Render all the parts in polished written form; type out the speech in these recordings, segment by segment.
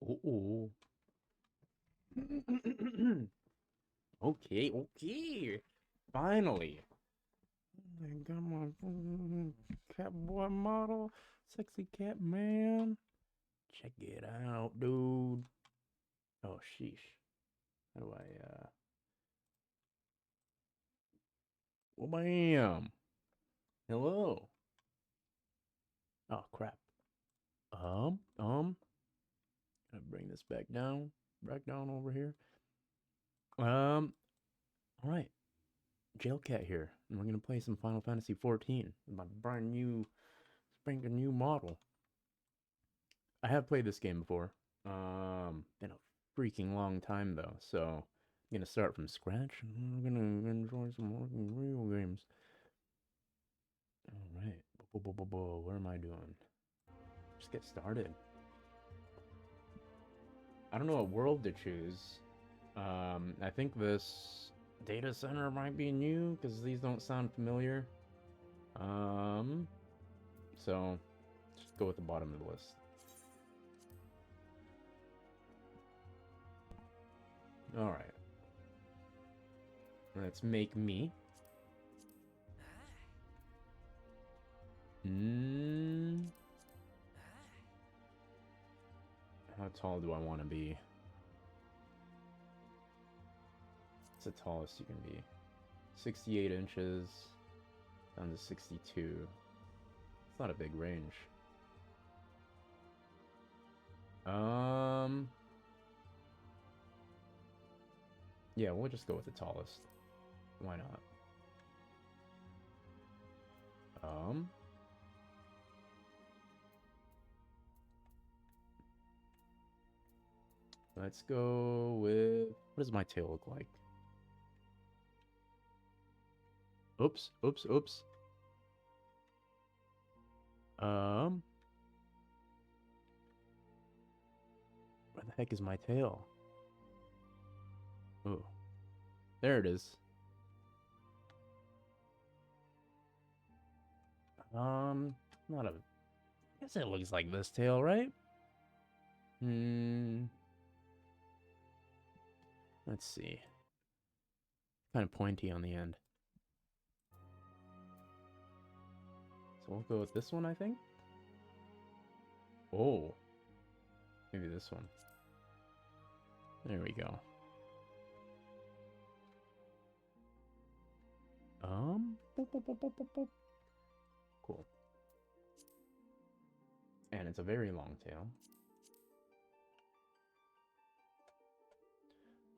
Oh. Okay, okay. Finally. I got my cat boy model. Sexy cat man. Check it out, dude. Oh, sheesh. How do Oh, bam. Hello. Oh, crap. Um, um. Gotta bring this back down. Back down over here. All right. Jail Cat here, and we're gonna play some Final Fantasy XIV. My brand new model. I have played this game before. Been a freaking long time though, so I'm gonna start from scratch and we're gonna enjoy some more real games. All right, what am I doing? Just get started. I don't know what world to choose. I think this data center might be new because these don't sound familiar. Um, so just go with the bottom of the list. All right, let's make me. How tall do I want to be? It's the tallest you can be. 68 inches down to 62. It's not a big range. Um, yeah, we'll just go with the tallest. Why not? Um, let's go with, what does my tail look like? Oops, oops, oops. Um, where the heck is my tail? Oh, there it is. Not a, I guess it looks like this tail, right? Hmm, let's see. Kind of pointy on the end. So we'll go with this one, I think. Oh, maybe this one. There we go. Boop, boop, boop, boop, boop, boop. Cool. And it's a very long tail.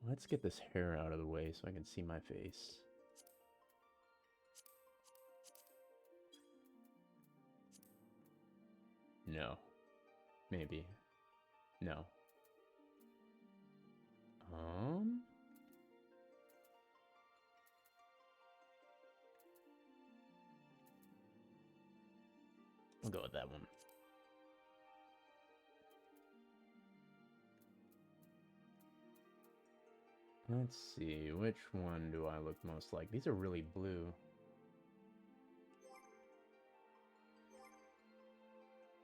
Let's get this hair out of the way so I can see my face. No. Maybe. No. Um. I'll go with that one. Let's see, which one do I look most like? These are really blue.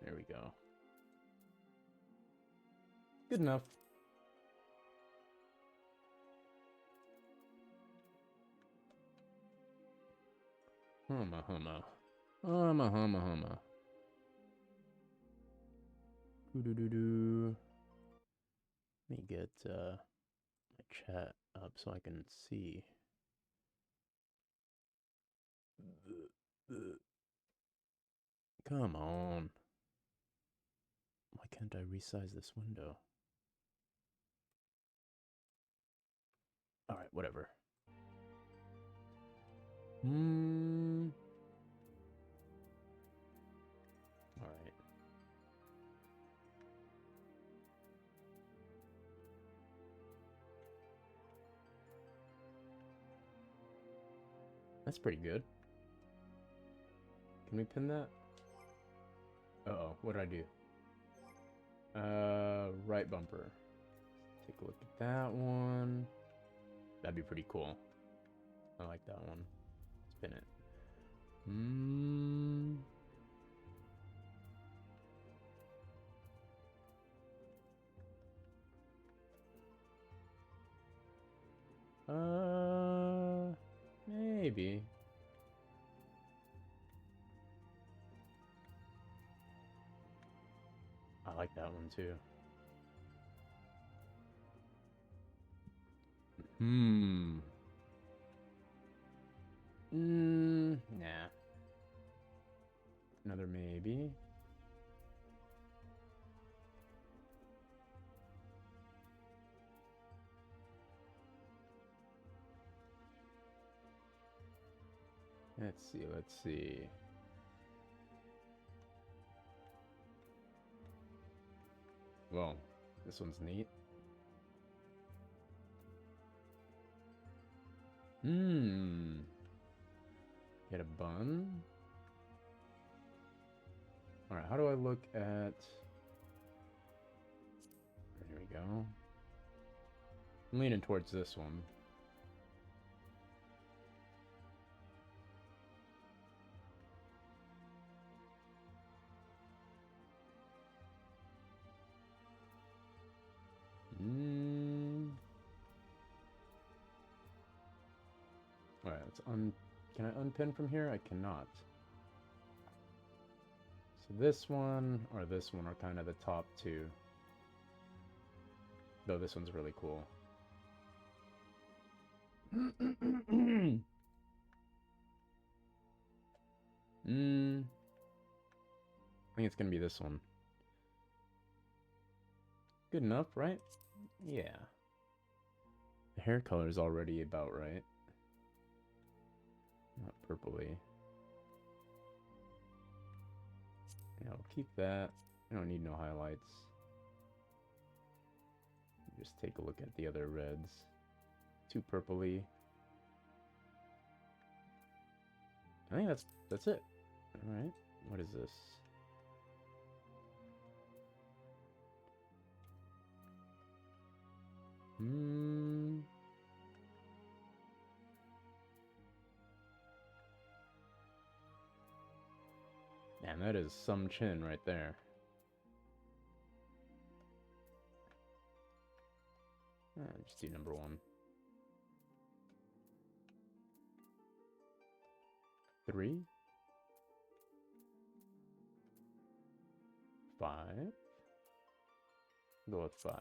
There we go. Good enough. Humma humma. Humma humma humma. Doo-doo-doo-doo. Let me get my chat up so I can see. Come on. Why can't I resize this window? Alright, whatever. Alright. That's pretty good. Can we pin that? Uh-oh, what did I do? Right bumper. Take a look at that one. That'd be pretty cool. I like that one. Spin it. Maybe. I like that one too. Nah. Another maybe. Let's see. Well, this one's neat. Get a bun. Alright, how do I look at... There we go. I'm leaning towards this one. Alright, can I unpin from here? I cannot. So this one or this one are kind of the top two. Though this one's really cool. I think it's gonna be this one. Good enough, right? Yeah. The hair color is already about right. Not purpley. Yeah, I'll keep that. I don't need no highlights. Just take a look at the other reds. Too purpley. I think that's it. Alright. What is this? Man, that is some chin right there. Just do number 1. 3. 5. Go with 5.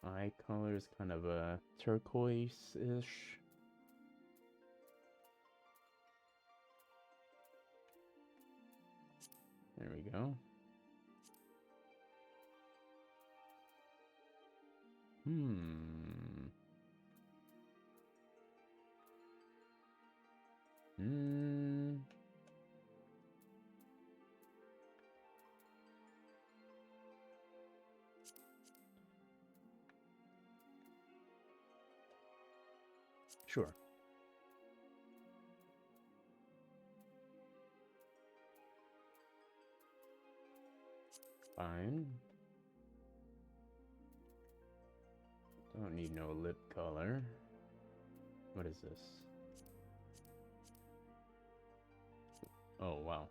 Eye color is kind of a turquoise-ish. There we go. Sure. Fine. Don't need no lip color. What is this? Oh, wow.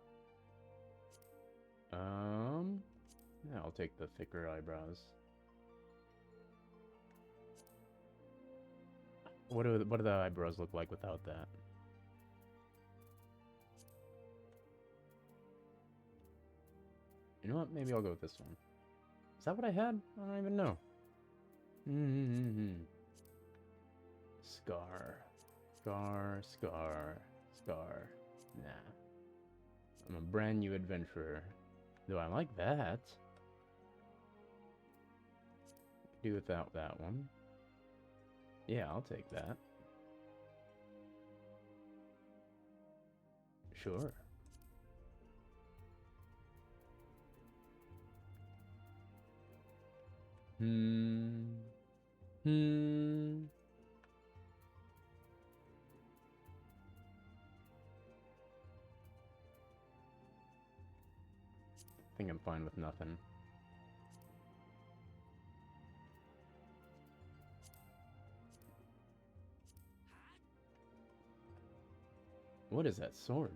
Yeah, I'll take the thicker eyebrows. What do the eyebrows look like without that? You know what? Maybe I'll go with this one. Is that what I had? I don't even know. Scar. Scar, scar, scar. Nah. I'm a brand new adventurer. Though I like that. Do without that one. Yeah, I'll take that. Sure. I think I'm fine with nothing. What is that sword?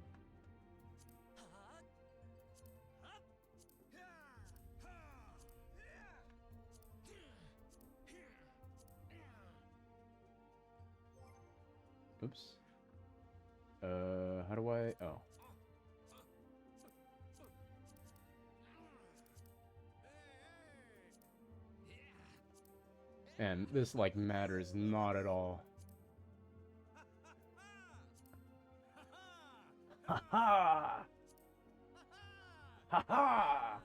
Oops. How do I... Oh. And this, like, matters not at all. Ha ha! Ha ha!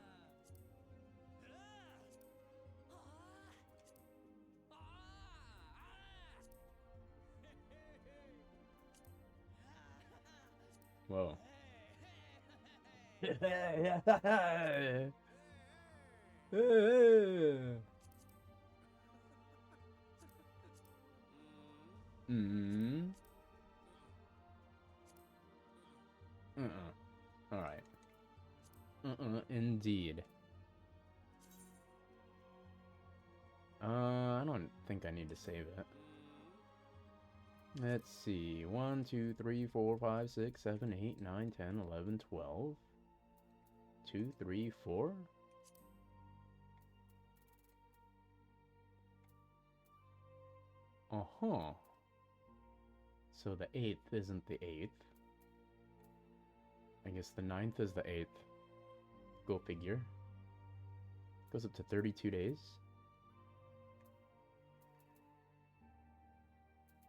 Whoa. Mm. Alright. Indeed. I don't think I need to save it. Let's see. 1, 2, 3, 4, 5, 6, 7, 8, 9, 10, 11, 12. 2, 3, 4? Uh-huh. So the 8th isn't the 8th. I guess the 9th is the 8th. Go figure. Goes up to 32 days.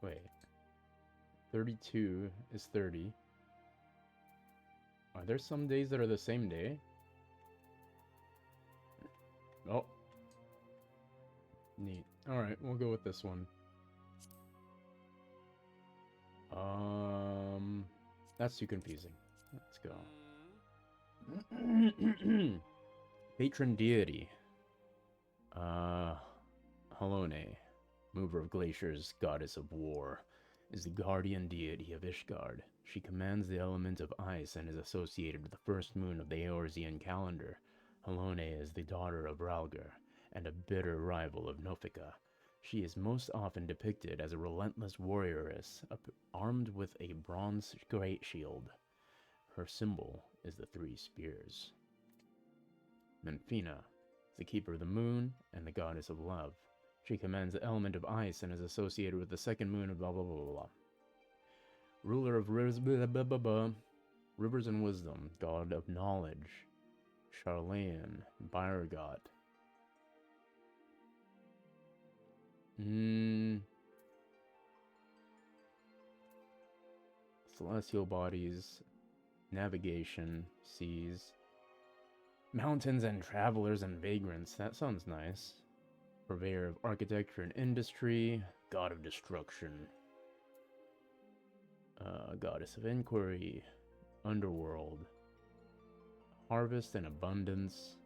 Wait. 32 is 30. Are there some days that are the same day? Oh. Neat. Alright, we'll go with this one. That's too confusing. Let's go. Patron deity. Halone, mover of glaciers, goddess of war, is the guardian deity of Ishgard. She commands the element of ice and is associated with the first moon of the Eorzean calendar. Halone is the daughter of Ralgar and a bitter rival of Nofika. She is most often depicted as a relentless warrioress, armed with a bronze great shield. Her symbol is the 3 spears. Menfina is the keeper of the moon and the goddess of love. She commands the element of ice and is associated with the second moon of blah blah blah blah blah. Ruler of rivers, blah, blah, blah, blah. Rivers and wisdom, god of knowledge. Charlayan, Byrgot. Celestial bodies, navigation, seas, mountains and travelers and vagrants. That sounds nice. Purveyor of architecture and industry, god of destruction. Goddess of inquiry, underworld, harvest and abundance,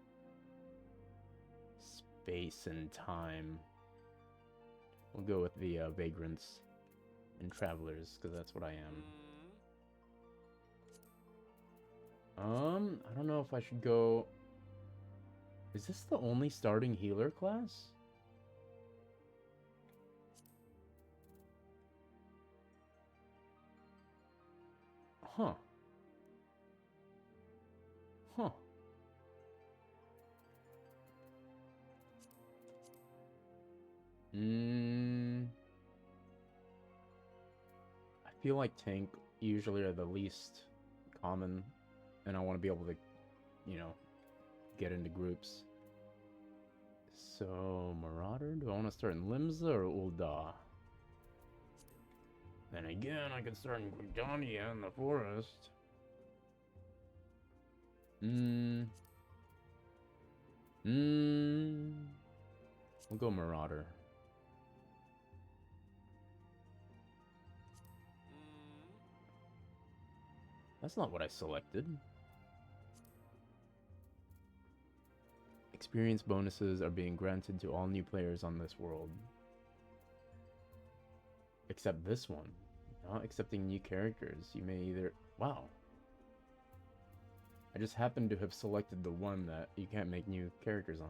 space and time. We'll go with the vagrants and travelers, because that's what I am. I don't know if I should go... Is this the only starting healer class? Huh. Huh. I feel like tank usually are the least common, and I want to be able to, you know, get into groups. So, Marauder, do I want to start in Limsa or Ul'dah? Then again, I could start in Gridania in the forest. We'll go Marauder. That's not what I selected. Experience bonuses are being granted to all new players on this world. Except this one. Not accepting new characters. You may either... Wow. I just happened to have selected the one that you can't make new characters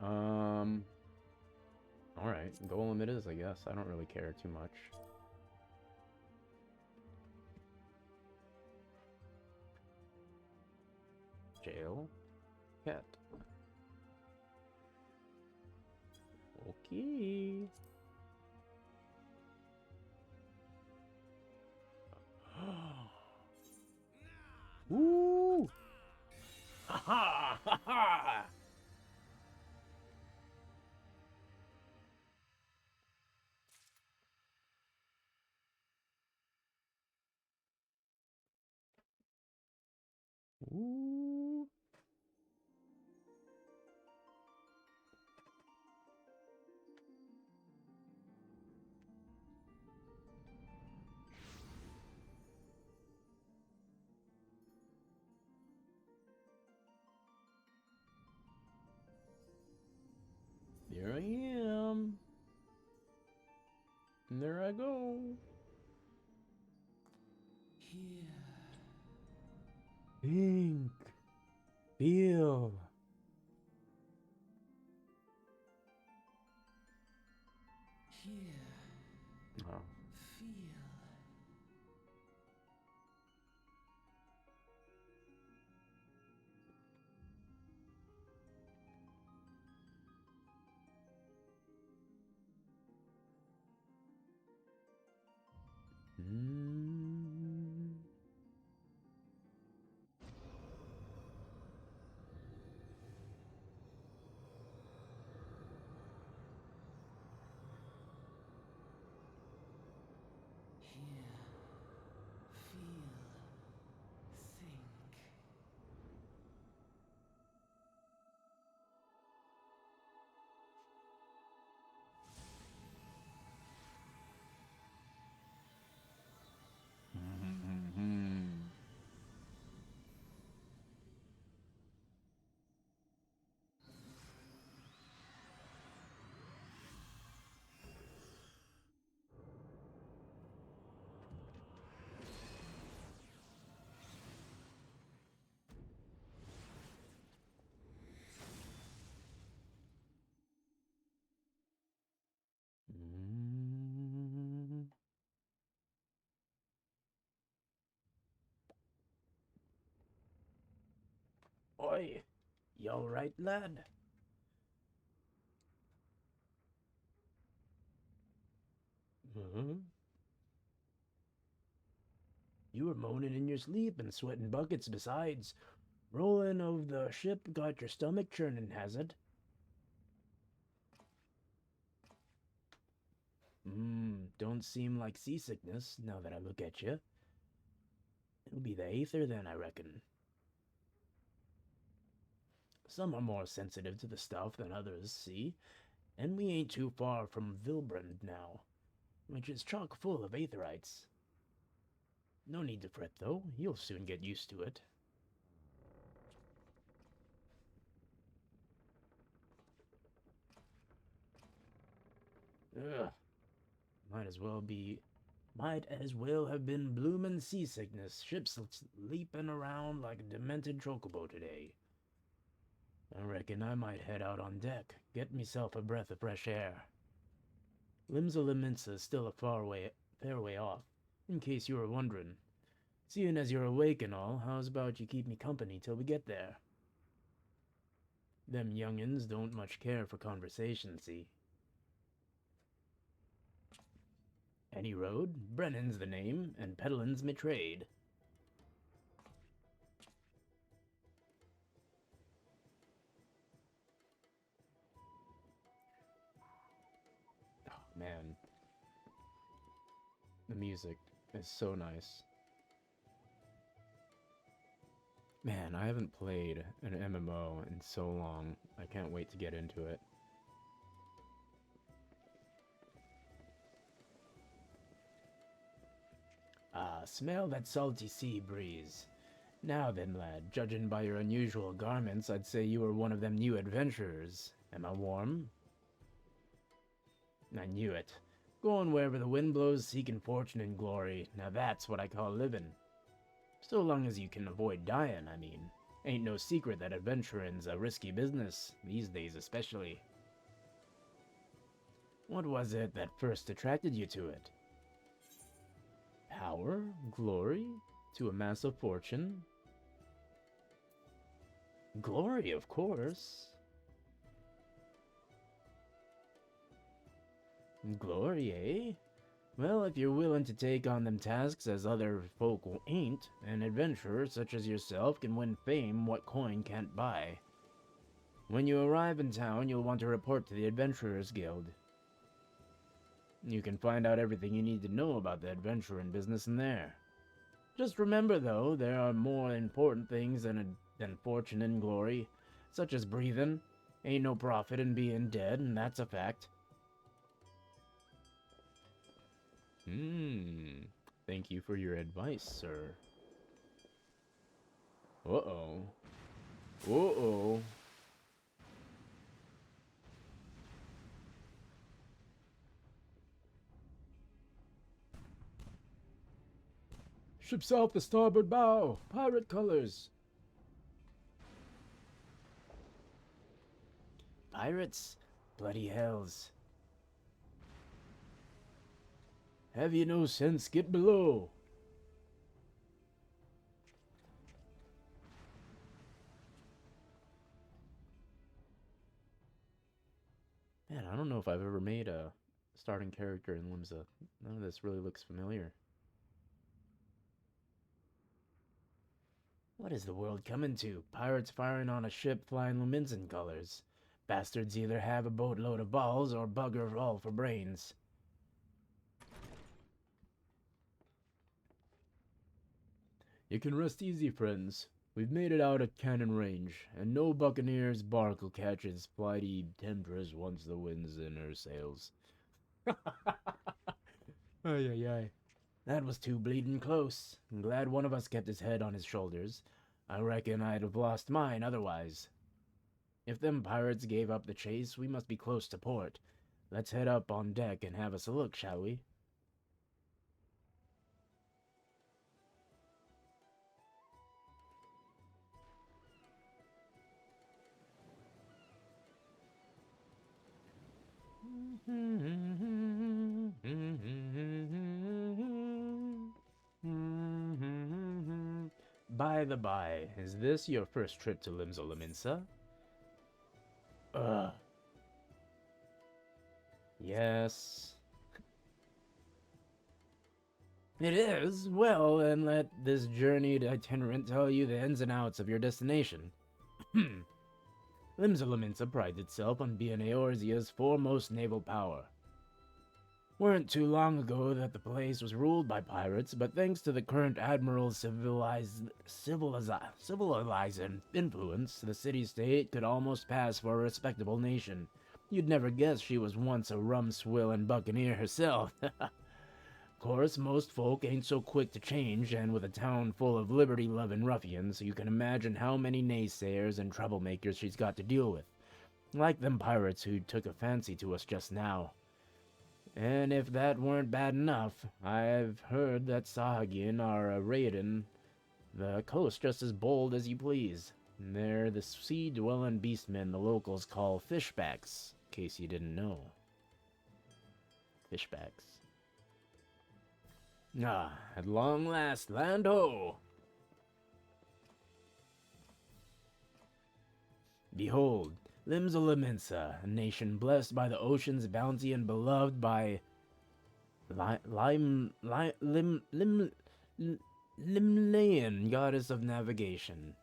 on. Alright, Golem it is, I guess. I don't really care too much. Jail. Cat. Okay. Woo! Ha ha! Ha ha! Ooh. There I am. And there I go. Here. Think. Feel. Here. Oh. Feel. Mm. Here. Feel. Think. Mm. Oi, you alright, lad? You were moaning in your sleep and sweating buckets besides. Rolling of the ship got your stomach churning, has it? Don't seem like seasickness, now that I look at you. It'll be the aether then, I reckon. Some are more sensitive to the stuff than others, see? And we ain't too far from Vilbrand now, which is chock full of aetherites. No need to fret, though. You'll soon get used to it. Ugh. Might as well have been bloomin' seasickness. Ships leaping around like a demented chocobo today. I reckon I might head out on deck, get myself a breath of fresh air. Limsa Limensa's still a fair way off, in case you were wondering. Seeing as you're awake and all, how's about you keep me company till we get there? Them young'uns don't much care for conversation, see? Any road, Brennan's the name, and peddlin's me trade. Oh, man. The music is so nice. Man, I haven't played an MMO in so long. I can't wait to get into it. Ah, smell that salty sea breeze. Now then, lad, judging by your unusual garments, I'd say you were one of them new adventurers. Am I warm? I knew it. Going wherever the wind blows, seeking fortune and glory. Now that's what I call living. So long as you can avoid dying, I mean. Ain't no secret that adventuring's a risky business, these days especially. What was it that first attracted you to it? Power? Glory? To amass a fortune? Glory, of course. Glory, eh? Well, if you're willing to take on them tasks as other folk ain't, an adventurer such as yourself can win fame what coin can't buy. When you arrive in town, you'll want to report to the Adventurers Guild. You can find out everything you need to know about the adventuring business in there. Just remember, though, there are more important things than fortune and glory, such as breathing. Ain't no profit in being dead, and that's a fact. Thank you for your advice, sir. Uh-oh. Uh-oh. Ship's off the starboard bow! Pirate colors! Pirates? Bloody hells. Have you no sense? Get below! Man, I don't know if I've ever made a starting character in Limsa. None of this really looks familiar. What is the world coming to? Pirates firing on a ship flying Luminsan colors. Bastards either have a boatload of balls or bugger all for brains. You can rest easy, friends. We've made it out at cannon range, and no buccaneer's bark will catch its flighty temptress once the wind's in her sails. Ay, ay, ay. That was too bleeding close. I'm glad one of us kept his head on his shoulders. I reckon I'd have lost mine otherwise. If them pirates gave up the chase, we must be close to port. Let's head up on deck and have us a look, shall we? By the by, is this your first trip to Limsa? Ugh. Yes. It is? Well, then let this journeyed itinerant tell you the ins and outs of your destination. Limsa prides itself on being Eorzea's foremost naval power. Weren't too long ago that the place was ruled by pirates, but thanks to the current admiral's civilizing influence, the city-state could almost pass for a respectable nation. You'd never guess she was once a rum-swilling buccaneer herself. Of course, most folk ain't so quick to change, and with a town full of liberty-loving ruffians, you can imagine how many naysayers and troublemakers she's got to deal with. Like them pirates who took a fancy to us just now. And if that weren't bad enough, I've heard that Sahagin are raiding the coast just as bold as you please. They're the sea-dwelling beastmen the locals call fishbacks, in case you didn't know. Fishbacks. Ah, at long last, land ho! Behold, Limsa, a nation blessed by the ocean's bounty and beloved by Limlayan, goddess of navigation.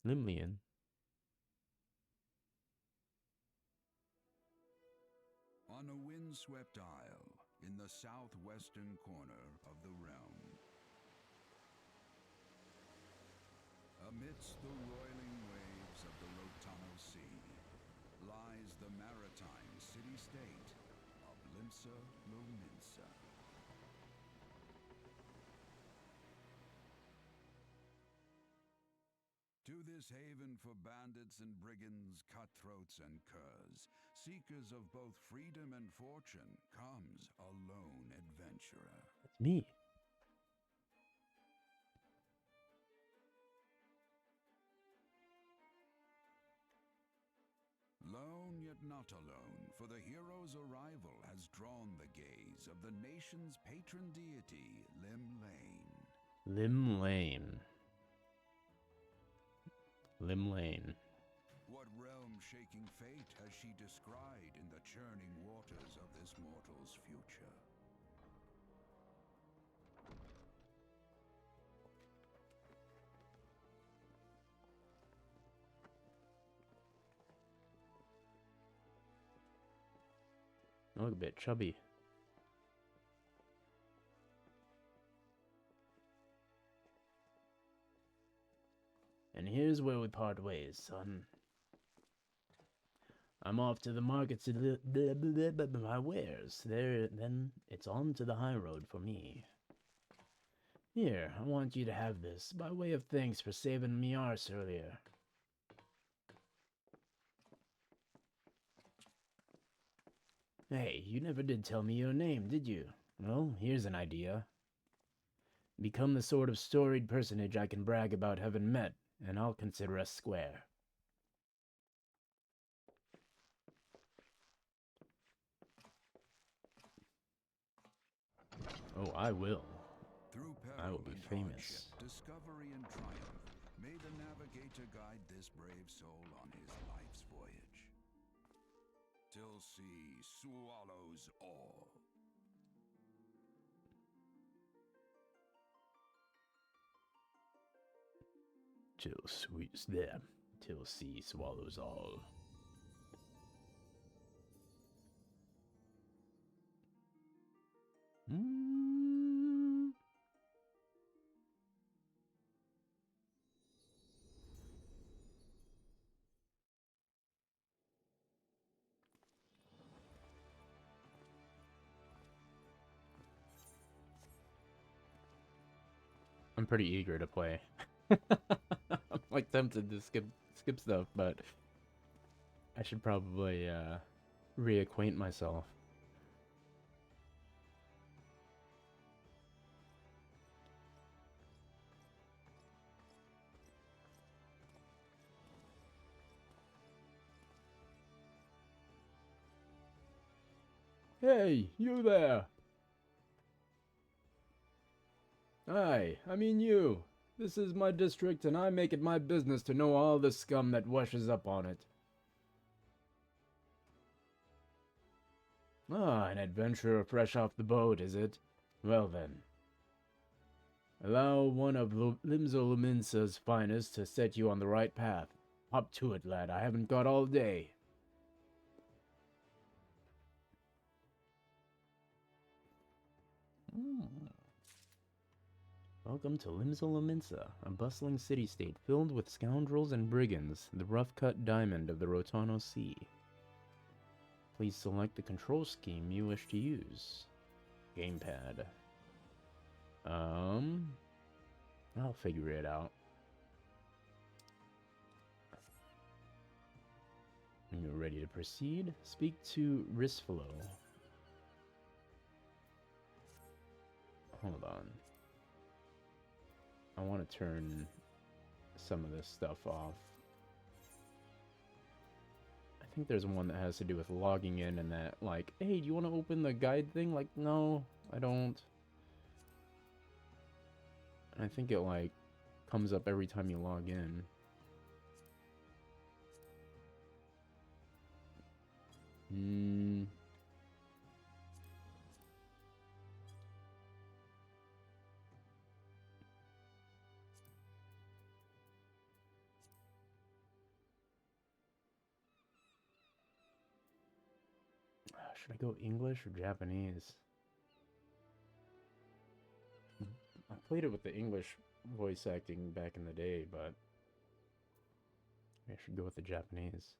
Limlayan. On a windswept isle in the southwestern corner of the realm, amidst the roiling waves of the Rotano Sea, lies the maritime city-state of Limsa Lominsa. To this haven for bandits and brigands, cutthroats and curs, seekers of both freedom and fortune, comes a lone adventurer. That's me. Lone yet not alone, for the hero's arrival has drawn the gaze of the nation's patron deity, Limlayan. Limlayan. Lim Lane. What realm-shaking fate has she descried in the churning waters of this mortal's future? I look a bit chubby. And here's where we part ways, son. I'm off to the market to my wares. Then it's on to the high road for me. Here, I want you to have this, by way of thanks for saving me arse earlier. Hey, you never did tell me your name, did you? Well, here's an idea. Become the sort of storied personage I can brag about having met, and I'll consider us square. Oh, I will. Through I will peril be and famous. hardship, discovery and triumph, may the navigator guide this brave soul on his life's voyage. Till sea swallows all. Till sea swallows all. Mm. I'm pretty eager to play. I'm like tempted to skip stuff, but I should probably reacquaint myself. Hey, you there! Aye, I mean you. This is my district, and I make it my business to know all the scum that washes up on it. Ah, an adventurer fresh off the boat, is it? Well then. Allow one of Limzoluminsa's finest to set you on the right path. Hop to it, lad. I haven't got all day. Welcome to Limzoluminsa, a bustling city-state filled with scoundrels and brigands, the rough-cut diamond of the Rotano Sea. Please select the control scheme you wish to use. Gamepad. I'll figure it out. When you're ready to proceed, speak to Risfalo. Hold on. I want to turn some of this stuff off. I think there's one that has to do with logging in and that, like, hey, do you want to open the guide thing? Like, no, I don't. I think it, like, comes up every time you log in. Should I go English or Japanese? I played it with the English voice acting back in the day, but I should go with the Japanese.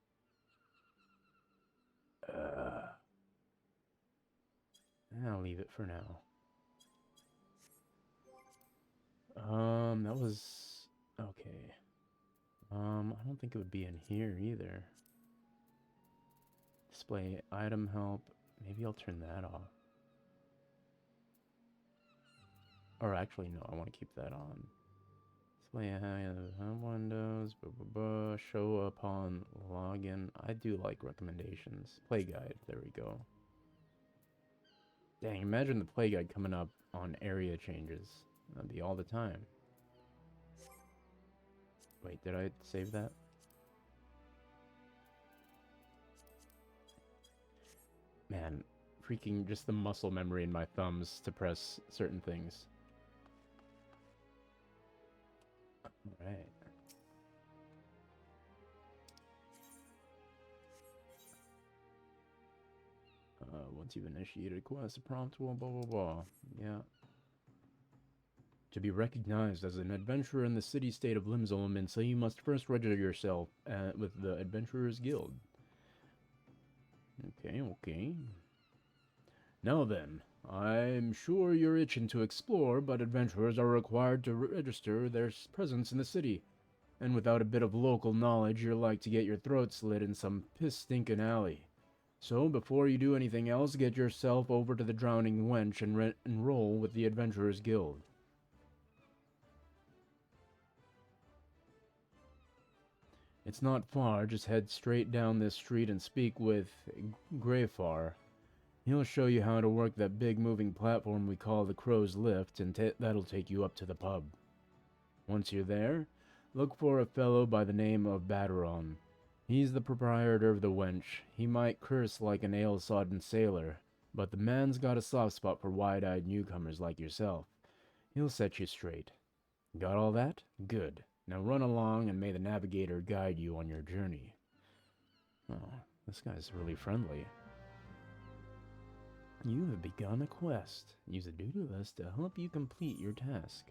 I'll leave it for now. That was okay. I don't think it would be in here either. Display item help. Maybe I'll turn that off. Or actually, no, I want to keep that on. Display windows. Show upon login. I do like recommendations. Play guide. There we go. Dang, imagine the play guide coming up on area changes. That'd be all the time. Wait, did I save that? Man, freaking just the muscle memory in my thumbs to press certain things. Alright. Once you've initiated a quest, a prompt will blah blah blah. Yeah. To be recognized as an adventurer in the city-state of Limzolomintsa, you must first register yourself with the Adventurers Guild. Okay. Now then, I'm sure you're itching to explore, but adventurers are required to register their presence in the city. And without a bit of local knowledge, you're like to get your throat slit in some piss-stinking alley. So, before you do anything else, get yourself over to the Drowning Wench and enroll with the Adventurers Guild. It's not far, just head straight down this street and speak with Greyfar. He'll show you how to work that big moving platform we call the Crow's Lift, and that'll take you up to the pub. Once you're there, look for a fellow by the name of Bateron. He's the proprietor of the Wench. He might curse like an ale-sodden sailor, but the man's got a soft spot for wide-eyed newcomers like yourself. He'll set you straight. Got all that? Good. Now run along and may the navigator guide you on your journey. Oh, this guy's really friendly. You have begun a quest. Use a duty list to help you complete your task.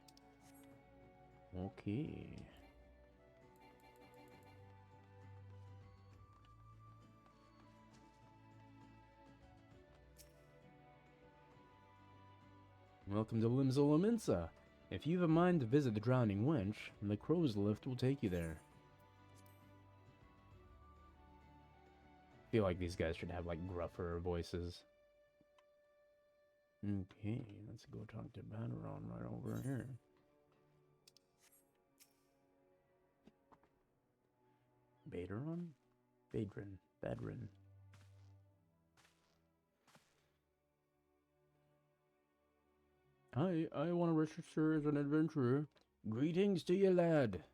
Okay. Welcome to Limzolomintsa. If you've a mind to visit the Drowning Wench, the Crow's Lift will take you there. I feel like these guys should have like gruffer voices. Okay, let's go talk to Bateron right over here. Bateron? Badrin. Hi, I want to register as an adventurer. Greetings to you, lad.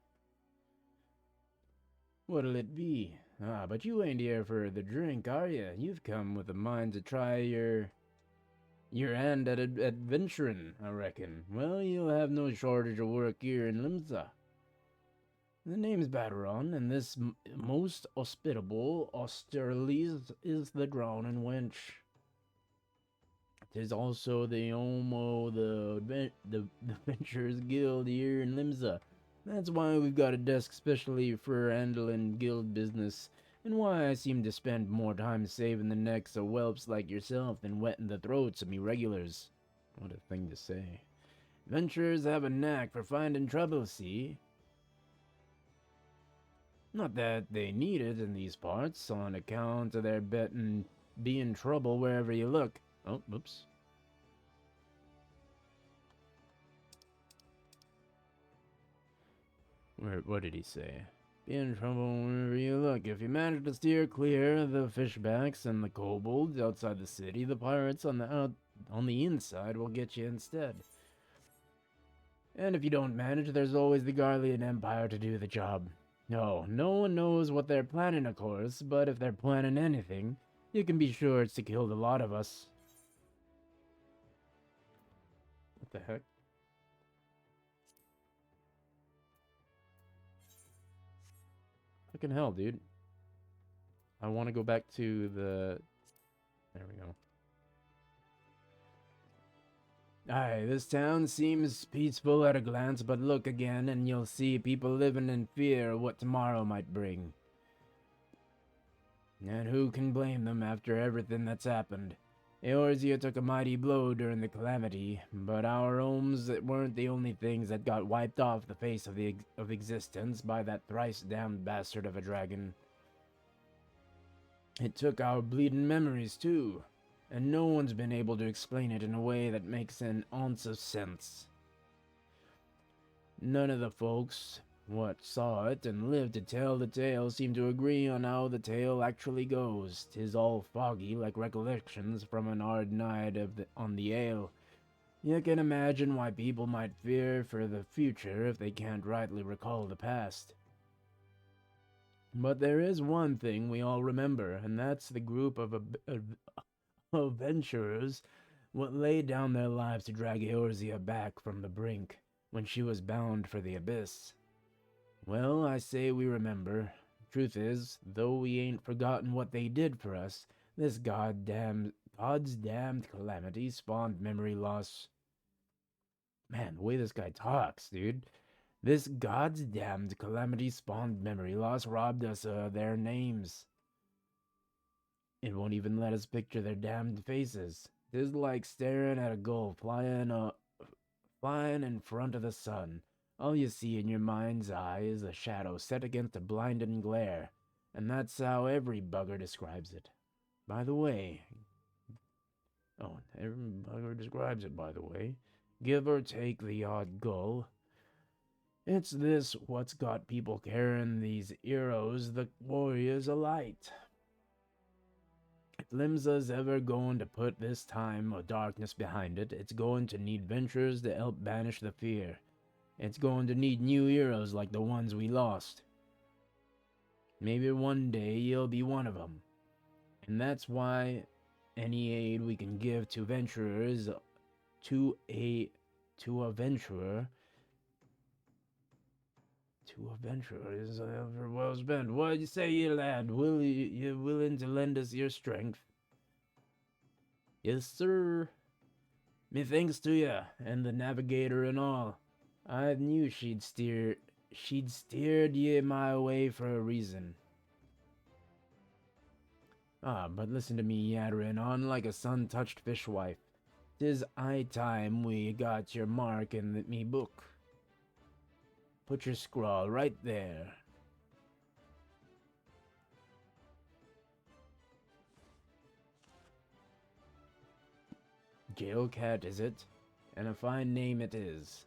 What'll it be? Ah, but you ain't here for the drink, are you? You've come with a mind to try your hand at adventuring, I reckon. Well, you'll have no shortage of work here in Limsa. The name's Bateron, and this most hospitable Austerles is the Drowning Wench. 'Tis also the home of the Adventurers Guild here in Limsa. That's why we've got a desk specially for handling guild business, and why I seem to spend more time saving the necks of whelps like yourself than wetting the throats of me regulars. What a thing to say. Adventurers have a knack for finding trouble, see? Not that they need it in these parts, on account of their being trouble wherever you look. Oh, oops. What did he say? Be in trouble wherever you look. If you manage to steer clear of the fishbacks and the kobolds outside the city, the pirates on the inside will get you instead. And if you don't manage, there's always the Garlean Empire to do the job. No one knows what they're planning, of course, but if they're planning anything, you can be sure it's to kill the lot of us. What the heck? Fucking hell, dude. I want to go back to the... There we go. Aye, this town seems peaceful at a glance, but look again and you'll see people living in fear of what tomorrow might bring. And who can blame them after everything that's happened? Eorzea took a mighty blow during the calamity, but our homes weren't the only things that got wiped off the face of existence by that thrice-damned bastard of a dragon. It took our bleeding memories, too. And no one's been able to explain it in a way that makes an ounce of sense. None of the folks what saw it and lived to tell the tale seem to agree on how the tale actually goes. 'Tis all foggy, like recollections from an hard night on the ale. You can imagine why people might fear for the future if they can't rightly recall the past. But there is one thing we all remember, and that's the group of adventurers what laid down their lives to drag Eorzea back from the brink when she was bound for the abyss. Well, I say we remember. Truth is, though we ain't forgotten what they did for us, this God's damned calamity spawned memory loss. Man, the way this guy talks, dude. This God's damned calamity spawned memory loss robbed us of their names. It won't even let us picture their damned faces. 'Tis like staring at a gull flying in front of the sun. All you see in your mind's eye is a shadow set against a blinding glare, and that's how every bugger describes it. By the way, every bugger describes it, by the way. Give or take the odd gull. It's this what's got people carrying these heroes, the warriors, alight. If Limsa's ever going to put this time of darkness behind it, it's going to need ventures to help banish the fear. It's going to need new heroes like the ones we lost. Maybe one day you'll be one of them. And that's why any aid we can give to venturers, to a venturer is ever well spent. What you say, you lad? You willing to lend us your strength? Yes, sir. Me thanks to ya, and the navigator and all. I knew she'd steered ye my way for a reason. But listen to me yattering on like a sun-touched fishwife. 'Tis high time we got your mark in me book. Put your scrawl right there. Jail Cat, is it? And a fine name it is.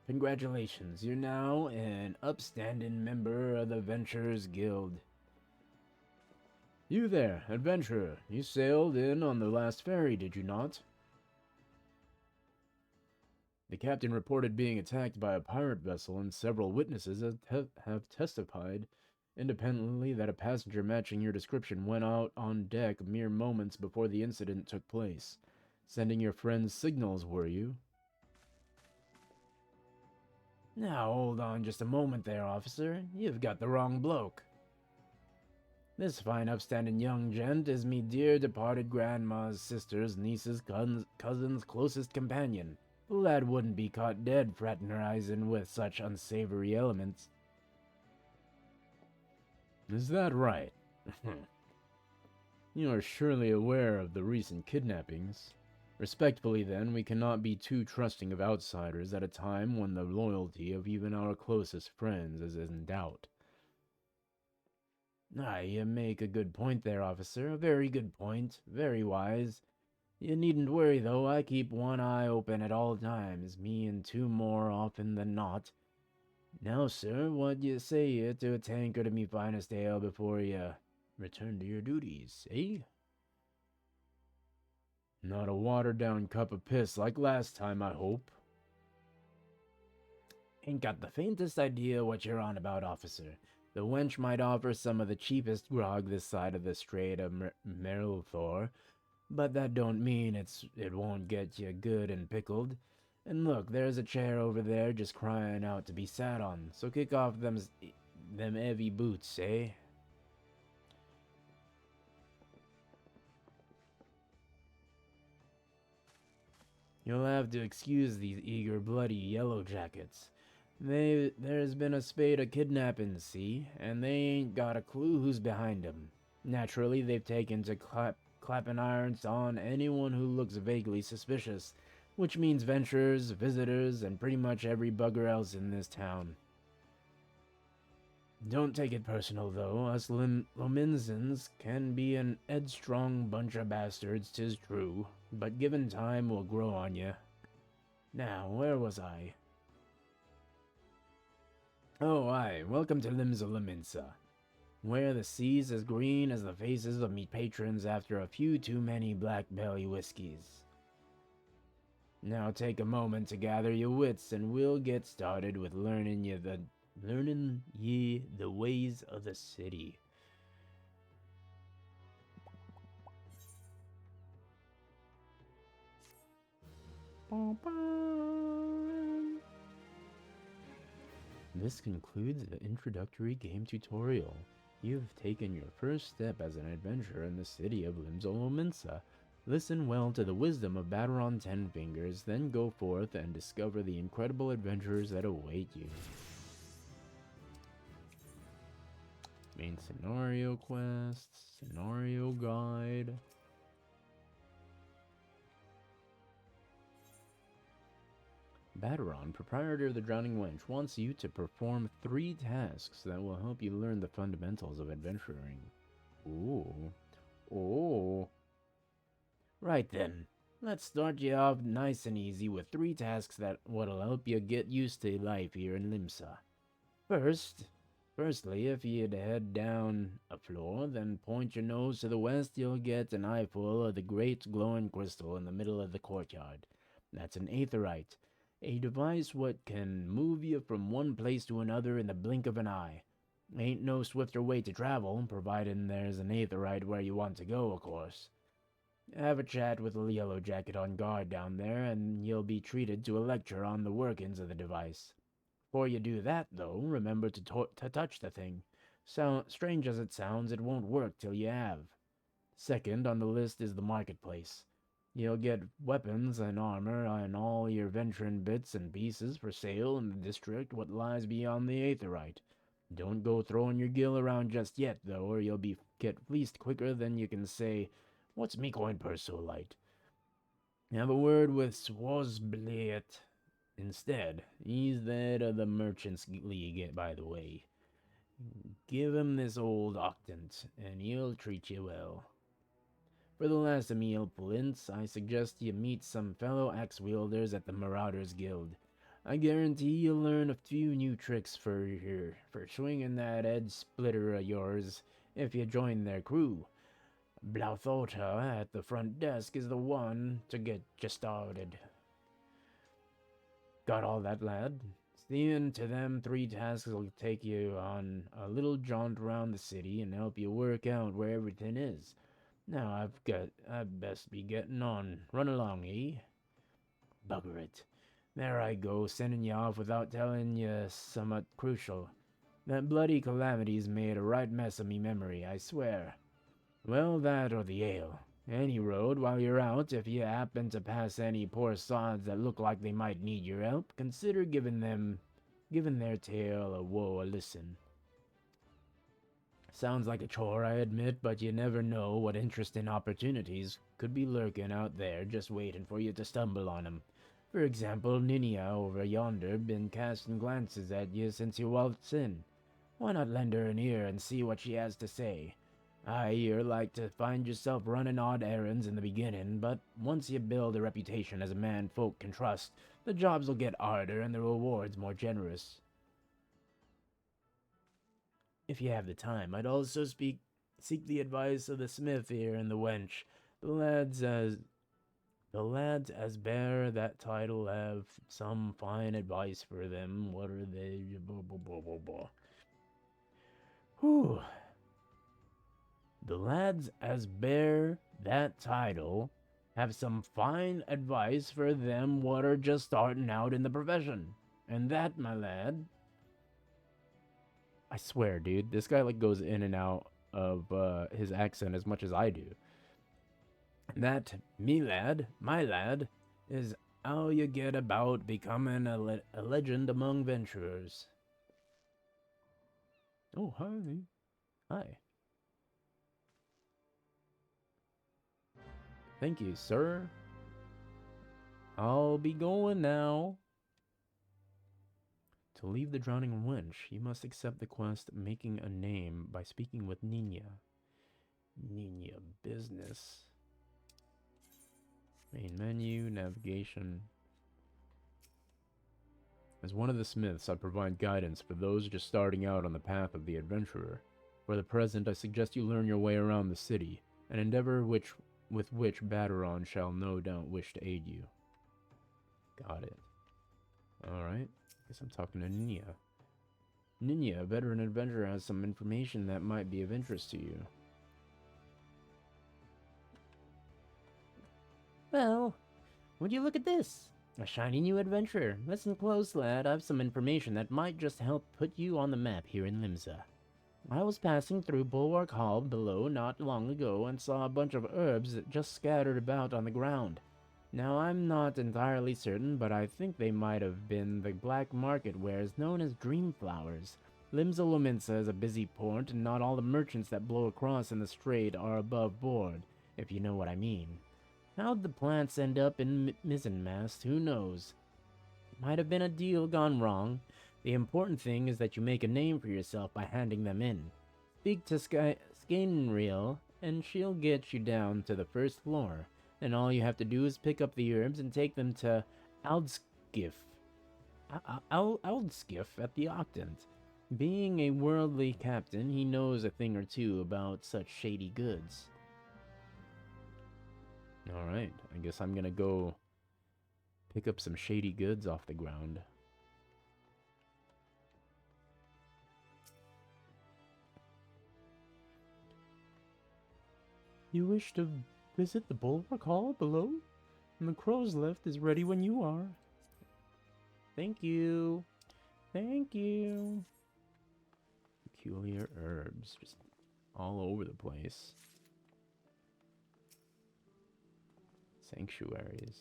Congratulations, you're now an upstanding member of the Venturers Guild. You there, adventurer. You sailed in on the last ferry, did you not? The captain reported being attacked by a pirate vessel, and several witnesses have testified independently that a passenger matching your description went out on deck mere moments before the incident took place. Sending your friends signals, were you? Now, hold on just a moment there, officer. You've got the wrong bloke. This fine upstanding young gent is me dear departed grandma's sister's niece's cousin's closest companion. The lad wouldn't be caught dead fraternizing with such unsavory elements. Is that right? You are surely aware of the recent kidnappings. Respectfully, then, we cannot be too trusting of outsiders at a time when the loyalty of even our closest friends is in doubt. You make a good point there, officer. A very good point. Very wise. You needn't worry, though. I keep one eye open at all times, me and two more often than not. Now, sir, what you say to a tankard of me finest ale before you return to your duties, eh? Not a watered-down cup of piss like last time, I hope. Ain't got the faintest idea what you're on about, officer. The wench might offer some of the cheapest grog this side of the Strait of Merlthor, but that don't mean it won't get you good and pickled. And look, there's a chair over there just crying out to be sat on, so kick off them heavy boots, eh? You'll have to excuse these eager, bloody yellow jackets. There's been a spate of kidnappings, see, and they ain't got a clue who's behind 'em. Naturally, they've taken to clapping irons on anyone who looks vaguely suspicious, which means venturers, visitors, and pretty much every bugger else in this town. Don't take it personal, though. Us Lominzans can be an headstrong bunch of bastards, 'tis true, but given time will grow on ye. Now, where was I? Oh, aye, welcome to Limsa, where the sea's as green as the faces of me patrons after a few too many black belly whiskeys. Now take a moment to gather your wits, and we'll get started with learning you the Learning ye the ways of the city. This concludes the introductory game tutorial. You've taken your first step as an adventurer in the city of Limsolominsa. Listen well to the wisdom of Bateron Ten Fingers, then go forth and discover the incredible adventures that await you. Main scenario quests, scenario guide. Bateron, proprietor of the Drowning Wench, wants you to perform 3 tasks that will help you learn the fundamentals of adventuring. Ooh. Oh. Right then, let's start you off nice and easy with 3 tasks that what'll help you get used to life here in Limsa. Firstly, if you'd head down a floor, then point your nose to the west, you'll get an eyeful of the great glowing crystal in the middle of the courtyard. That's an aetherite, a device what can move you from one place to another in the blink of an eye. Ain't no swifter way to travel, providing there's an aetherite where you want to go, of course. Have a chat with the yellow jacket on guard down there, and you'll be treated to a lecture on the workings of the device. Before you do that, though, remember to touch the thing. Strange as it sounds, it won't work till you have. Second on the list is the marketplace. You'll get weapons and armor and all your venturing bits and pieces for sale in the district what lies beyond the aetherite. Don't go throwing your gill around just yet, though, or you'll get fleeced quicker than you can say, "What's me coin purse so light?" Have a word with Swazbliet instead. He's the head of the Merchants League, by the way. Give him this old octant, and he'll treat you well. For the last meal, Plints, I suggest you meet some fellow axe-wielders at the Marauders Guild. I guarantee you'll learn a few new tricks for swinging that edge splitter of yours if you join their crew. Blauthota at the front desk is the one to get you started. Got all that, lad? Seeing to them 3 tasks will take you on a little jaunt around the city and help you work out where everything is. Now I'd best be getting on. Run along, eh? Bugger it. There I go, sending you off without telling you somewhat crucial. That bloody calamity's made a right mess of me memory, I swear. Well, that or the ale. Any road, while you're out, if you happen to pass any poor sods that look like they might need your help, consider giving their tale of woe a listen. Sounds like a chore, I admit, but you never know what interesting opportunities could be lurking out there just waiting for you to stumble on 'em. For example, Ninia over yonder been casting glances at you since you waltzed in. Why not lend her an ear and see what she has to say? You're like to find yourself running odd errands in the beginning, but once you build a reputation as a man folk can trust, the jobs will get harder and the rewards more generous. If you have the time, I'd also seek the advice of the smith here and the wench. The lads as bear that title have some fine advice for them. What are they? Whew. The lads as bear that title have some fine advice for them what are just starting out in the profession. And that, my lad, I swear, dude, this guy like goes in and out of his accent as much as I do. That, my lad, is how you get about becoming a legend among venturers. Oh, hi. Hi. Thank you, sir. I'll be going now. To leave the Drowning Wench, you must accept the quest Making a Name by speaking with Nina. Nina business. Main menu, navigation. As one of the smiths, I provide guidance for those just starting out on the path of the adventurer. For the present, I suggest you learn your way around the city, an endeavor with which Bateron shall no doubt wish to aid you. Got it. Alright. Guess I'm talking to Nia. Ninya, a veteran adventurer, has some information that might be of interest to you. Well, would you look at this? A shiny new adventurer. Listen close, lad. I have some information that might just help put you on the map here in Limsa. I was passing through Bulwark Hall below not long ago and saw a bunch of herbs just scattered about on the ground. Now, I'm not entirely certain, but I think they might have been the black market wares known as dream flowers. Limsa Lominsa is a busy port, and not all the merchants that blow across in the strait are above board, if you know what I mean. How'd the plants end up in mizzenmast? Who knows? Might have been a deal gone wrong. The important thing is that you make a name for yourself by handing them in. Speak to Scanriel, and she'll get you down to the first floor. Then all you have to do is pick up the herbs and take them to Aldskiff. Aldskiff at the Octant. Being a worldly captain, he knows a thing or two about such shady goods. Alright, I guess I'm gonna go pick up some shady goods off the ground. You wish to visit the Bulwark Hall below? And the crow's lift is ready when you are. Thank you. Thank you. Peculiar herbs, just all over the place. Sanctuaries.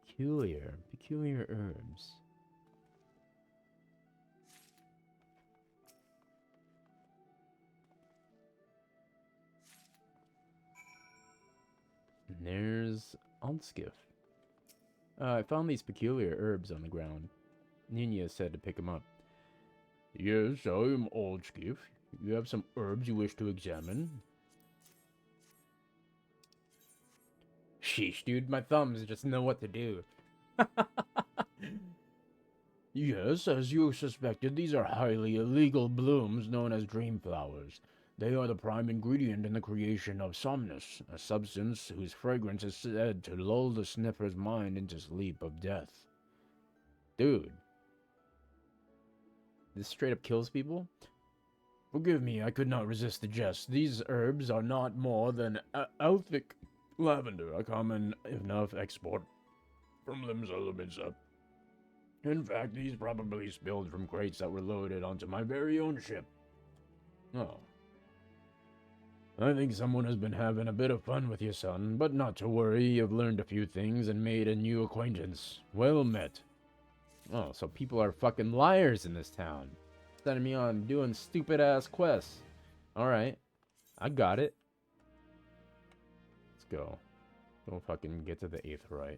Peculiar herbs. And there's Aldskiff. I found these peculiar herbs on the ground. Ninya said to pick them up. Yes, I am Aldskiff. You have some herbs you wish to examine? Sheesh, dude, my thumbs just know what to do. Yes, as you suspected, these are highly illegal blooms known as dream flowers. They are the prime ingredient in the creation of somnus, a substance whose fragrance is said to lull the sniffer's mind into sleep of death. Dude. This straight up kills people? Forgive me, I could not resist the jest. These herbs are not more than Althic lavender, a common enough export from Limsa. In fact, these probably spilled from crates that were loaded onto my very own ship. Oh. I think someone has been having a bit of fun with your son, but not to worry, you've learned a few things and made a new acquaintance. Well met. Oh, so people are fucking liars in this town. Sending me on doing stupid-ass quests. Alright. I got it. Let's go. Go fucking get to the Aetheryte.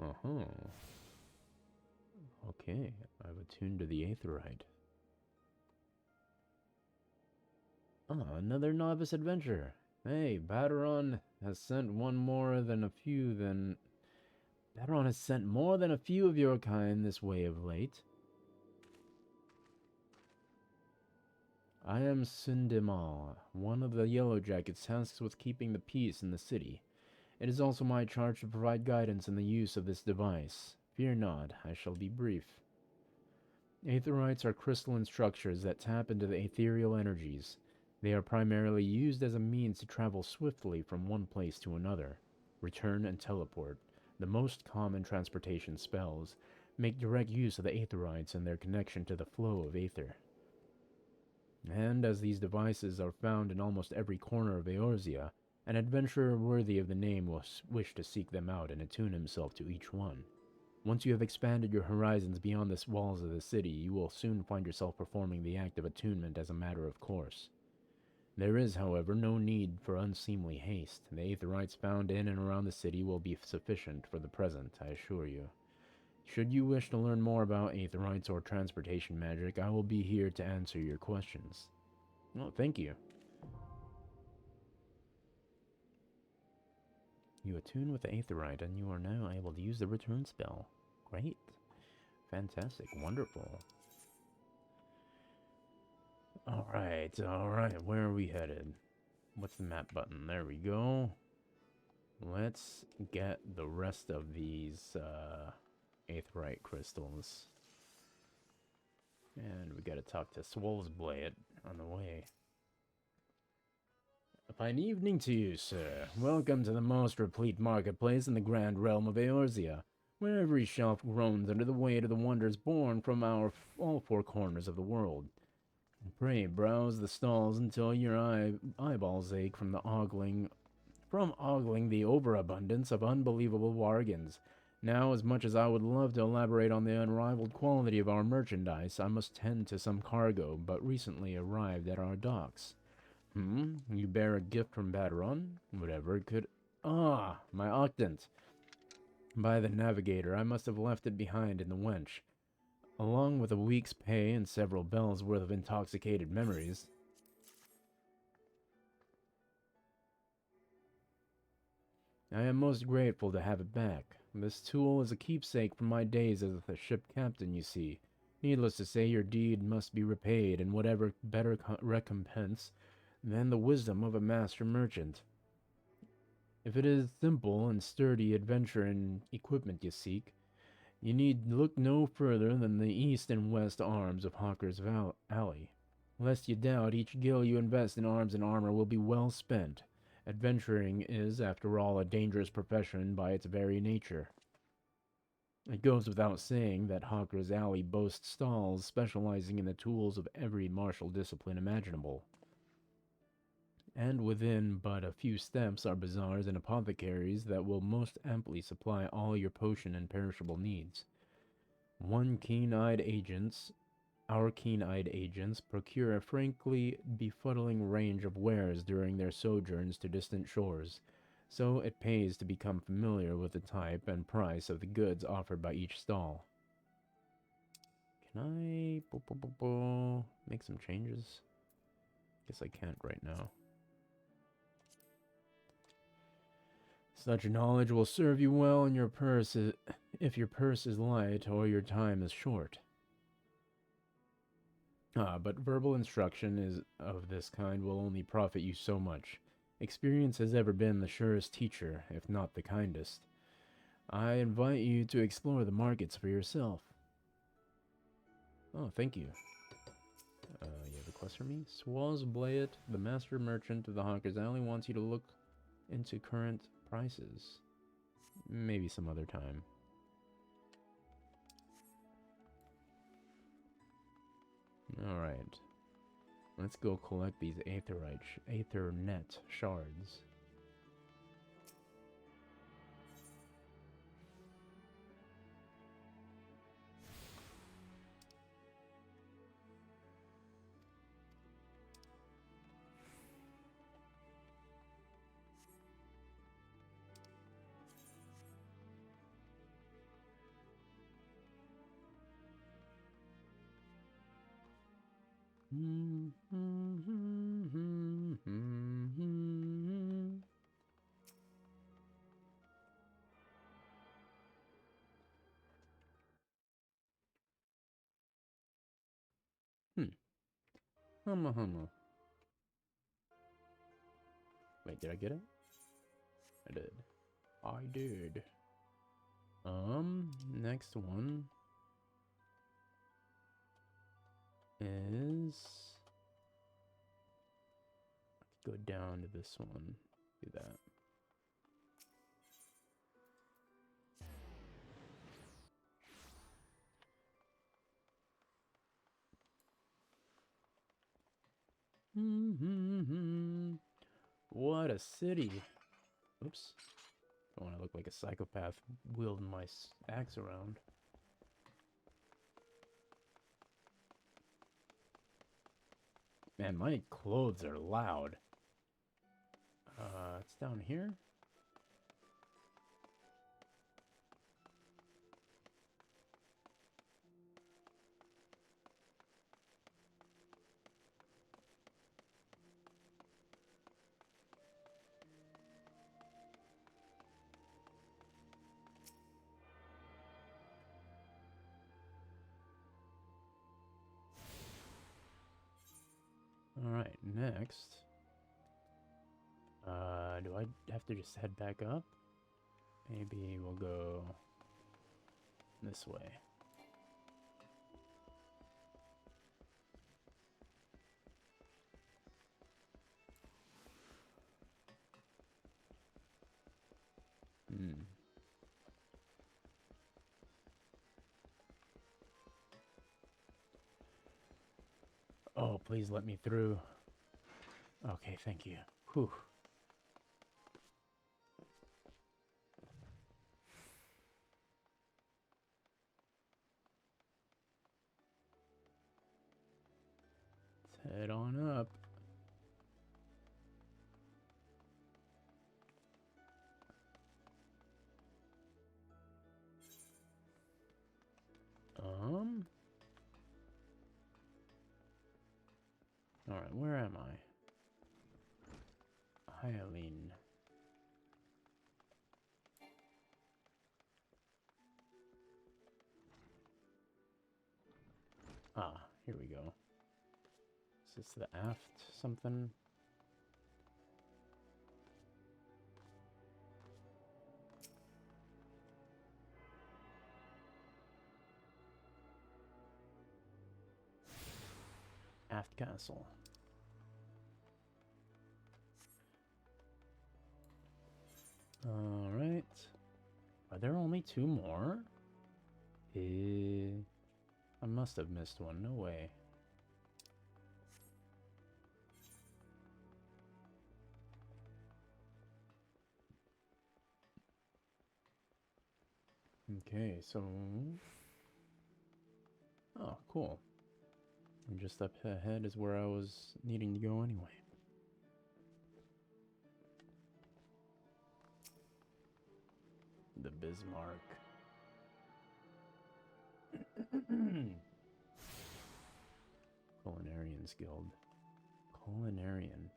Uh-huh. Okay, I've attuned to the Aetheryte. Ah, another novice adventurer. Hey, Baderon has sent more than a few of your kind this way of late. I am Sindimal, one of the Yellow Jackets tasked with keeping the peace in the city. It is also my charge to provide guidance in the use of this device. Fear not, I shall be brief. Aetherites are crystalline structures that tap into the ethereal energies. They are primarily used as a means to travel swiftly from one place to another. Return and teleport, the most common transportation spells, make direct use of the Aetherites and their connection to the flow of aether. And as these devices are found in almost every corner of Eorzea, an adventurer worthy of the name will wish to seek them out and attune himself to each one. Once you have expanded your horizons beyond the walls of the city, you will soon find yourself performing the act of attunement as a matter of course. There is, however, no need for unseemly haste. The Aetherites found in and around the city will be sufficient for the present, I assure you. Should you wish to learn more about Aetherites or transportation magic, I will be here to answer your questions. Oh, thank you. You attune with the Aetherite, and you are now able to use the return spell. Great. Fantastic. Wonderful. Alright. Where are we headed? What's the map button? There we go. Let's get the rest of these aetheryte crystals. And we gotta talk to Swolesblade on the way. A fine evening to you, sir. Welcome to the most replete marketplace in the grand realm of Eorzea, where every shelf groans under the weight of the wonders born from all four corners of the world. Pray browse the stalls until your eyeballs ache from ogling the overabundance of unbelievable bargains. Now, as much as I would love to elaborate on the unrivaled quality of our merchandise, I must tend to some cargo but recently arrived at our docks. You bear a gift from Baderon? Whatever it could... Ah, my octant. By the navigator, I must have left it behind in the wench. Along with a week's pay and several bells worth of intoxicated memories. I am most grateful to have it back. This tool is a keepsake from my days as a ship captain, you see. Needless to say, your deed must be repaid, and whatever better recompense than the wisdom of a master merchant. If it is simple and sturdy adventure and equipment you seek, you need look no further than the east and west arms of Hawker's Alley. Lest you doubt, each gil you invest in arms and armor will be well spent. Adventuring is, after all, a dangerous profession by its very nature. It goes without saying that Hawker's Alley boasts stalls specializing in the tools of every martial discipline imaginable. And within but a few steps are bazaars and apothecaries that will most amply supply all your potion and perishable needs. Our keen-eyed agents procure a frankly befuddling range of wares during their sojourns to distant shores, so it pays to become familiar with the type and price of the goods offered by each stall. Can I make some changes? Guess I can't right now. Such knowledge will serve you well in your purse if your purse is light or your time is short. But verbal instruction of this kind will only profit you so much. Experience has ever been the surest teacher, if not the kindest. I invite you to explore the markets for yourself. Oh, thank you. You have a quest for me? Swazblayet, the master merchant of the Hawker's Alley, wants you to look into current prices. Maybe some other time. Alright. Let's go collect these Aethernet shards. Humma. Wait, did I get it? I did. I did. Next one is... Go down to this one. Do that. What a city. Oops. Don't want to look like a psychopath wielding my axe around. Man, my clothes are loud. It's down here. next? Do I have to just head back up? Maybe we'll go this way. Oh, please let me through. Okay, thank you. Whew. Let's head on up. Alright, where am I? Hyalene. Ah, here we go. Is this the aft something? Aft castle. Alright. Are there only 2 more? I must have missed one. No way. Okay, so... Oh, cool. And just up ahead is where I was needing to go anyway. The Bismarck. Culinarian's Guild. Culinarian.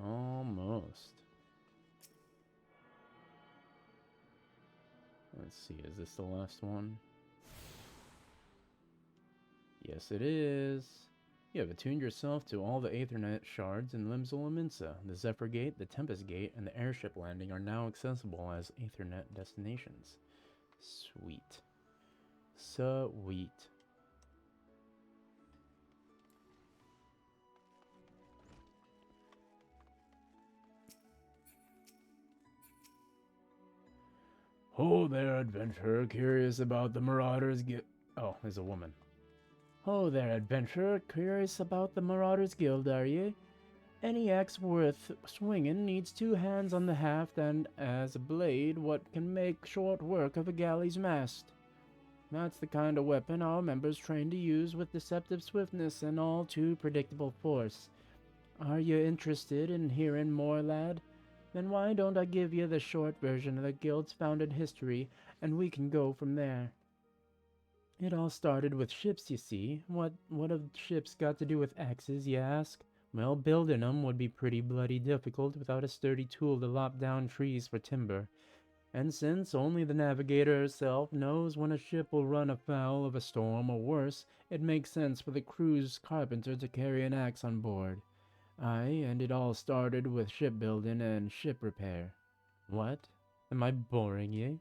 Almost. Let's see, is this the last one? Yes, it is. You have attuned yourself to all the Aethernet shards in Limsel and Minsa. The Zephyr Gate, the Tempest Gate, and the airship landing are now accessible as Aethernet destinations. Sweet. Sweet. Ho there, adventurer, curious about the Marauders Guild. Oh, there's a woman. Ho there, adventurer, curious about the Marauders Guild, are ye? Any axe worth swinging needs 2 hands on the haft and, as a blade, what can make short work of a galley's mast. That's the kind of weapon our members train to use with deceptive swiftness and all too predictable force. Are you interested in hearing more, lad? Then why don't I give you the short version of the Guild's founded history, and we can go from there. It all started with ships, you see. What have ships got to do with axes, you ask? Well, building 'em would be pretty bloody difficult without a sturdy tool to lop down trees for timber. And since only the navigator herself knows when a ship will run afoul of a storm or worse, it makes sense for the crew's carpenter to carry an axe on board. Aye, and it all started with shipbuilding and ship repair. What? Am I boring ye?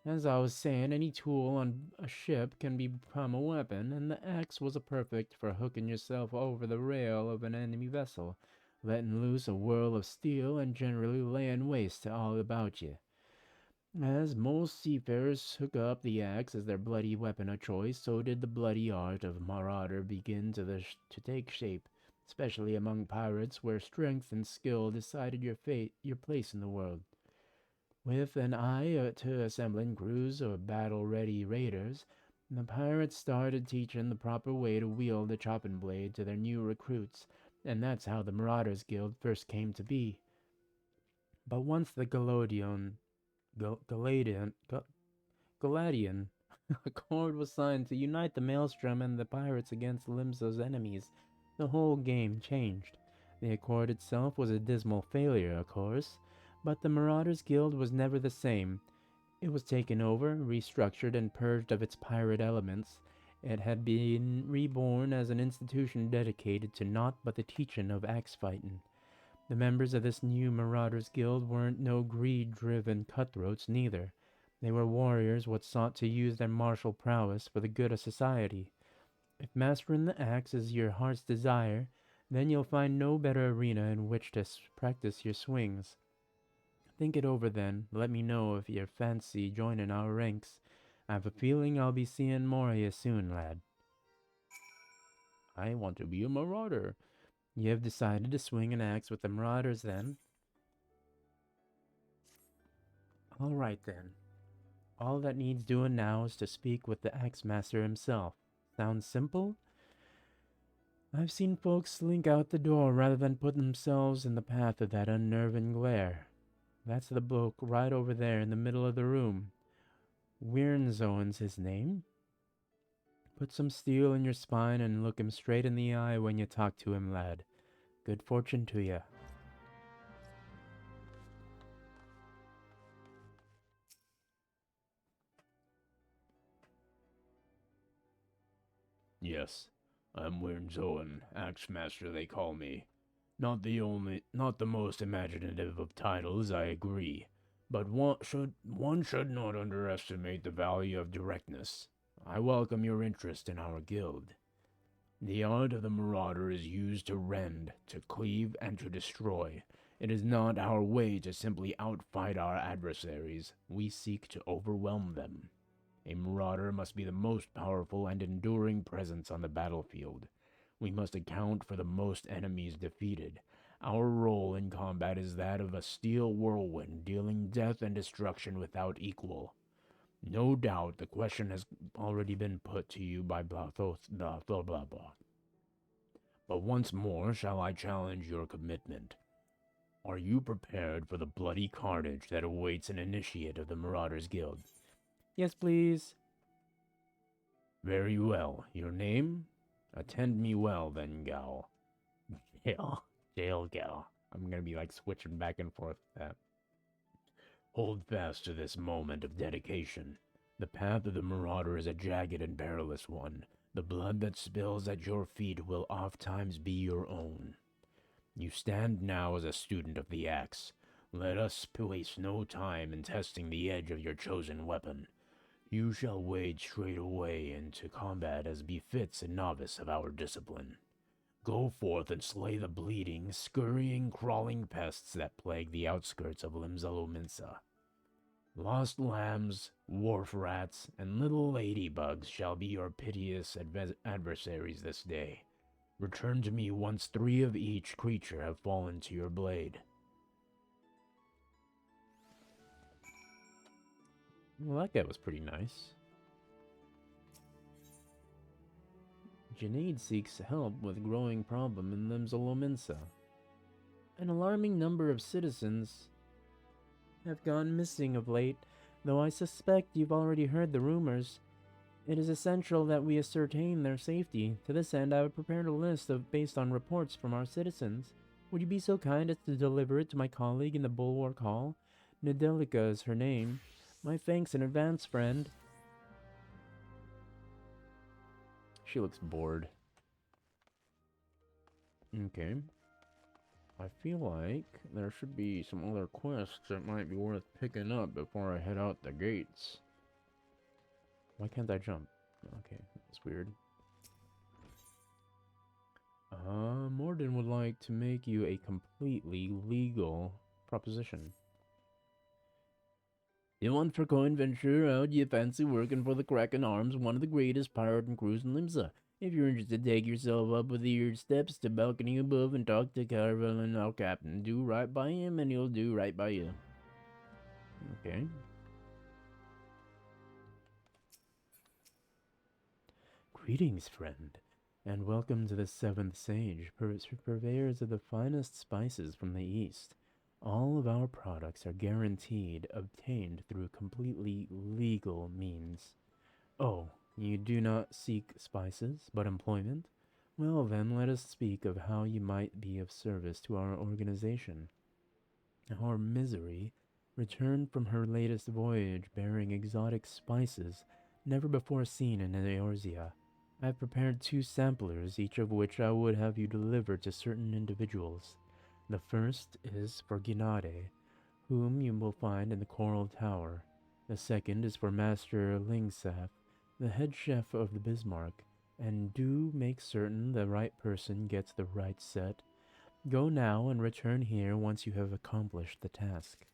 As I was saying, any tool on a ship can become a weapon, and the axe was a perfect for hooking yourself over the rail of an enemy vessel, letting loose a whirl of steel, and generally laying waste to all about you. As most seafarers took up the axe as their bloody weapon of choice, so did the bloody art of marauder begin to take shape, especially among pirates, where strength and skill decided your fate, your place in the world. With an eye to assembling crews of battle-ready raiders, the pirates started teaching the proper way to wield the chopping blade to their new recruits, and that's how the Marauders Guild first came to be. But once the Galadian A accord was signed to unite the Maelstrom and the pirates against Limsa's enemies. The whole game changed. The accord itself was a dismal failure, of course, but the Marauders Guild was never the same. It was taken over, restructured, and purged of its pirate elements. It had been reborn as an institution dedicated to naught but the teaching of axe fighting. The members of this new Marauders Guild weren't no greed-driven cutthroats neither. They were warriors what sought to use their martial prowess for the good of society. If mastering the axe is your heart's desire, then you'll find no better arena in which to practice your swings. Think it over then. Let me know if you fancy joining our ranks. I have a feeling I'll be seeing more of you soon, lad. I want to be a marauder. You have decided to swing an axe with the marauders then? Alright then. All that needs doing now is to speak with the axe master himself. Sounds simple? I've seen folks slink out the door rather than put themselves in the path of that unnerving glare. That's the bloke right over there in the middle of the room. Wyrnzoen's his name. Put some steel in your spine and look him straight in the eye when you talk to him, lad. Good fortune to you. Yes, I'm Wyrnzoen, Axe Master they call me. Not the most imaginative of titles, I agree, but one should not underestimate the value of directness. I welcome your interest in our guild. The art of the marauder is used to rend, to cleave, and to destroy. It is not our way to simply outfight our adversaries. We seek to overwhelm them. A marauder must be the most powerful and enduring presence on the battlefield. We must account for the most enemies defeated. Our role in combat is that of a steel whirlwind, dealing death and destruction without equal. No doubt the question has already been put to you by blah blah blah blah blah. But once more shall I challenge your commitment. Are you prepared for the bloody carnage that awaits an initiate of the Marauders Guild? Yes, please. Very well. Your name? Attend me well, then, gal. Jail gal. I'm gonna be like switching back and forth with that. Hold fast to this moment of dedication. The path of the marauder is a jagged and perilous one. The blood that spills at your feet will ofttimes be your own. You stand now as a student of the axe. Let us waste no time in testing the edge of your chosen weapon. You shall wade straight away into combat as befits a novice of our discipline. Go forth and slay the bleeding, scurrying, crawling pests that plague the outskirts of Limsa. Lost lambs, wharf rats, and little ladybugs shall be your piteous adversaries this day. Return to me once 3 of each creature have fallen to your blade. Well, that guy was pretty nice. Janaid seeks help with growing problem in Limsa. An alarming number of citizens have gone missing of late, though I suspect you've already heard the rumors. It is essential that we ascertain their safety. To this end, I have prepared a list based on reports from our citizens. Would you be so kind as to deliver it to my colleague in the Bulwark Hall? Nedelica is her name. My thanks in advance, friend. She looks bored. Okay. I feel like there should be some other quests that might be worth picking up before I head out the gates. Why can't I jump? Okay, that's weird. Morden would like to make you a completely legal proposition. You want for coin venture out, you fancy working for the Kraken Arms, one of the greatest pirating crews in Limsa. If you're interested, take yourself up with your steps to balcony above and talk to Carvel and our captain. Do right by him and he'll do right by you. Okay. Greetings, friend, and welcome to the Seventh Sage, purveyors of the finest spices from the East. All of our products are guaranteed obtained through completely legal means. Oh, you do not seek spices, but employment? Well, then, let us speak of how you might be of service to our organization. Our Misery returned from her latest voyage bearing exotic spices never before seen in Eorzea. I have prepared 2 samplers, each of which I would have you deliver to certain individuals. The first is for Ginade, whom you will find in the Coral Tower. The second is for Master Lingsaf, the head chef of the Bismarck, and do make certain the right person gets the right set. Go now and return here once you have accomplished the task.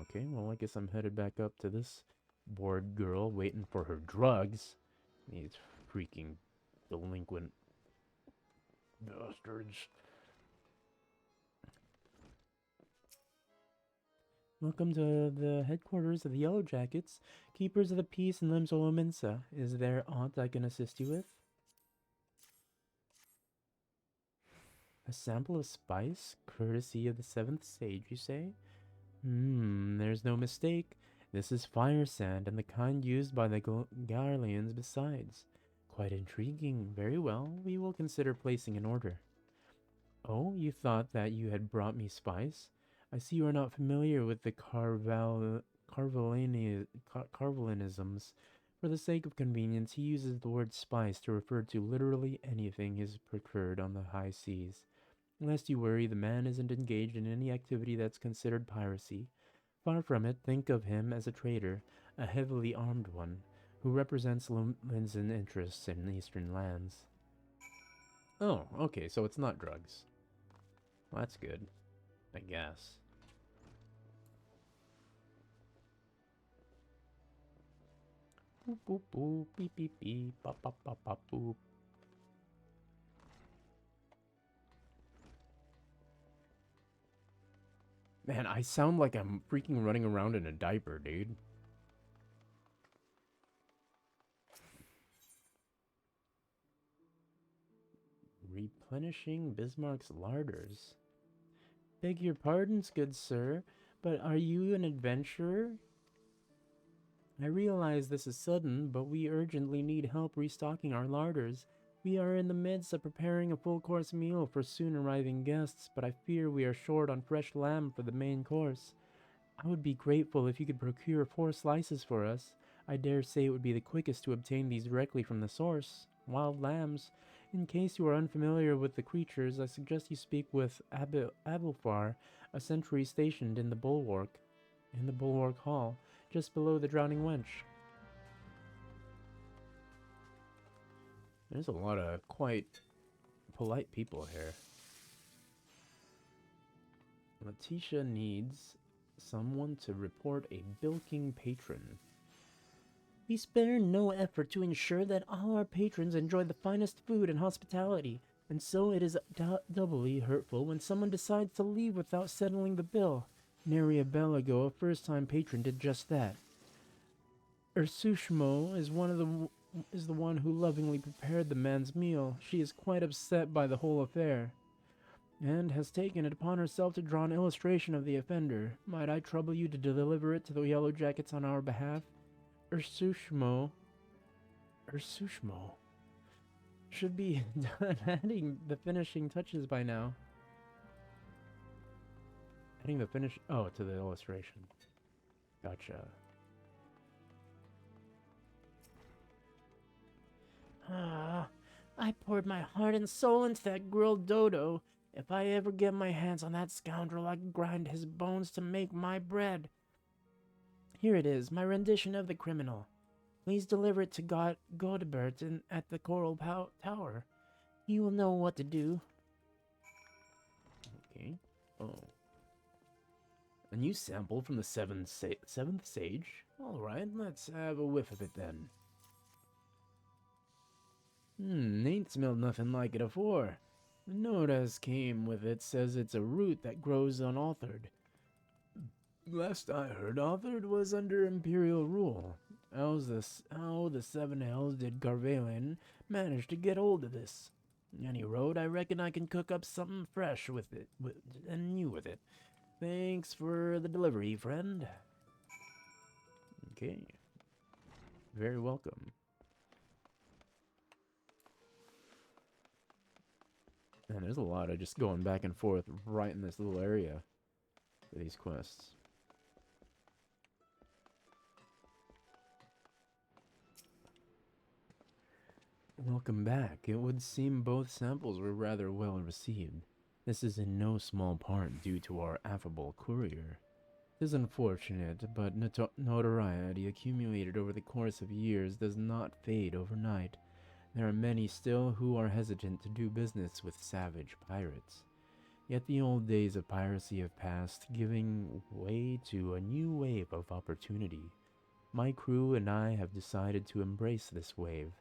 Okay, well, I guess I'm headed back up to this bored girl waiting for her drugs. These freaking delinquent bastards. Welcome to the headquarters of the Yellow Jackets, Keepers of the Peace in Limsolo Mensa. Is there aught I can assist you with? A sample of spice, courtesy of the 7th Sage, you say? There's no mistake. This is fire sand, and the kind used by the Garleans besides. Quite intriguing. Very well, we will consider placing an order. Oh, you thought that you had brought me spice? I see you are not familiar with the Carvalinisms. For the sake of convenience, he uses the word spice to refer to literally anything is procured on the high seas. Lest you worry, the man isn't engaged in any activity that's considered piracy. Far from it, think of him as a trader, a heavily armed one, who represents Linzen interests in eastern lands. Oh, okay, so it's not drugs. Well, that's good, I guess. Boop, boop, boop, beep, beep, beep, bop, bop, bop, bop, boop. Man, I sound like I'm freaking running around in a diaper, dude. Replenishing Bismarck's larders. Beg your pardons, good sir, but are you an adventurer? I realize this is sudden, but we urgently need help restocking our larders. We are in the midst of preparing a full-course meal for soon-arriving guests, but I fear we are short on fresh lamb for the main course. I would be grateful if you could procure 4 slices for us. I dare say it would be the quickest to obtain these directly from the source. Wild lambs. In case you are unfamiliar with the creatures, I suggest you speak with Abelfar, a sentry stationed in the bulwark hall, just below the Drowning Wench. There's a lot of quite polite people here. Letitia needs someone to report a bilking patron. We spare no effort to ensure that all our patrons enjoy the finest food and hospitality, and so it is doubly hurtful when someone decides to leave without settling the bill. Nary a bell ago, a first-time patron did just that. Ursushmo is the one who lovingly prepared the man's meal. She is quite upset by the whole affair, and has taken it upon herself to draw an illustration of the offender. Might I trouble you to deliver it to the Yellow Jackets on our behalf? Ursushmo should be done adding the finishing touches by now. Adding the finish... Oh, to the illustration. Gotcha. I poured my heart and soul into that grilled dodo. If I ever get my hands on that scoundrel, I'll grind his bones to make my bread. Here it is, my rendition of the criminal. Please deliver it to Godebert at the Coral Tower. He will know what to do. Okay. Oh. A new sample from the seventh Sage? Alright, let's have a whiff of it then. Ain't smelled nothing like it afore. The note as came with it says it's a root that grows unauthored. Last I heard, authored was under imperial rule. How the 7 hells did Garvalian manage to get hold of this? Any road, I reckon I can cook up something fresh with it, and new with it. Thanks for the delivery, friend. Okay. Very welcome. And there's a lot of just going back and forth right in this little area for these quests. Welcome back. It would seem both samples were rather well received. This is in no small part due to our affable courier. It is unfortunate, but notoriety accumulated over the course of years does not fade overnight. There are many still who are hesitant to do business with savage pirates. Yet the old days of piracy have passed, giving way to a new wave of opportunity. My crew and I have decided to embrace this wave.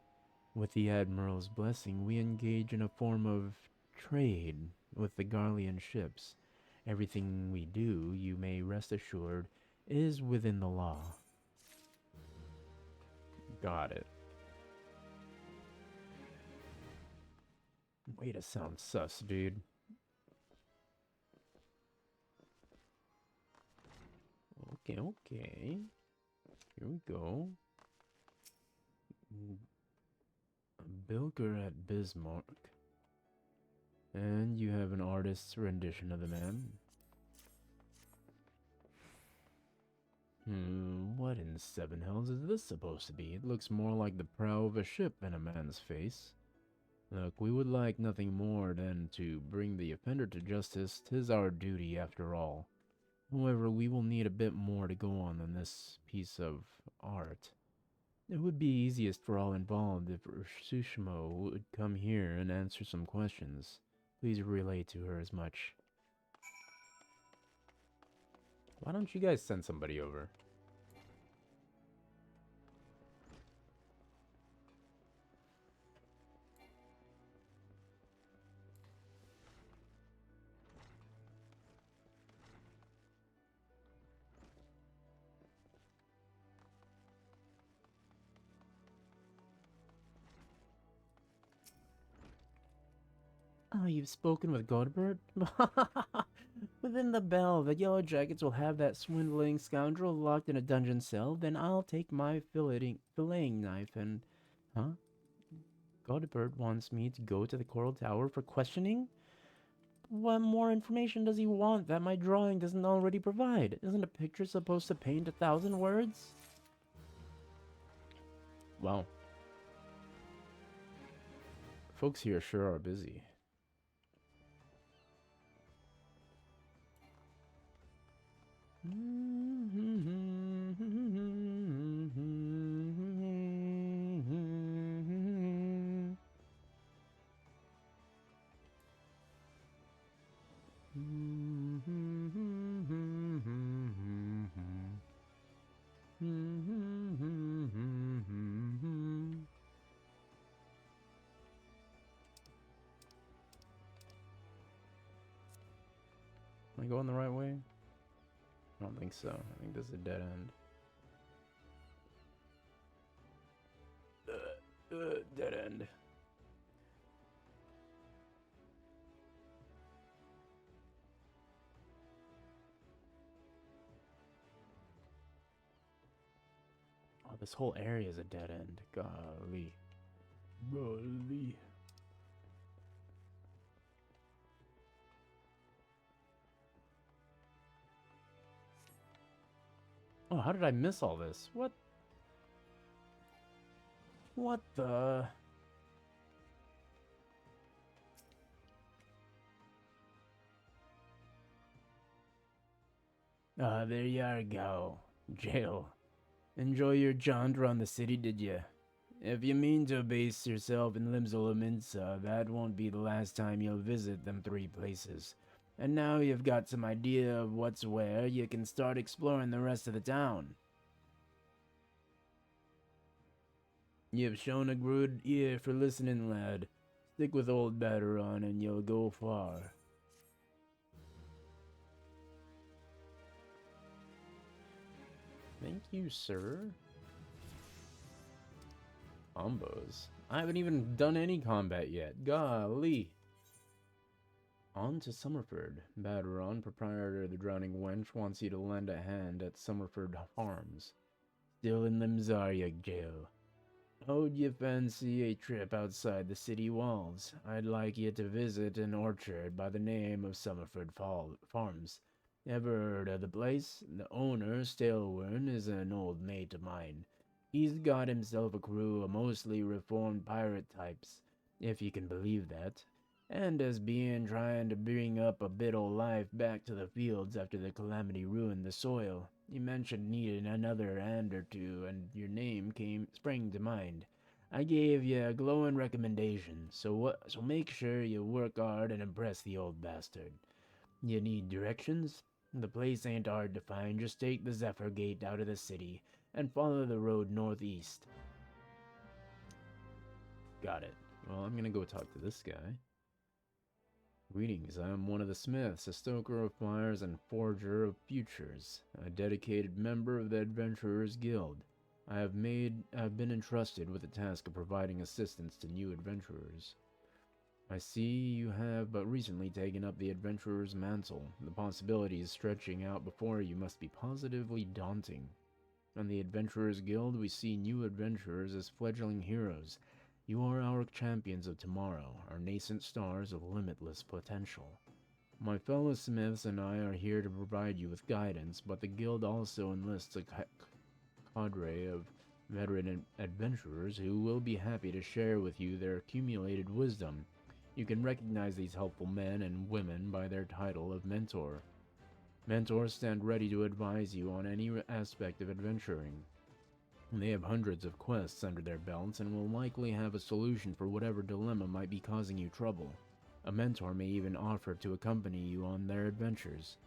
With the Admiral's blessing, we engage in a form of trade with the Garlean ships. Everything we do, you may rest assured, is within the law. Got it. Way to sound sus, dude. Okay, okay. Here we go. Bilker at Bismarck. And you have an artist's rendition of the man. What in seven hells is this supposed to be? It looks more like the prow of a ship than a man's face. Look, we would like nothing more than to bring the offender to justice. 'Tis our duty, after all. However, we will need a bit more to go on than this piece of art. It would be easiest for all involved if Ursushimo would come here and answer some questions. Please relay to her as much. Why don't you guys send somebody over? Oh, you've spoken with Godbert? Within the bell, the Yellow Jackets will have that swindling scoundrel locked in a dungeon cell. Then I'll take my filleting knife and... Huh? Godbert wants me to go to the Coral Tower for questioning? What more information does he want that my drawing doesn't already provide? Isn't a picture supposed to paint 1,000 words? Wow. Folks here sure are busy. Am I going the right way? I don't think so. I think this is a dead end. Dead end. Oh, this whole area is a dead end. Golly. Golly. Oh, how did I miss all this? What? What the? Ah, there you go. Jail. Enjoy your jaunt around the city, did ya? If you mean to base yourself in Limsolaminsa, that won't be the last time you'll visit them three places. And now you've got some idea of what's where, you can start exploring the rest of the town. You've shown a good ear for listening, lad. Stick with old Batteron and you'll go far. Thank you, sir. Combos. I haven't even done any combat yet. Golly. On to Summerford. Batteron, proprietor of the Drowning Wench, wants you to lend a hand at Summerford Farms. still in the Mzaryak jail. How'd you fancy a trip outside the city walls? I'd like you to visit an orchard by the name of Summerford Farms. Ever heard of the place? The owner, Stalewern, is an old mate of mine. He's got himself a crew of mostly reformed pirate types, if you can believe that, and has been trying to bring up a bit o' life back to the fields after the calamity ruined the soil. You mentioned needing another hand or two, and your name sprang to mind. I gave you a glowing recommendation, so make sure you work hard and impress the old bastard. You need directions? The place ain't hard to find. Just take the Zephyr Gate out of the city and follow the road northeast. Got it. Well, I'm gonna go talk to this guy. Greetings, I am one of the Smiths, a stoker of fires and forger of futures, a dedicated member of the Adventurers Guild. I have been entrusted with the task of providing assistance to new adventurers. I see you have but recently taken up the adventurer's mantle. The possibilities stretching out before you must be positively daunting. On the Adventurers Guild, we see new adventurers as fledgling heroes. You are our champions of tomorrow, our nascent stars of limitless potential. My fellow smiths and I are here to provide you with guidance, but the guild also enlists a cadre of veteran adventurers who will be happy to share with you their accumulated wisdom. You can recognize these helpful men and women by their title of mentor. Mentors stand ready to advise you on any aspect of adventuring. They have hundreds of quests under their belts and will likely have a solution for whatever dilemma might be causing you trouble. A mentor may even offer to accompany you on their adventures.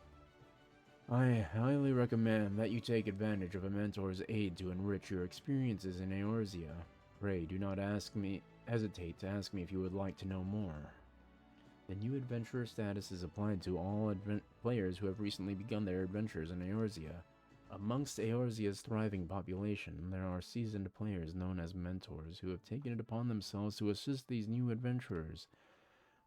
I highly recommend that you take advantage of a mentor's aid to enrich your experiences in Eorzea. Pray do not hesitate to ask me if you would like to know more. The new adventurer status is applied to all players who have recently begun their adventures in Eorzea. Amongst Eorzea's thriving population, there are seasoned players known as mentors who have taken it upon themselves to assist these new adventurers.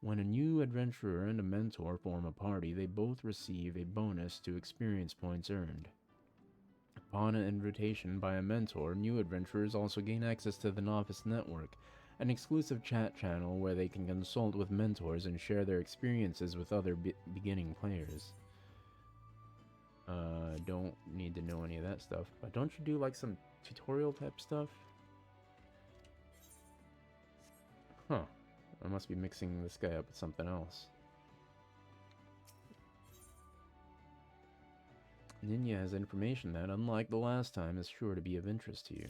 When a new adventurer and a mentor form a party, they both receive a bonus to experience points earned. Upon an invitation by a mentor, new adventurers also gain access to the Novice Network, an exclusive chat channel where they can consult with mentors and share their experiences with other beginning players. Don't need to know any of that stuff. But don't you do like some tutorial type stuff? Huh. I must be mixing this guy up with something else. Ninya has information that, unlike the last time, is sure to be of interest to you.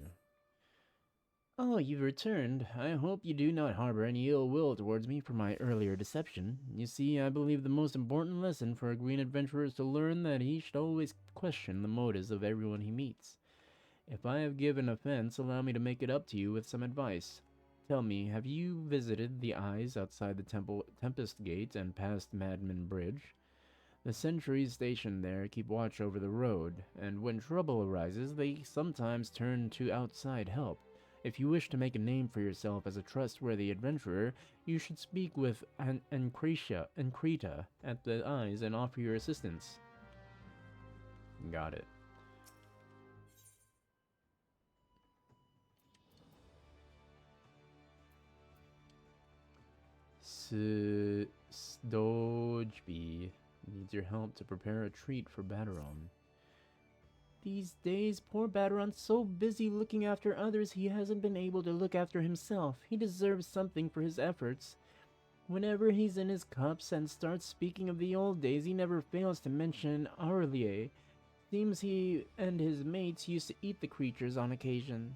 Oh, you've returned. I hope you do not harbor any ill will towards me for my earlier deception. You see, I believe the most important lesson for a green adventurer is to learn that he should always question the motives of everyone he meets. If I have given offense, allow me to make it up to you with some advice. Tell me, have you visited the eyes outside the Tempest Gate and past Madman Bridge? The sentries stationed there keep watch over the road, and when trouble arises, they sometimes turn to outside help. If you wish to make a name for yourself as a trustworthy adventurer, you should speak with Ankrita at the Eyes and offer your assistance. Got it. Sdojby needs your help to prepare a treat for Baderon. These days, poor Baderon's so busy looking after others he hasn't been able to look after himself. He deserves something for his efforts. Whenever he's in his cups and starts speaking of the old days, he never fails to mention Aurelier. Seems he and his mates used to eat the creatures on occasion.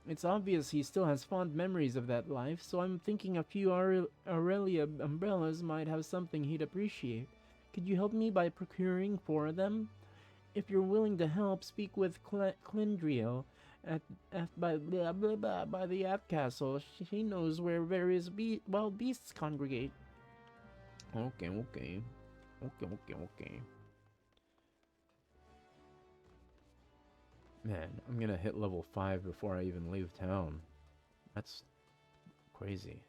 It's obvious he still has fond memories of that life, so I'm thinking a few Aurelia umbrellas might have something he'd appreciate. Could you help me by procuring 4 of them? If you're willing to help, speak with Clindriel by the Aft Castle. She knows where various wild beasts congregate. Okay. Man, I'm gonna hit level 5 before I even leave town. That's crazy.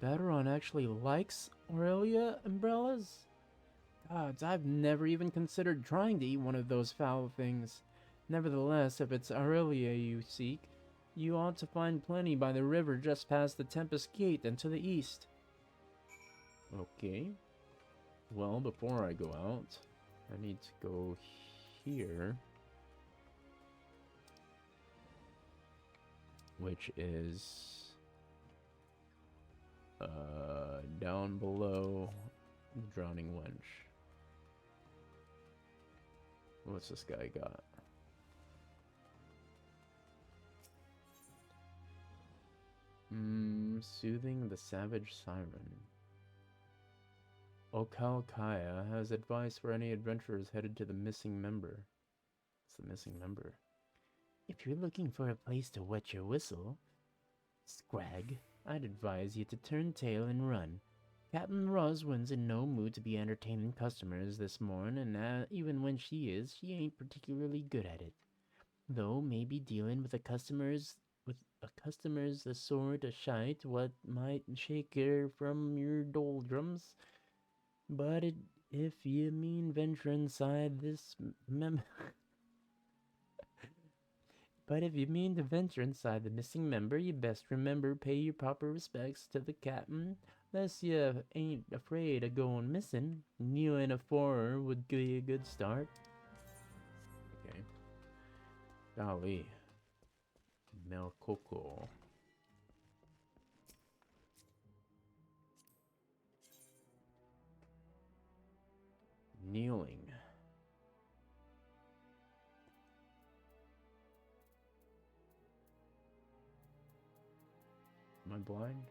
Bateron actually likes Aurelia umbrellas? Gods, I've never even considered trying to eat one of those foul things. Nevertheless, if it's Aurelia you seek, you ought to find plenty by the river just past the Tempest Gate and to the east. Okay. Well, before I go out, I need to go here. Which is down below Drowning Wench. What's this guy got? Soothing the Savage Siren. Okalkaya has advice for any adventurers headed to the missing member. It's the missing member. If you're looking for a place to wet your whistle, Scrag, I'd advise you to turn tail and run. Captain Roswin's in no mood to be entertaining customers this morning, and even when she is, she ain't particularly good at it. Though maybe dealing with a customer's the sort of shite what might shake her from your doldrums. But if you mean venture inside this But if you mean to venture inside the missing member, you best remember pay your proper respects to the captain, lest you ain't afraid of going missing. Kneeling afore her would be a good start. Okay. Golly. Melcoco. Kneeling. Am I blind?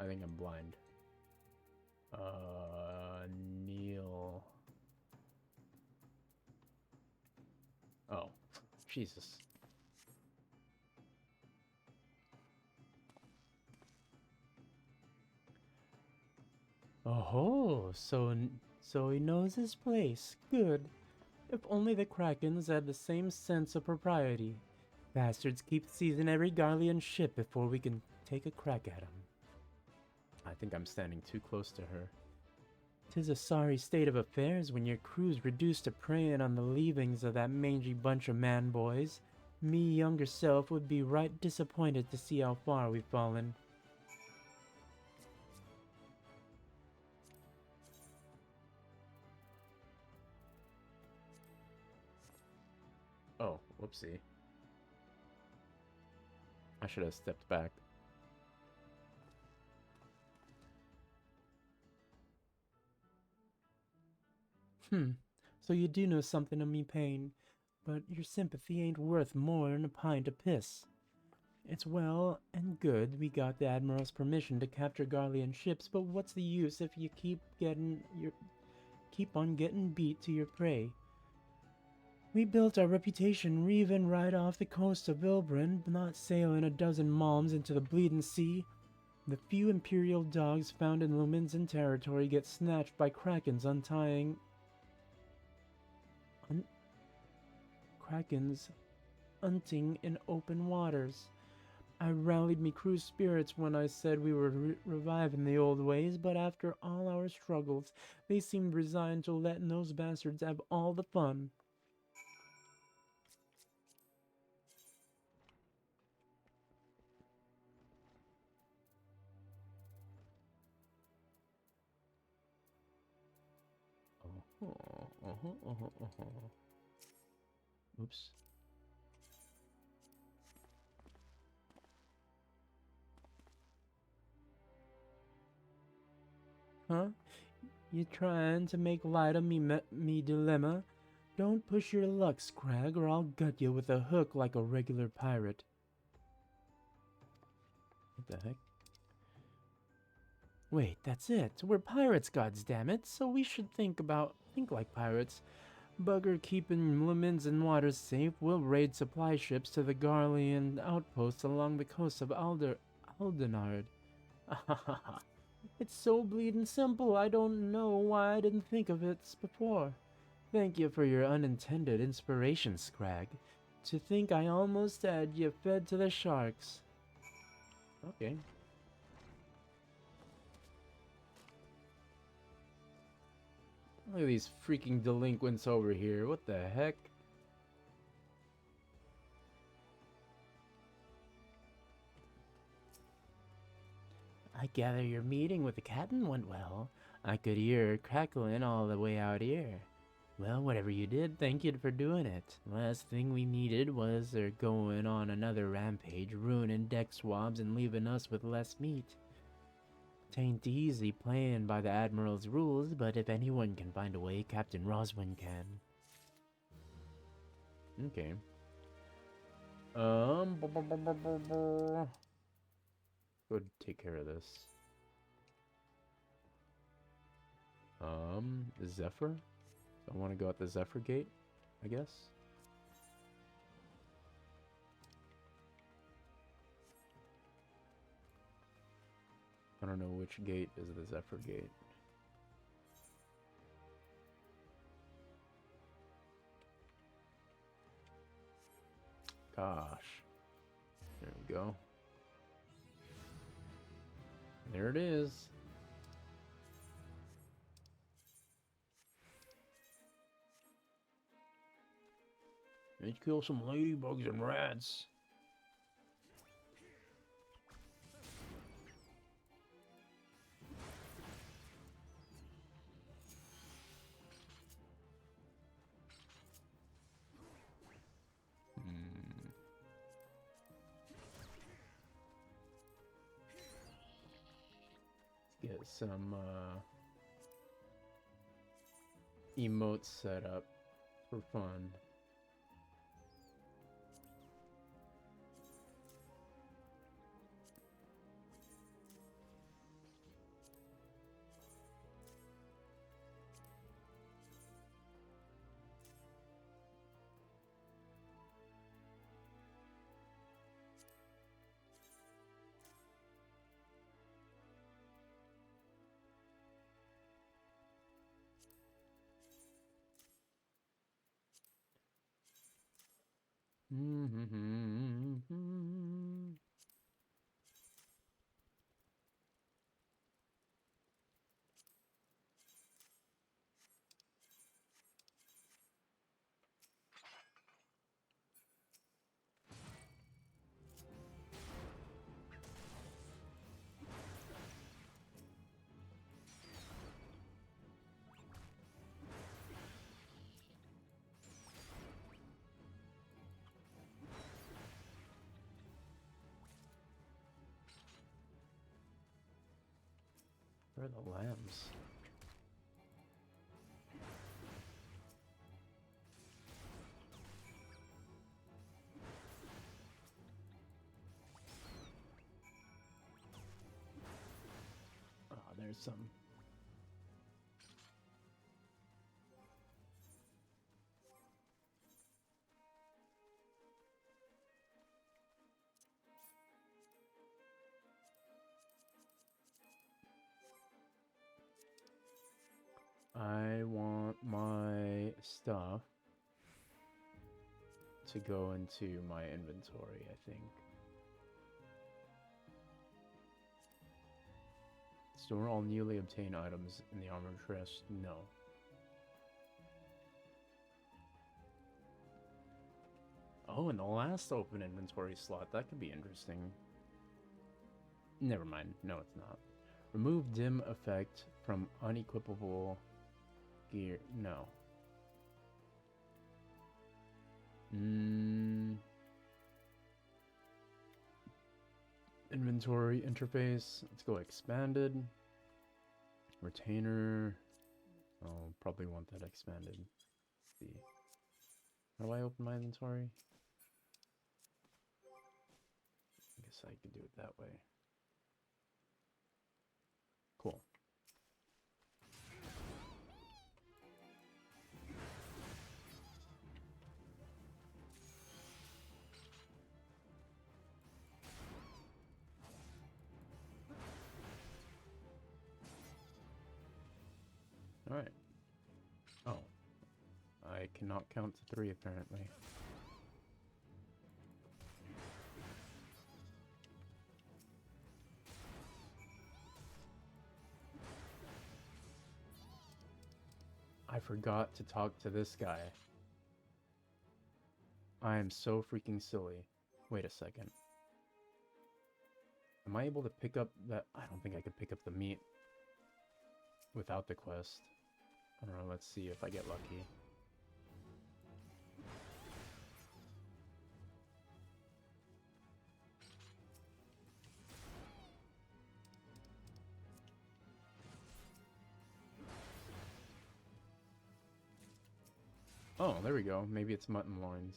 I think I'm blind. Kneel. Oh, Jesus. Oh, so he knows his place. Good. If only the Krakens had the same sense of propriety. Bastards keep seizing every Garlean ship before we can take a crack at 'em. I think I'm standing too close to her. 'Tis a sorry state of affairs when your crew's reduced to preying on the leavings of that mangy bunch of man-boys. Me younger self would be right disappointed to see how far we've fallen. Oh, whoopsie. I should have stepped back. So you do know something of me pain, but your sympathy ain't worth more'n a pint of piss. It's well and good we got the Admiral's permission to capture Garlean ships, but what's the use if you keep on getting beat to your prey? We built our reputation reeving right off the coast of Vilbrin, not sailing a dozen malms into the bleeding sea. The few Imperial dogs found in Lumenzen territory get snatched by Krakens hunting in open waters. I rallied me crew's spirits when I said we were reviving the old ways, but after all our struggles, they seemed resigned to letting those bastards have all the fun. Oops. Huh? You trying to make light of me dilemma? Don't push your luck, Scrag, or I'll gut you with a hook like a regular pirate. What the heck? Wait, that's it. We're pirates, goddammit, so we should think like pirates. Bugger keeping Lumenzen waters safe, we'll raid supply ships to the Garlean outposts along the coast of Aldenard. It's so bleeding simple, I don't know why I didn't think of it before. Thank you for your unintended inspiration, Scrag. To think I almost had you fed to the sharks. Okay. Look at these freaking delinquents over here. What the heck? I gather your meeting with the captain went well. I could hear her cackling all the way out here. Well, whatever you did, thank you for doing it. Last thing we needed was her going on another rampage, ruining deck swabs and leaving us with less meat. Tain't easy playing by the Admiral's rules, but if anyone can find a way, Captain Roswin can. Okay. Go take care of this. Zephyr? So I want to go at the Zephyr gate, I guess. I don't know which gate is the Zephyr gate. Gosh. There we go. There it is. Let's kill some ladybugs and rats. Get some emotes set up for fun. Where are the lambs? Oh, there's some. I want my stuff to go into my inventory, I think. Store all newly obtained items in the armor chest? No. Oh, and the last open inventory slot. That could be interesting. Never mind. No, it's not. Remove dim effect from unequipable gear. No. Inventory interface. Let's go expanded. Retainer. I'll probably want that expanded. Let's see. How do I open my inventory? I guess I could do it that way. Cool. All right. Oh. I cannot count to 3 apparently. I forgot to talk to this guy. I am so freaking silly. Wait a second. Am I able to pick up that? I don't think I could pick up the meat without the quest. I don't know, let's see if I get lucky. Oh, there we go. Maybe it's mutton loins.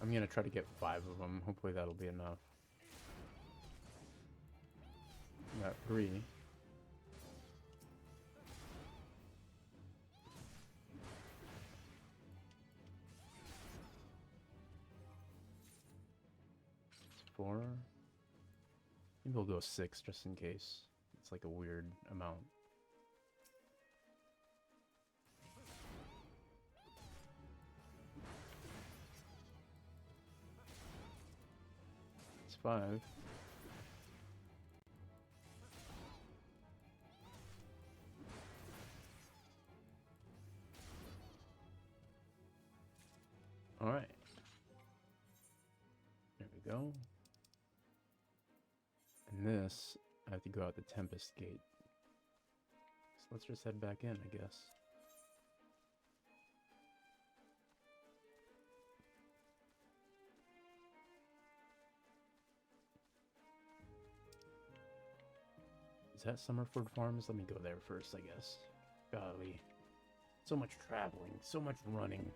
I'm gonna try to get 5 of them. Hopefully that'll be enough. Got 3. It's 4. Maybe we'll go 6 just in case. It's like a weird amount. It's 5. Alright. There we go. And this, I have to go out the Tempest Gate. So let's just head back in, I guess. Is that Summerford Farms? Let me go there first, I guess. Golly. So much traveling, so much running.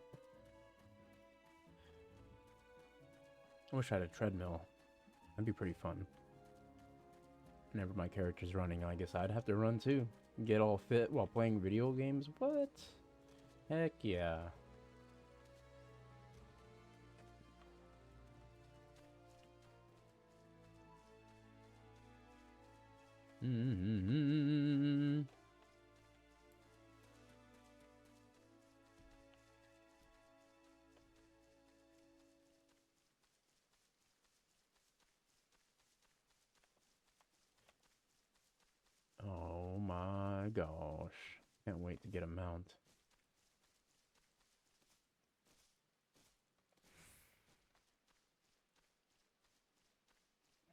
I wish I had a treadmill. That'd be pretty fun. Whenever my character's running, I guess I'd have to run too. Get all fit while playing video games? What? Heck yeah. Oh my gosh. Can't wait to get a mount.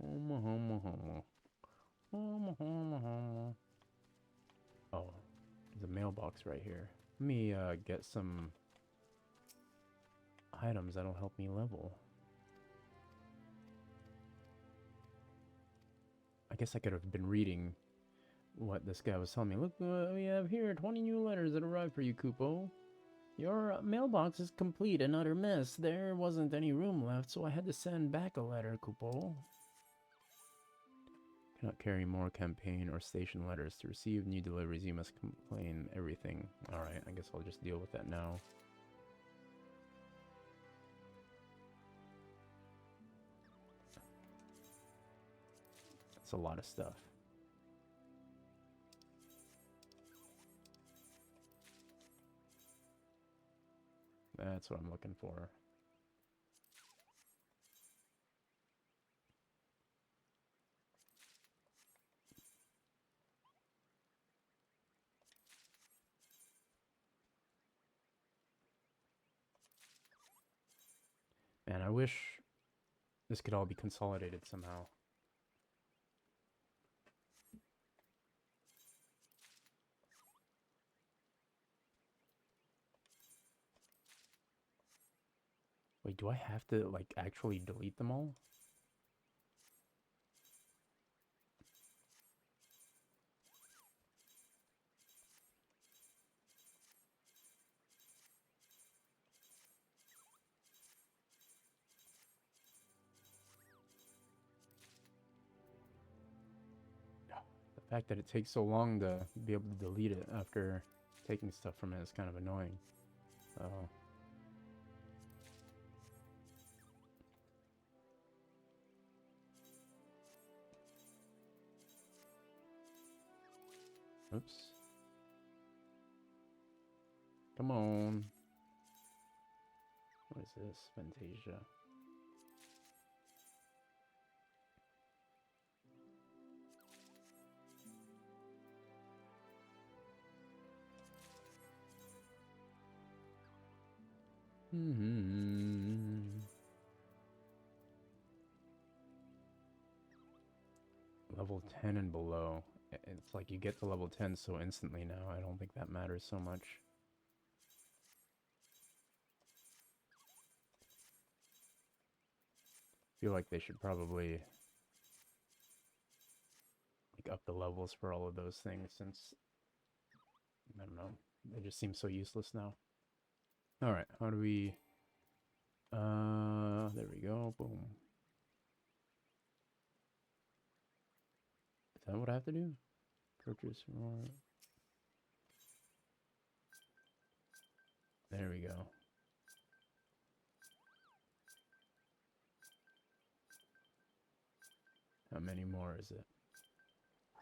Homo, homo, homo. Homo, homo, homo. Oh, there's a mailbox right here. Let me get some items that'll help me level. I guess I could have been reading what this guy was telling me. Look, we have here 20 new letters that arrived for you, Kupo. Your mailbox is complete, an utter mess. There wasn't any room left, so I had to send back a letter, Kupo. Cannot carry more campaign or station letters. To receive new deliveries, you must complain everything. Alright, I guess I'll just deal with that now. That's a lot of stuff. That's what I'm looking for. Man, I wish this could all be consolidated somehow. Wait, do I have to, like, actually delete them all? The fact that it takes so long to be able to delete it after taking stuff from it is kind of annoying. So. Oops. Come on. What is this? Fantasia. Level 10 and below. It's like you get to level 10 so instantly now. I don't think that matters so much. Feel like they should probably like up the levels for all of those things since I don't know. They just seem so useless now. Alright, how do we there we go, boom. Is that what I have to do? Purchase more. There we go. How many more is it?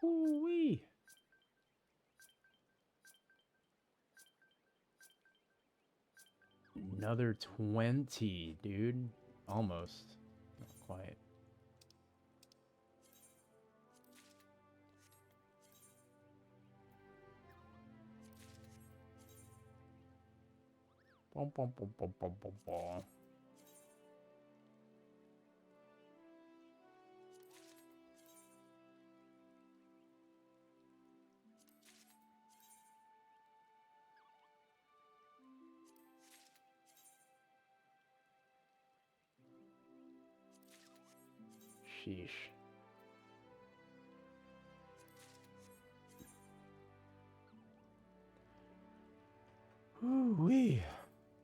Hoo-wee! Another 20, dude. Almost. Not quite. Bum, bum, bum, bum, bum, bum, bum. Sheesh. Woo-wee.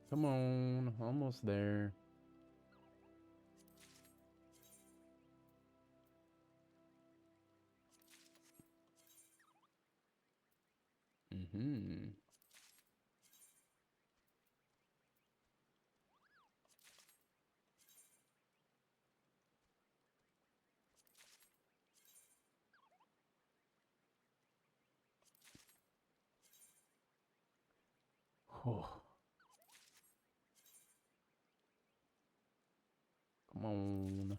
Come on, almost there. Oh. Come on.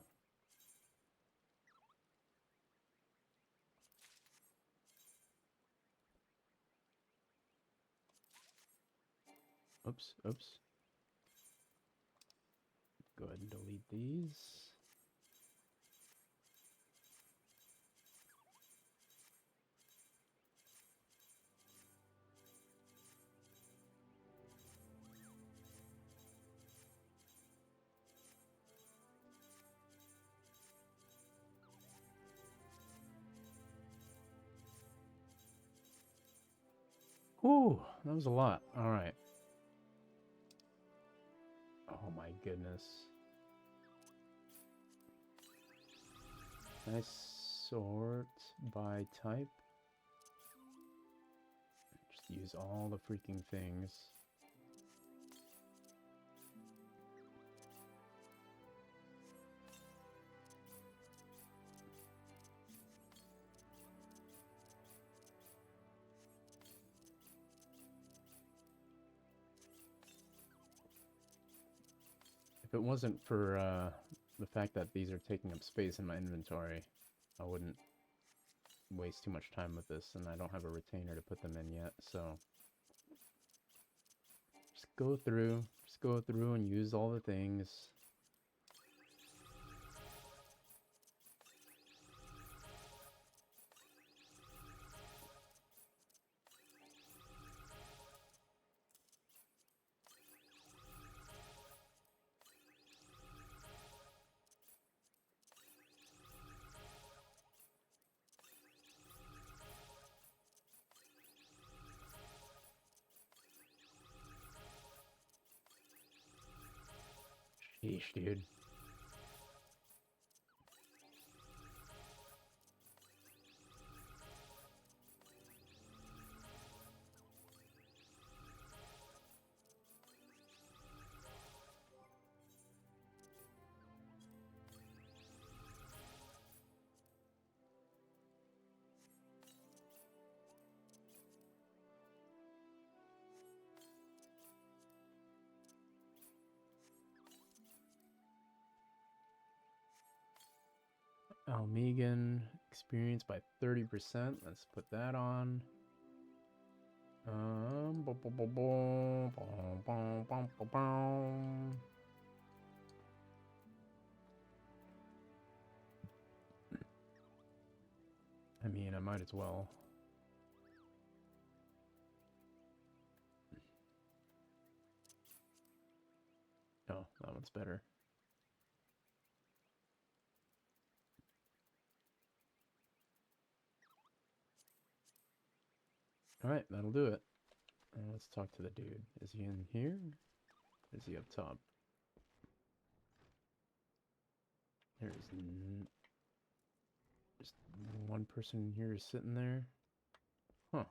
Oops, oops. Go ahead and delete these. Whew, that was a lot. All right. Oh my goodness. Can I sort by type? Just use all the freaking things. If it wasn't for the fact that these are taking up space in my inventory, I wouldn't waste too much time with this, and I don't have a retainer to put them in yet, so just go through and use all the things. Sheesh, dude. Almegan experience by 30%. Let's put that on. Boom, boom, boom, boom, boom, boom, boom, boom, boom. I mean, I might as well. Oh, that one's better. Alright, that'll do it. Let's talk to the dude. Is he in here? Or is he up top? There's just one person here sitting there. Huh.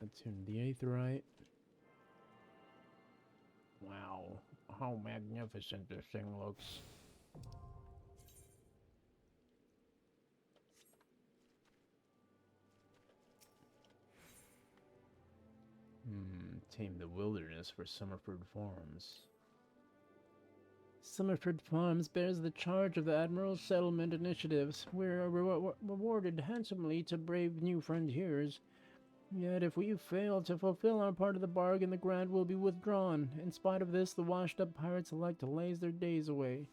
Attune the Aetherite. Wow, how magnificent this thing looks. Tame the wilderness for Summerford Farms. Summerford Farms bears the charge of the Admiral's settlement initiatives. We're rewarded handsomely to brave new frontiers. Yet if we fail to fulfill our part of the bargain, the grant will be withdrawn. In spite of this, the washed-up pirates like to laze their days away.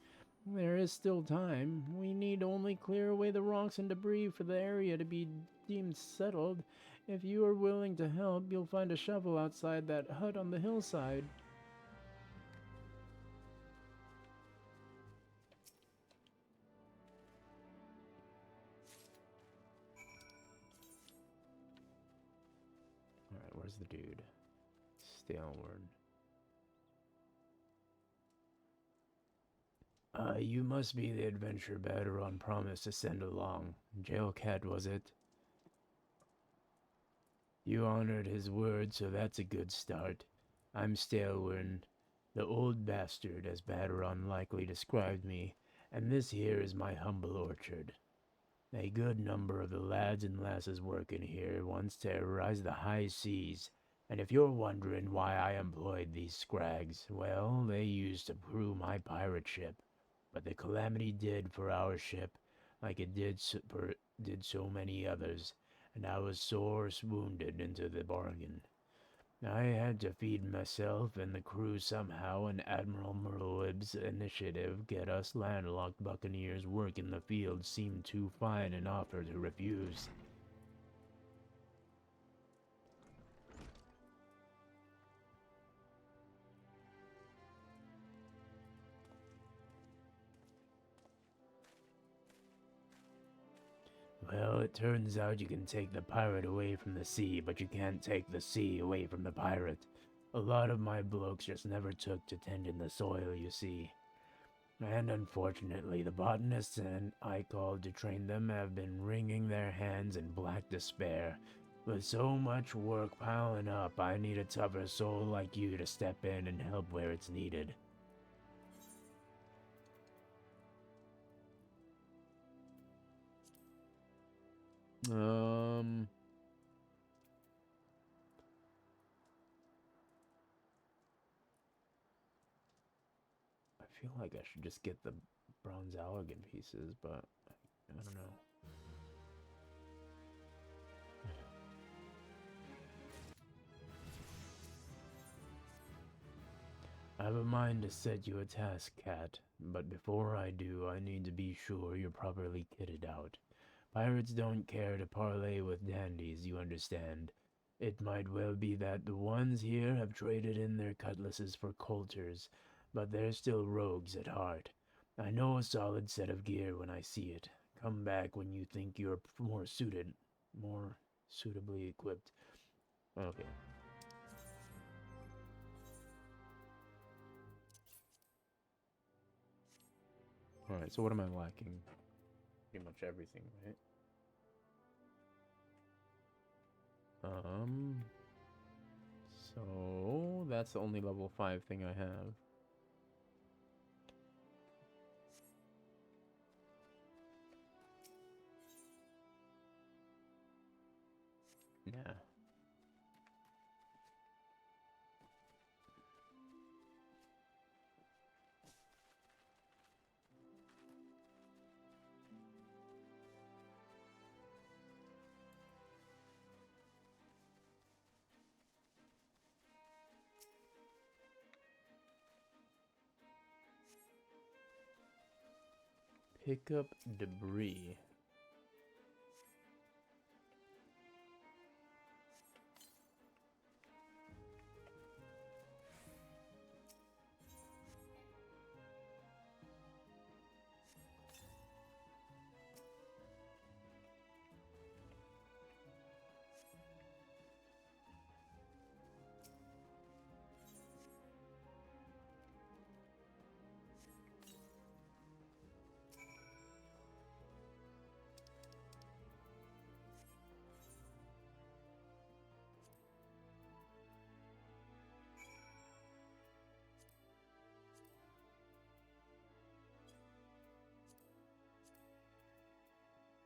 There is still time. We need only clear away the rocks and debris for the area to be deemed settled. If you are willing to help, you'll find a shovel outside that hut on the hillside. Alright, where's the dude? Staleward. You must be the adventure Baderon promised to send along. Jailcat, was it? You honored his word, so that's a good start. I'm Staleward, the old bastard, as Baderon likely described me, and this here is my humble orchard. A good number of the lads and lasses working here once terrorized the high seas, and if you're wondering why I employed these scrags, well, they used to crew my pirate ship. But the calamity did for our ship, like it did so many others, and I was sore wounded into the bargain. I had to feed myself and the crew somehow, and Admiral Merlweb's initiative get us landlocked buccaneers work in the field seemed too fine an offer to refuse. Well, it turns out you can take the pirate away from the sea, but you can't take the sea away from the pirate. A lot of my blokes just never took to tending the soil, you see. And unfortunately, the botanists and I called to train them have been wringing their hands in black despair. With so much work piling up, I need a tougher soul like you to step in and help where it's needed. I feel like I should just get the bronze elegant pieces, but I don't know. I have a mind to set you a task, Cat, but before I do, I need to be sure you're properly kitted out. Pirates don't care to parley with dandies, you understand. It might well be that the ones here have traded in their cutlasses for coulters, but they're still rogues at heart. I know a solid set of gear when I see it. Come back when you think you're more suitably equipped. Okay. Alright, so what am I lacking? Pretty much everything, right? So that's the only level 5 thing I have. Yeah. Pick up debris.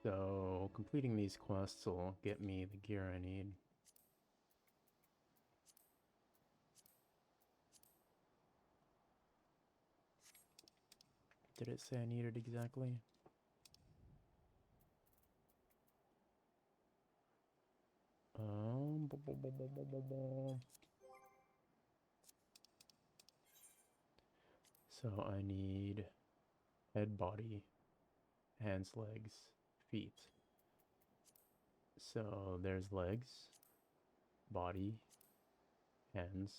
So, completing these quests will get me the gear I need. Did it say I needed exactly? Um, So I need head, body, hands, legs, feet. So there's legs, body, hands,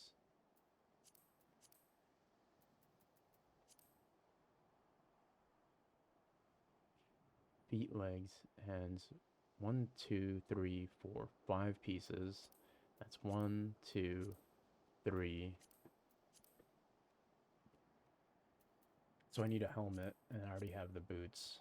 feet, legs, hands. 1, 2, 3, 4, 5 pieces. That's 1, 2, 3. So I need a helmet, and I already have the boots.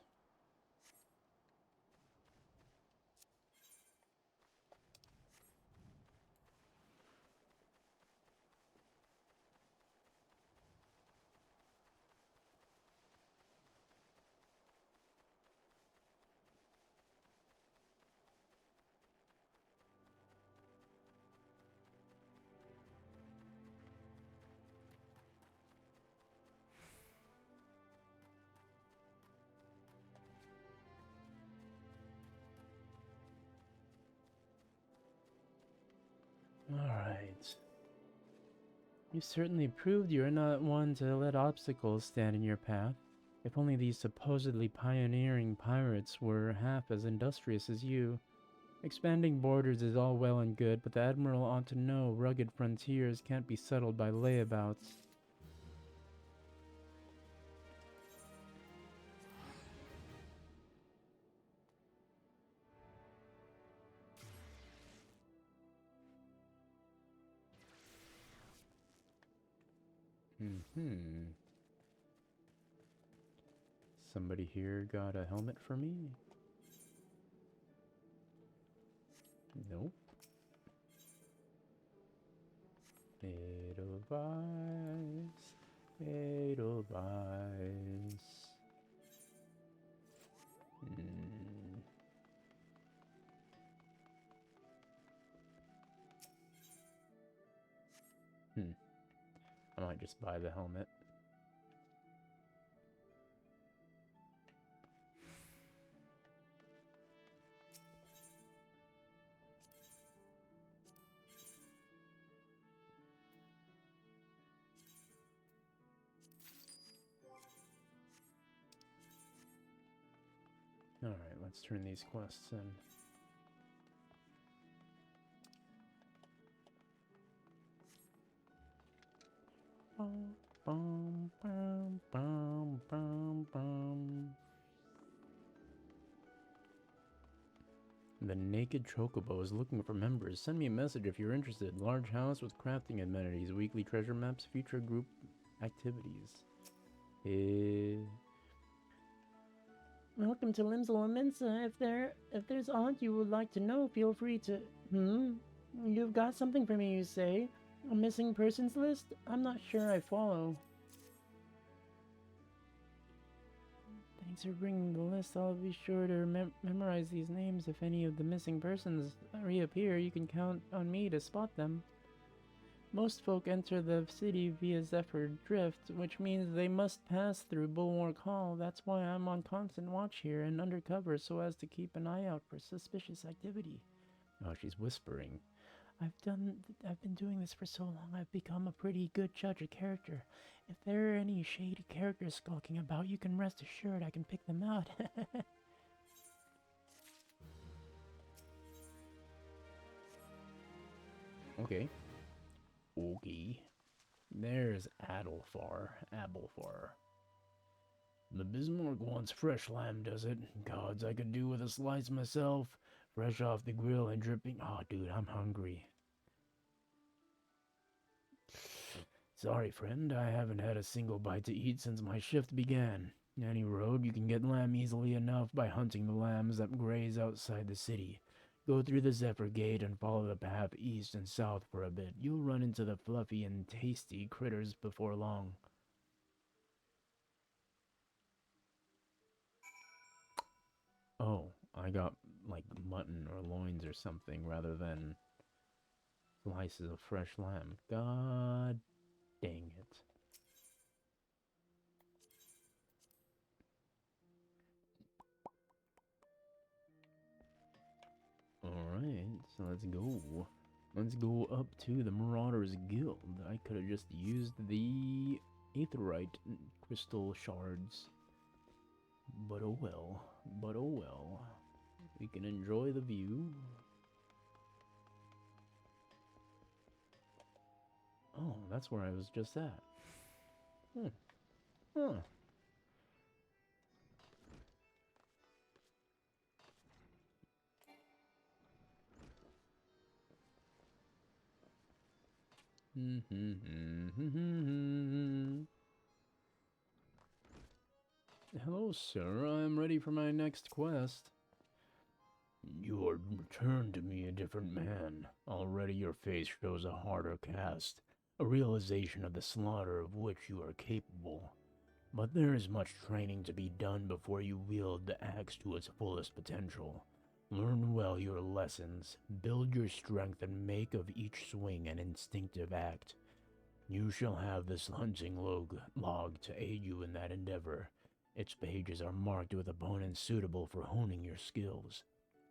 Alright. You certainly proved you are not one to let obstacles stand in your path. If only these supposedly pioneering pirates were half as industrious as you. Expanding borders is all well and good, but the Admiral ought to know rugged frontiers can't be settled by layabouts. Somebody here got a helmet for me? Nope. Edelweiss. Edelweiss. I might just buy the helmet. Alright, let's turn these quests in. Bum, bum, bum, bum, bum, bum. The Naked Chocobo is looking for members. Send me a message if you're interested. Large house with crafting amenities, weekly treasure maps, future group activities. Welcome to Limsel and Mensa. If there's aught you would like to know, feel free to... You've got something for me, you say? A missing persons list? I'm not sure I follow. Thanks for bringing the list. I'll be sure to memorize these names. If any of the missing persons reappear, you can count on me to spot them. Most folk enter the city via Zephyr Drift, which means they must pass through Bulwark Hall. That's why I'm on constant watch here and undercover so as to keep an eye out for suspicious activity. Oh, she's whispering. I've been doing this for so long, I've become a pretty good judge of character. If there are any shady characters skulking about, you can rest assured I can pick them out. Okay. Okay. There's Abelfar. The Bismarck wants fresh lamb, does it? Gods, I could do with a slice myself. Fresh off the grill and dripping. Oh, dude, I'm hungry. Sorry, friend, I haven't had a single bite to eat since my shift began. Any road, you can get lamb easily enough by hunting the lambs that graze outside the city. Go through the Zephyr Gate and follow the path east and south for a bit. You'll run into the fluffy and tasty critters before long. Oh, I got like mutton or loins or something rather than slices of fresh lamb. God dang it. Alright, so let's go. Let's go up to the Marauders Guild. I could have just used the Aetherite crystal shards. But oh well. But oh well. We can enjoy the view. Oh, that's where I was just at. Huh. Hello, sir. I'm ready for my next quest. You are returned to me a different man. Already your face shows a harder cast, a realization of the slaughter of which you are capable. But there is much training to be done before you wield the axe to its fullest potential. Learn well your lessons, build your strength, and make of each swing an instinctive act. You shall have this hunting log to aid you in that endeavor. Its pages are marked with opponents suitable for honing your skills.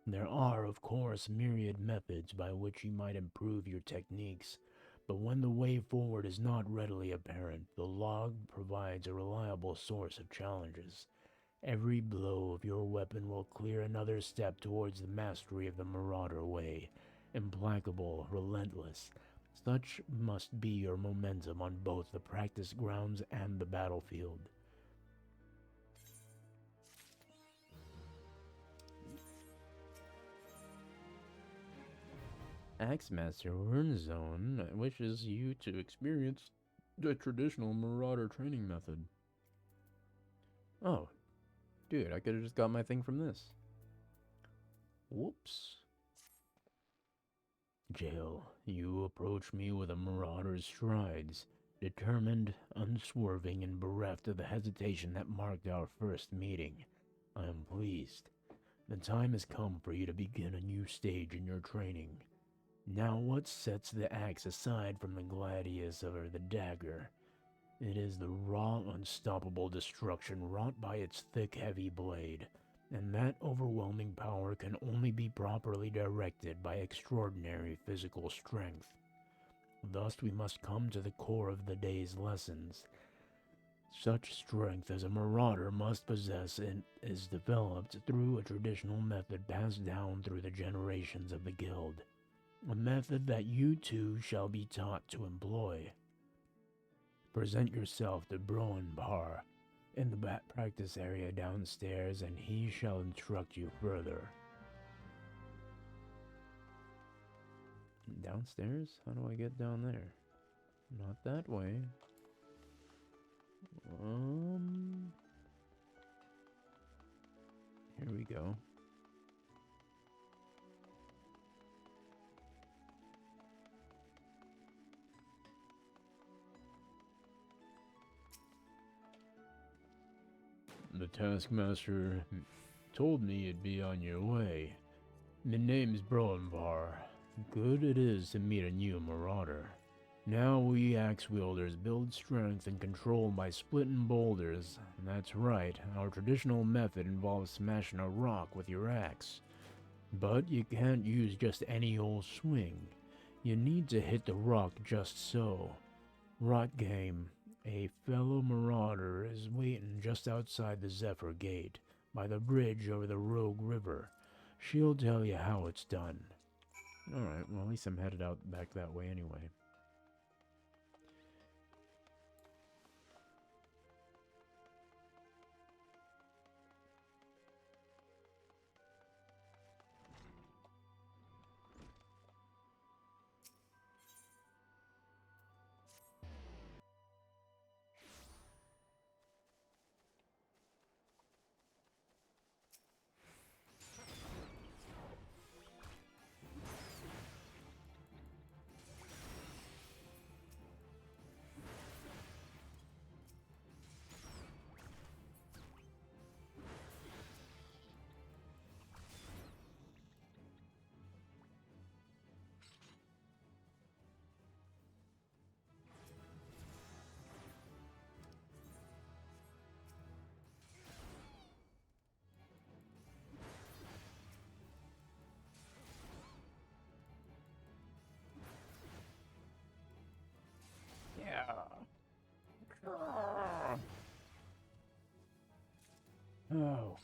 There are, of course, myriad methods by which you might improve your techniques, but when the way forward is not readily apparent, the log provides a reliable source of challenges. Every blow of your weapon will clear another step towards the mastery of the Marauder way. Implacable, relentless. Such must be your momentum on both the practice grounds and the battlefield. Axemaster Wernzone wishes you to experience the traditional Marauder training method. Oh, dude, I could have just got my thing from this. Whoops. Jail, you approach me with a marauder's strides, determined, unswerving, and bereft of the hesitation that marked our first meeting. I am pleased. The time has come for you to begin a new stage in your training. Now what sets the axe aside from the gladius or the dagger? It is the raw, unstoppable destruction wrought by its thick, heavy blade, and that overwhelming power can only be properly directed by extraordinary physical strength. Thus we must come to the core of the day's lessons. Such strength as a marauder must possess is developed through a traditional method passed down through the generations of the guild. A method that you too shall be taught to employ. Present yourself to Broenbar in the practice area downstairs, and he shall instruct you further. Downstairs? How do I get down there? Not that way. Here we go. The taskmaster told me you'd be on your way. The name's Broenvar. Good it is to meet a new marauder. Now we axe wielders build strength and control by splitting boulders. That's right, our traditional method involves smashing a rock with your axe. But you can't use just any old swing. You need to hit the rock just so. Rot game. A fellow marauder is waiting just outside the Zephyr Gate, by the bridge over the Rogue River. She'll tell you how it's done. Alright, well, at least I'm headed out back that way anyway.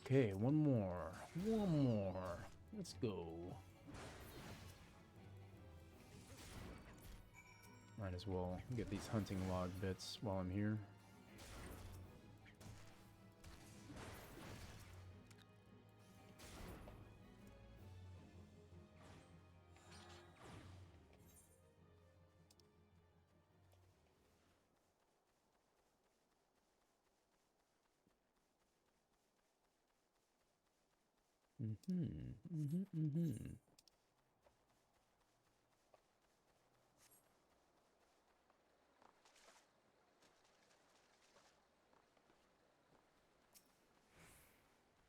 Okay, one more. One more. Let's go. Might as well get these hunting log bits while I'm here.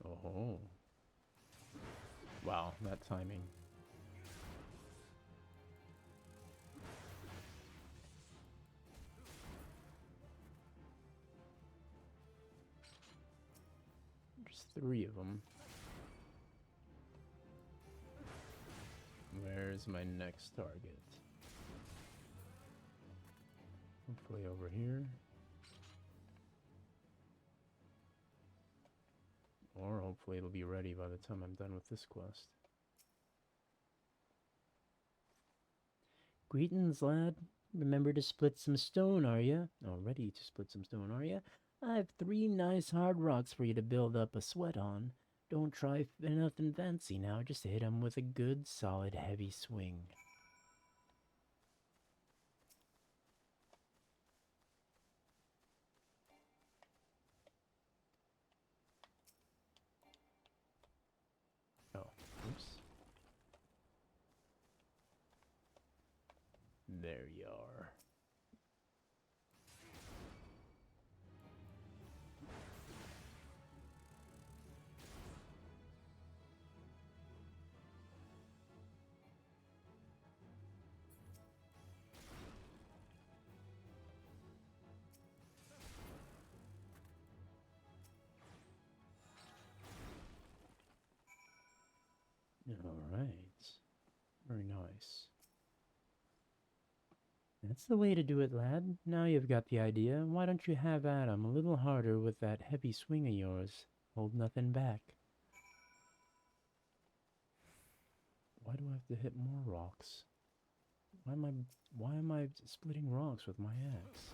Oh. Wow, that timing. There's 3 of them. Where's my next target? Hopefully over here. Or hopefully it'll be ready by the time I'm done with this quest. Greetings, lad. Remember to split some stone, are ya? Oh, ready to split some stone, are ya? I've 3 nice hard rocks for you to build up a sweat on. Don't try nothing fancy now, just hit 'em with a good, solid, heavy swing. Oh, oops. There you are. Alright. Very nice. That's the way to do it, lad. Now you've got the idea. Why don't you have at 'em a little harder with that heavy swing of yours? Hold nothing back. Why do I have to hit more rocks? Why am I splitting rocks with my axe?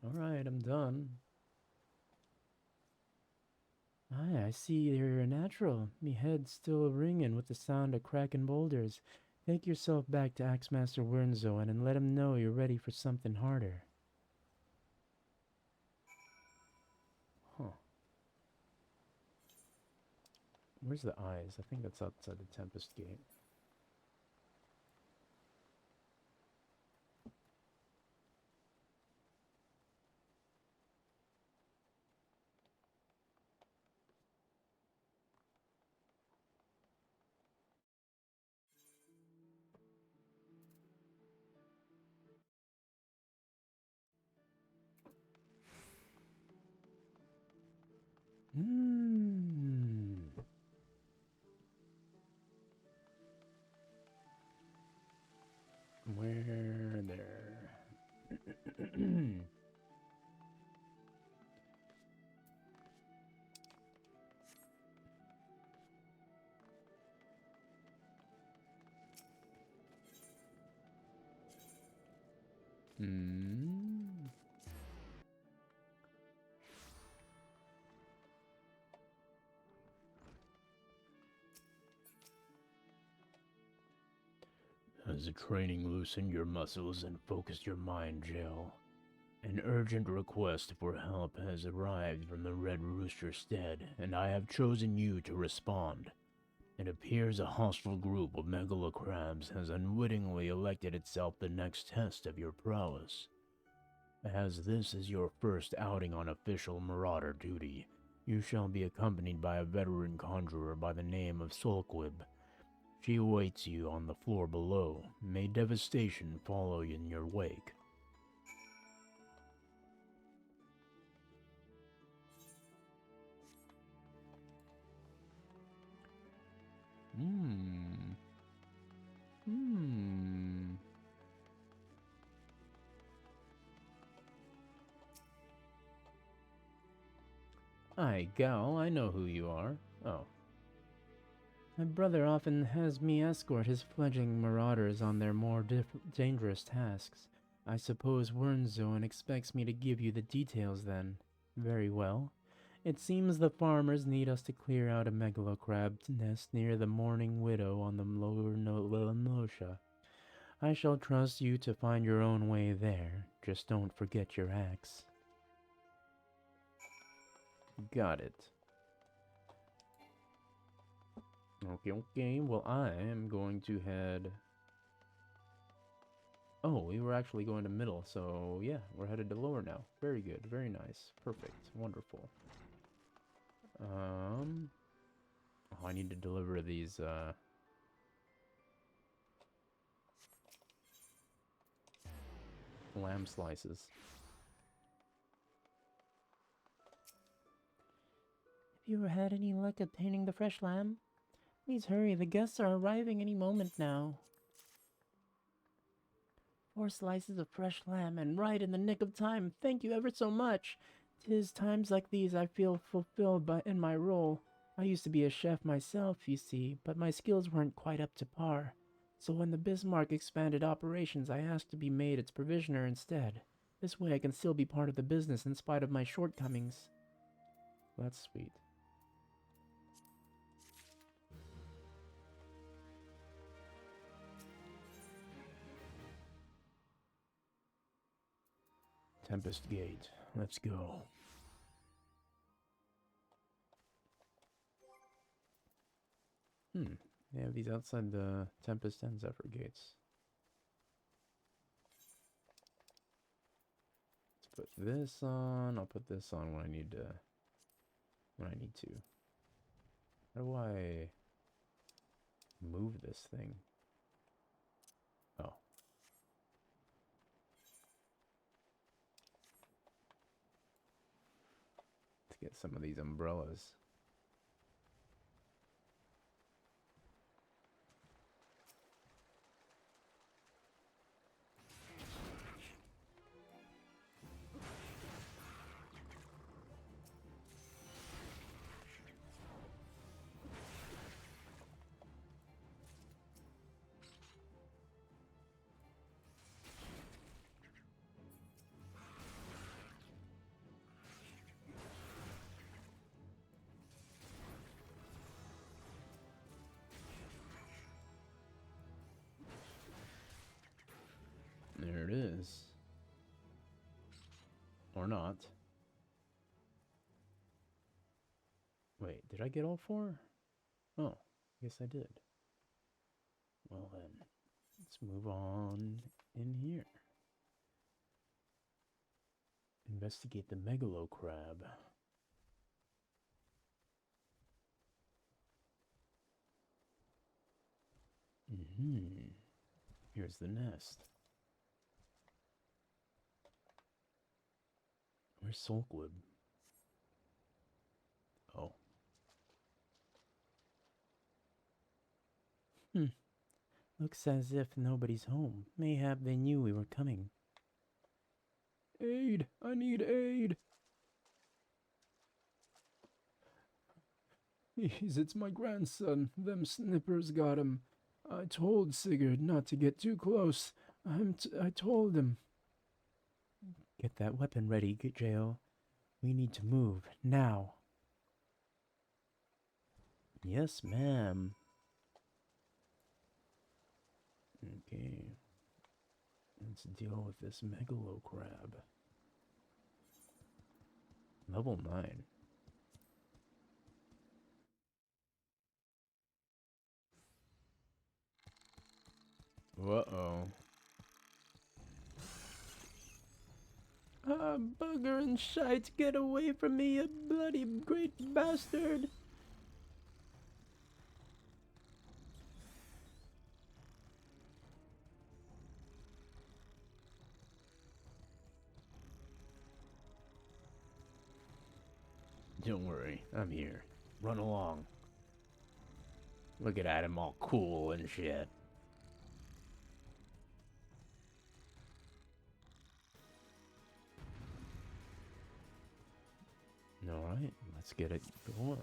Alright, I'm done. Aye, I see you're a natural. Me head's still ringing with the sound of cracking boulders. Take yourself back to Axemaster Wernzoen and let him know you're ready for something harder. Huh. Where's the eyes? I think that's outside the Tempest Gate. Hmm. Where there? Hmm. Has the training loosened your muscles and focused your mind, Jill? An urgent request for help has arrived from the Red Rooster Stead, and I have chosen you to respond. It appears a hostile group of megalocrabs has unwittingly elected itself the next test of your prowess. As this is your first outing on official marauder duty, you shall be accompanied by a veteran conjurer by the name of Solquib. She awaits you on the floor below. May devastation follow in your wake. Hmm. Hmm. Hi, gal, I know who you are. Oh. My brother often has me escort his fledgling marauders on their more dangerous tasks. I suppose Wernzoen expects me to give you the details then. Very well. It seems the farmers need us to clear out a megalocrab nest near the Mourning Widow on the lower Nosha. I shall trust you to find your own way there. Just don't forget your axe. Got it. Okay. Well, I am going to head... Oh, we were actually going to middle, so yeah, we're headed to lower now. Very good, very nice. Perfect. Wonderful. Oh, I need to deliver these, lamb slices. Have you ever had any luck obtaining the fresh lamb? Please hurry, the guests are arriving any moment now. 4 slices of fresh lamb, and right in the nick of time. Thank you ever so much. 'Tis times like these I feel fulfilled in my role. I used to be a chef myself, you see, but my skills weren't quite up to par. So when the Bismarck expanded operations, I asked to be made its provisioner instead. This way I can still be part of the business in spite of my shortcomings. That's sweet. Tempest Gate. Let's go. They have these outside the Tempest and Zephyr gates. Let's put this on. I'll put this on when I need to. How do I move this thing? Oh. To get some of these umbrellas. There it is. Or not. Wait, did I get all 4? Oh, yes I did. Well then, let's move on in here. Investigate the megalocrab. Here's the nest. Where's Sulkwood? Looks as if nobody's home. Mayhap they knew we were coming. Aid! I need aid! It's my grandson. Them snippers got him. I told Sigurd not to get too close. I told him. Get that weapon ready, J.O. We need to move, now. Yes, ma'am. Okay. Let's deal with this megalo crab. Level 9. Uh-oh. Ah, bugger and shite, get away from me, you bloody great bastard! Don't worry, I'm here. Run along. Look at him all cool and shit. Alright, let's get it going.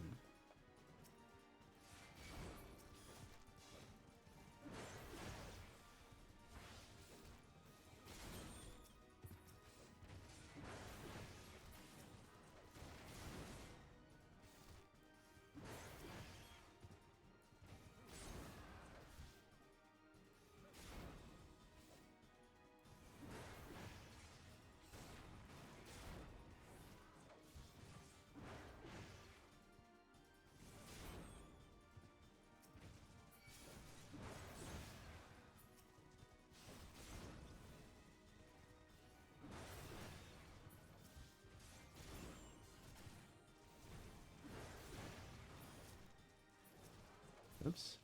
Oops.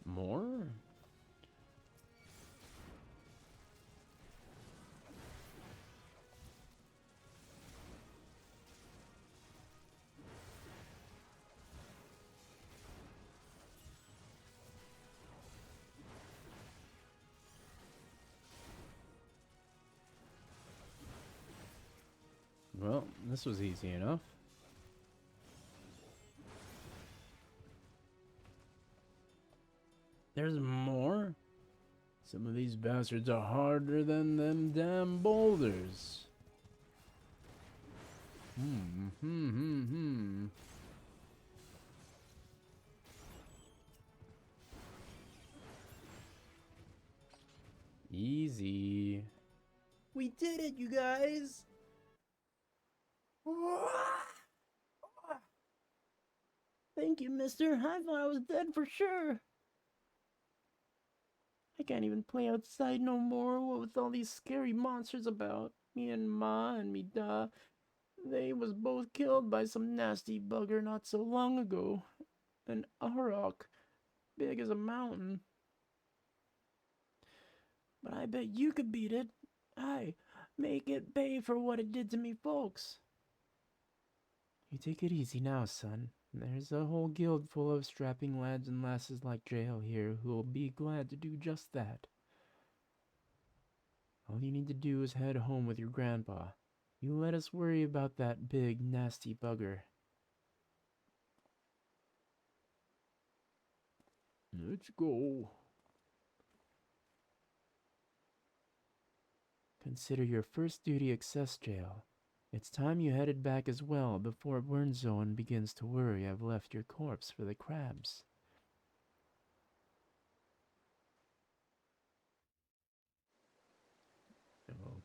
More? Well, this was easy enough. There's more? Some of these bastards are harder than them damn boulders. Hmm. Easy. We did it, you guys! Thank you, mister. I thought I was dead for sure. I can't even play outside no more. What with all these scary monsters about? Me and Ma and me Da, they was both killed by some nasty bugger not so long ago. An auroch, big as a mountain. But I bet you could beat it. Aye, make it pay for what it did to me folks. You take it easy now, son. There's a whole guild full of strapping lads and lasses like Jael here who'll be glad to do just that. All you need to do is head home with your grandpa. You let us worry about that big, nasty bugger. Let's go. Consider your first duty access, Jael. It's time you headed back as well before Burnzoan begins to worry I've left your corpse for the crabs.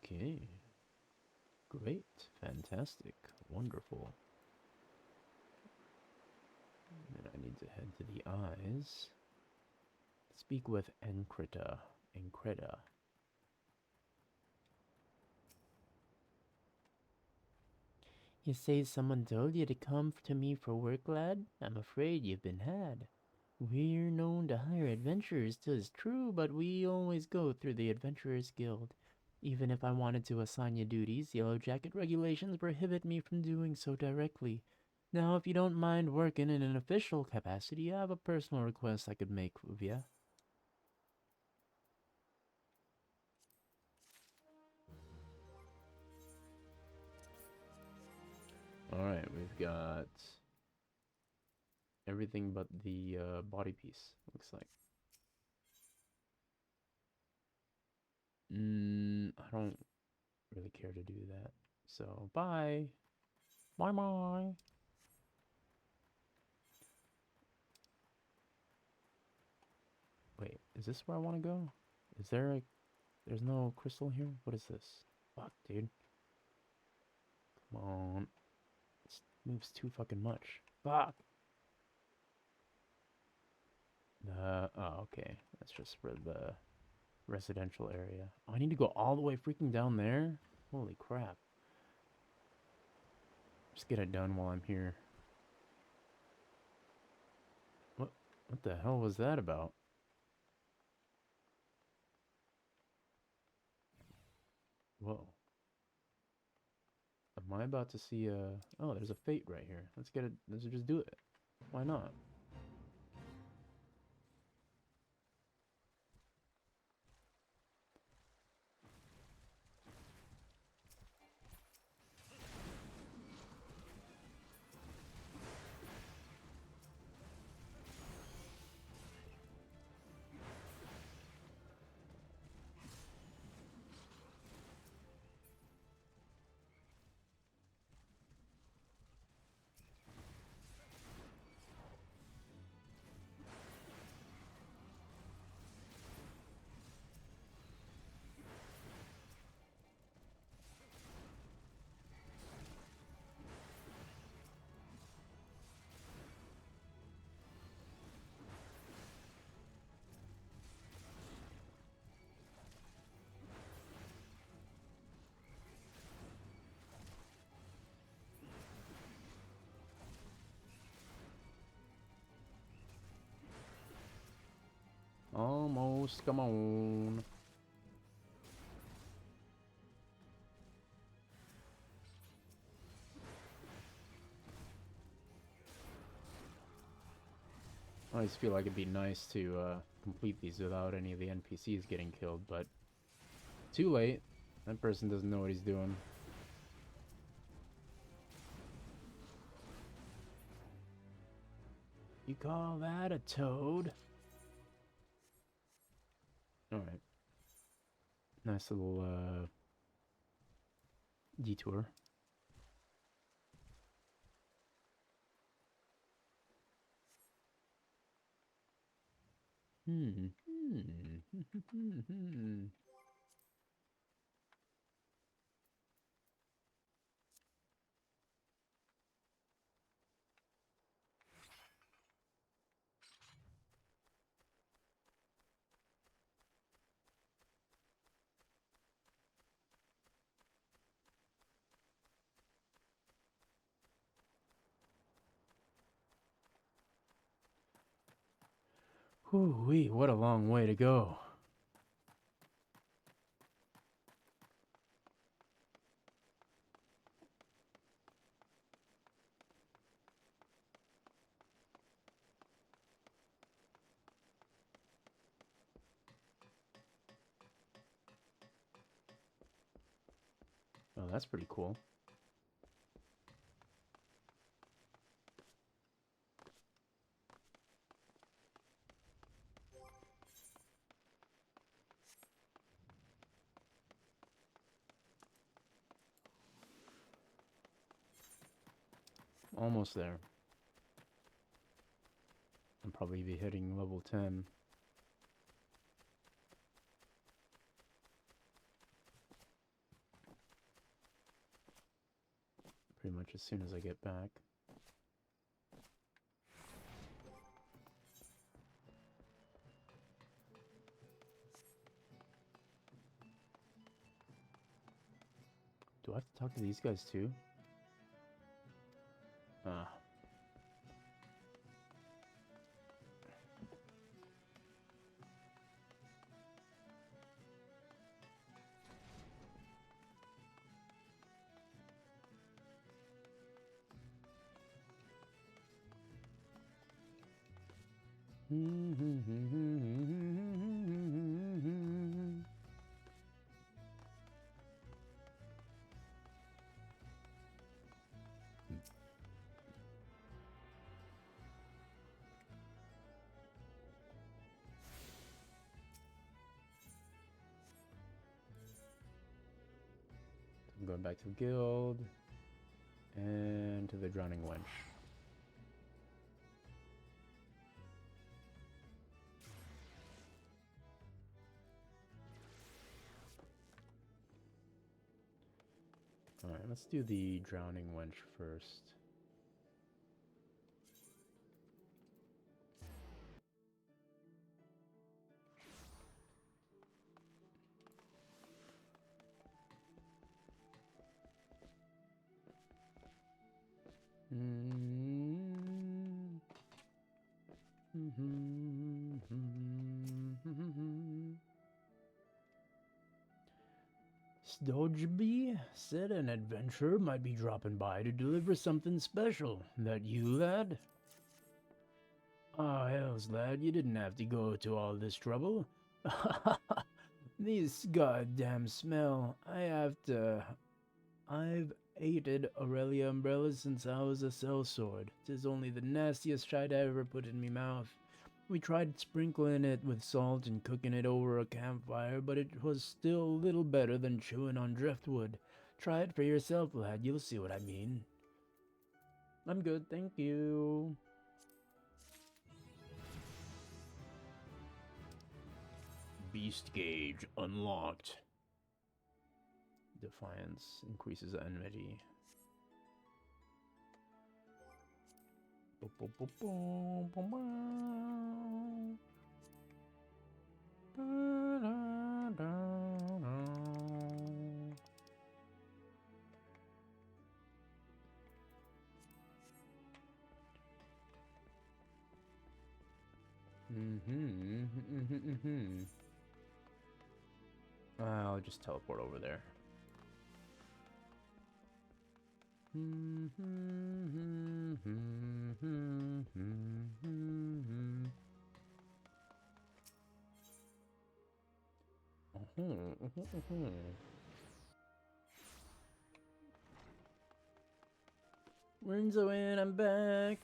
Okay. Great. Fantastic. Wonderful. And I need to head to the eyes. Speak with Enkrita. You say someone told you to come to me for work, lad? I'm afraid you've been had. We're known to hire adventurers, 'tis true, but we always go through the Adventurers Guild. Even if I wanted to assign you duties, Yellow Jacket regulations prohibit me from doing so directly. Now, if you don't mind working in an official capacity, I have a personal request I could make of you. Alright, we've got everything but the body piece, looks like. I don't really care to do that. So, bye. Bye bye. Wait, is this where I want to go? Is there a... There's no crystal here? What is this? Fuck, dude. Come on. This moves too fucking much. Fuck! Oh, okay. That's just for the residential area. Oh, I need to go all the way freaking down there? Holy crap. Just get it done while I'm here. What the hell was that about? Whoa. Am I about to see a... Oh, there's a fate right here. Let's get it. Let's just do it. Why not? Almost. Come on. I always feel like it'd be nice to complete these without any of the NPCs getting killed, but too late. That person doesn't know what he's doing. You call that a toad? Alright. Nice little detour. Whew-wee, what a long way to go. Oh, that's pretty cool. Almost there. I'll probably be hitting level 10. Pretty much as soon as I get back. Do I have to talk to these guys too? Ah. I'm going back to the guild and to the drowning wench. Alright, let's do the drowning wench first. Stodgeby said an adventurer might be dropping by to deliver something special. That you, lad? Ah, hells, lad, you didn't have to go to all this trouble. This goddamn smell. I've hated Aurelia umbrellas since I was a sellsword. 'Tis only the nastiest shite I ever put in me mouth. We tried sprinkling it with salt and cooking it over a campfire, but it was still little better than chewing on driftwood. Try it for yourself, lad, you'll see what I mean. I'm good, thank you. Beast gauge unlocked. Defiance increases enmity. I'll just teleport over there. Renzo in, I'm back.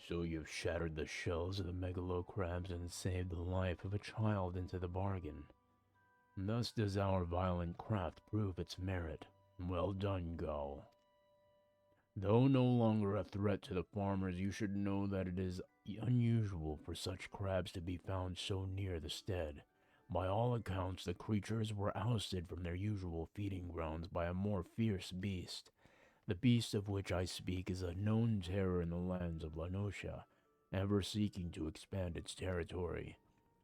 So you've shattered the shells of the megalo crabs and saved the life of a child into the bargain. Thus does our violent craft prove its merit. Well done, Gull. Though no longer a threat to the farmers, you should know that it is unusual for such crabs to be found so near the stead. By all accounts, the creatures were ousted from their usual feeding grounds by a more fierce beast. The beast of which I speak is a known terror in the lands of Lanosha, ever seeking to expand its territory.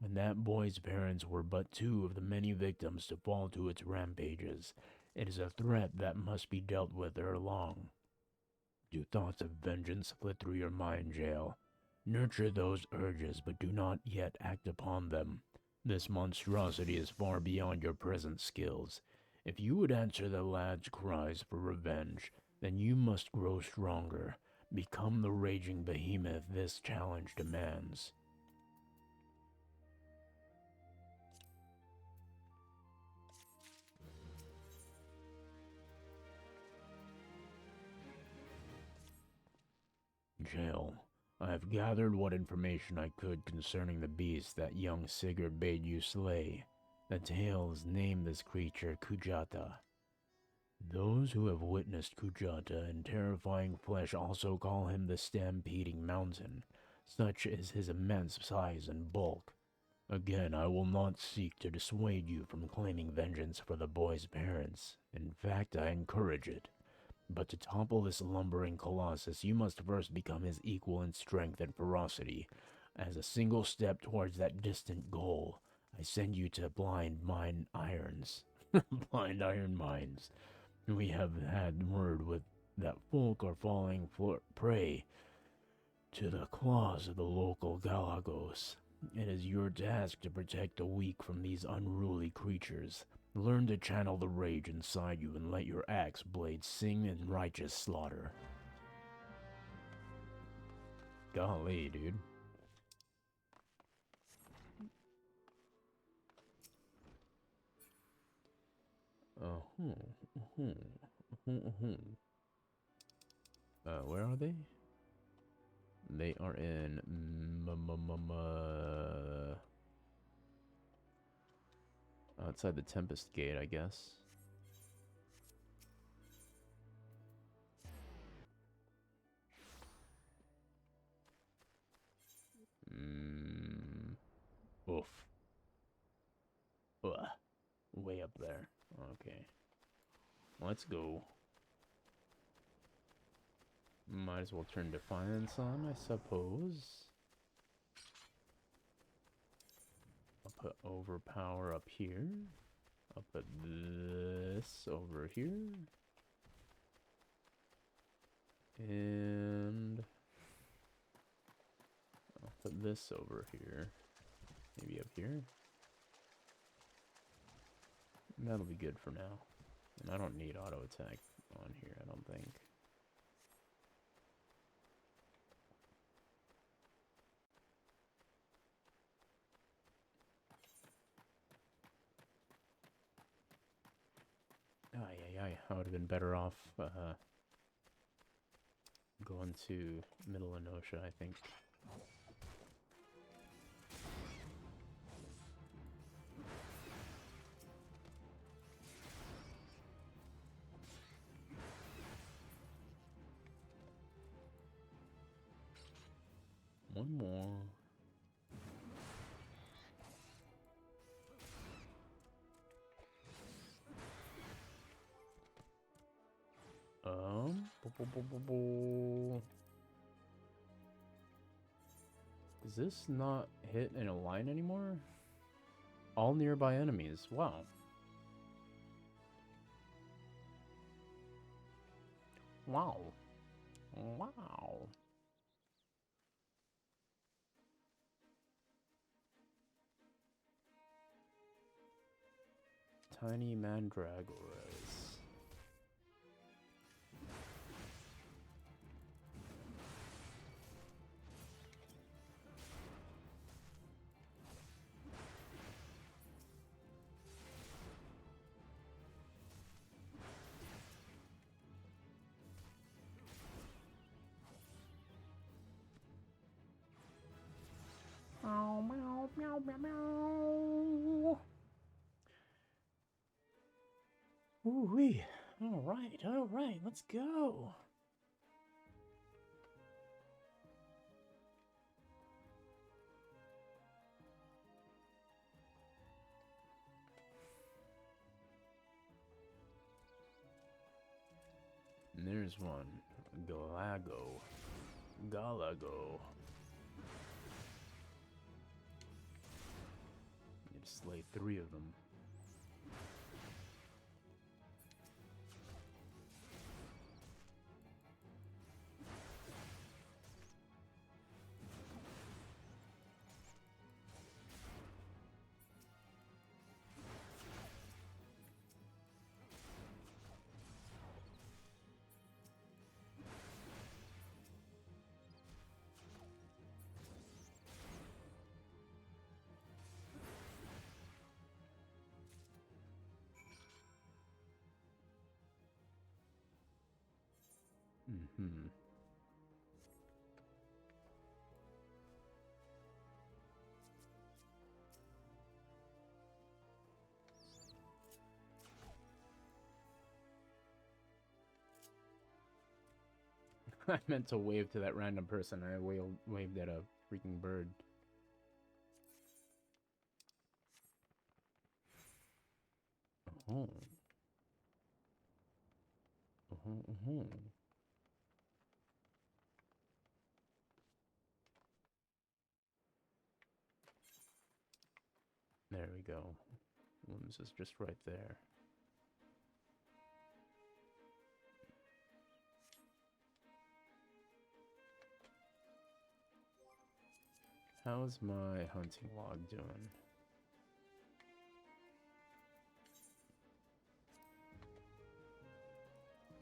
And that boy's parents were but two of the many victims to fall to its rampages. It is a threat that must be dealt with ere long. Do thoughts of vengeance flit through your mind, Jael? Nurture those urges, but do not yet act upon them. This monstrosity is far beyond your present skills. If you would answer the lad's cries for revenge, then you must grow stronger. Become the raging behemoth this challenge demands. Jael, I have gathered what information I could concerning the beast that young Sigurd bade you slay. The tales name this creature Kujata. Those who have witnessed Kujata in terrifying flesh also call him the Stampeding Mountain. Such is his immense size and bulk. Again, I will not seek to dissuade you from claiming vengeance for the boy's parents. In fact, I encourage it. But to topple this lumbering colossus, you must first become his equal in strength and ferocity. As a single step towards that distant goal, I send you to Blind Mine Irons. Blind Iron Mines. We have had word with that folk are falling prey to the claws of the local Galagos. It is your task to protect the weak from these unruly creatures. Learn to channel the rage inside you and let your axe blade sing in righteous slaughter. Golly, dude. Where are they? They are in outside the Tempest Gate, I guess. Oof. Ugh. Way up there. Okay. Let's go. Might as well turn Defiance on, I suppose. I'll put Overpower up here. I'll put this over here. And I'll put this over here. Maybe up here. That'll be good for now. And I don't need auto attack on here, I don't think. I would have been better off going to Middle Enosha, I think. One more. Does this not hit in a line anymore? All nearby enemies. Wow. Wow. Wow. Tiny mandragoras. Meow, meow, meow, meow, meow. Ooh-wee. All right, let's go. And there's one. Galago. Galago. Need to slay 3 of them. Mm-hmm. I meant to wave to that random person. I waved at a freaking bird. Oh. There we go. Limbs is just right there. How's my hunting log doing?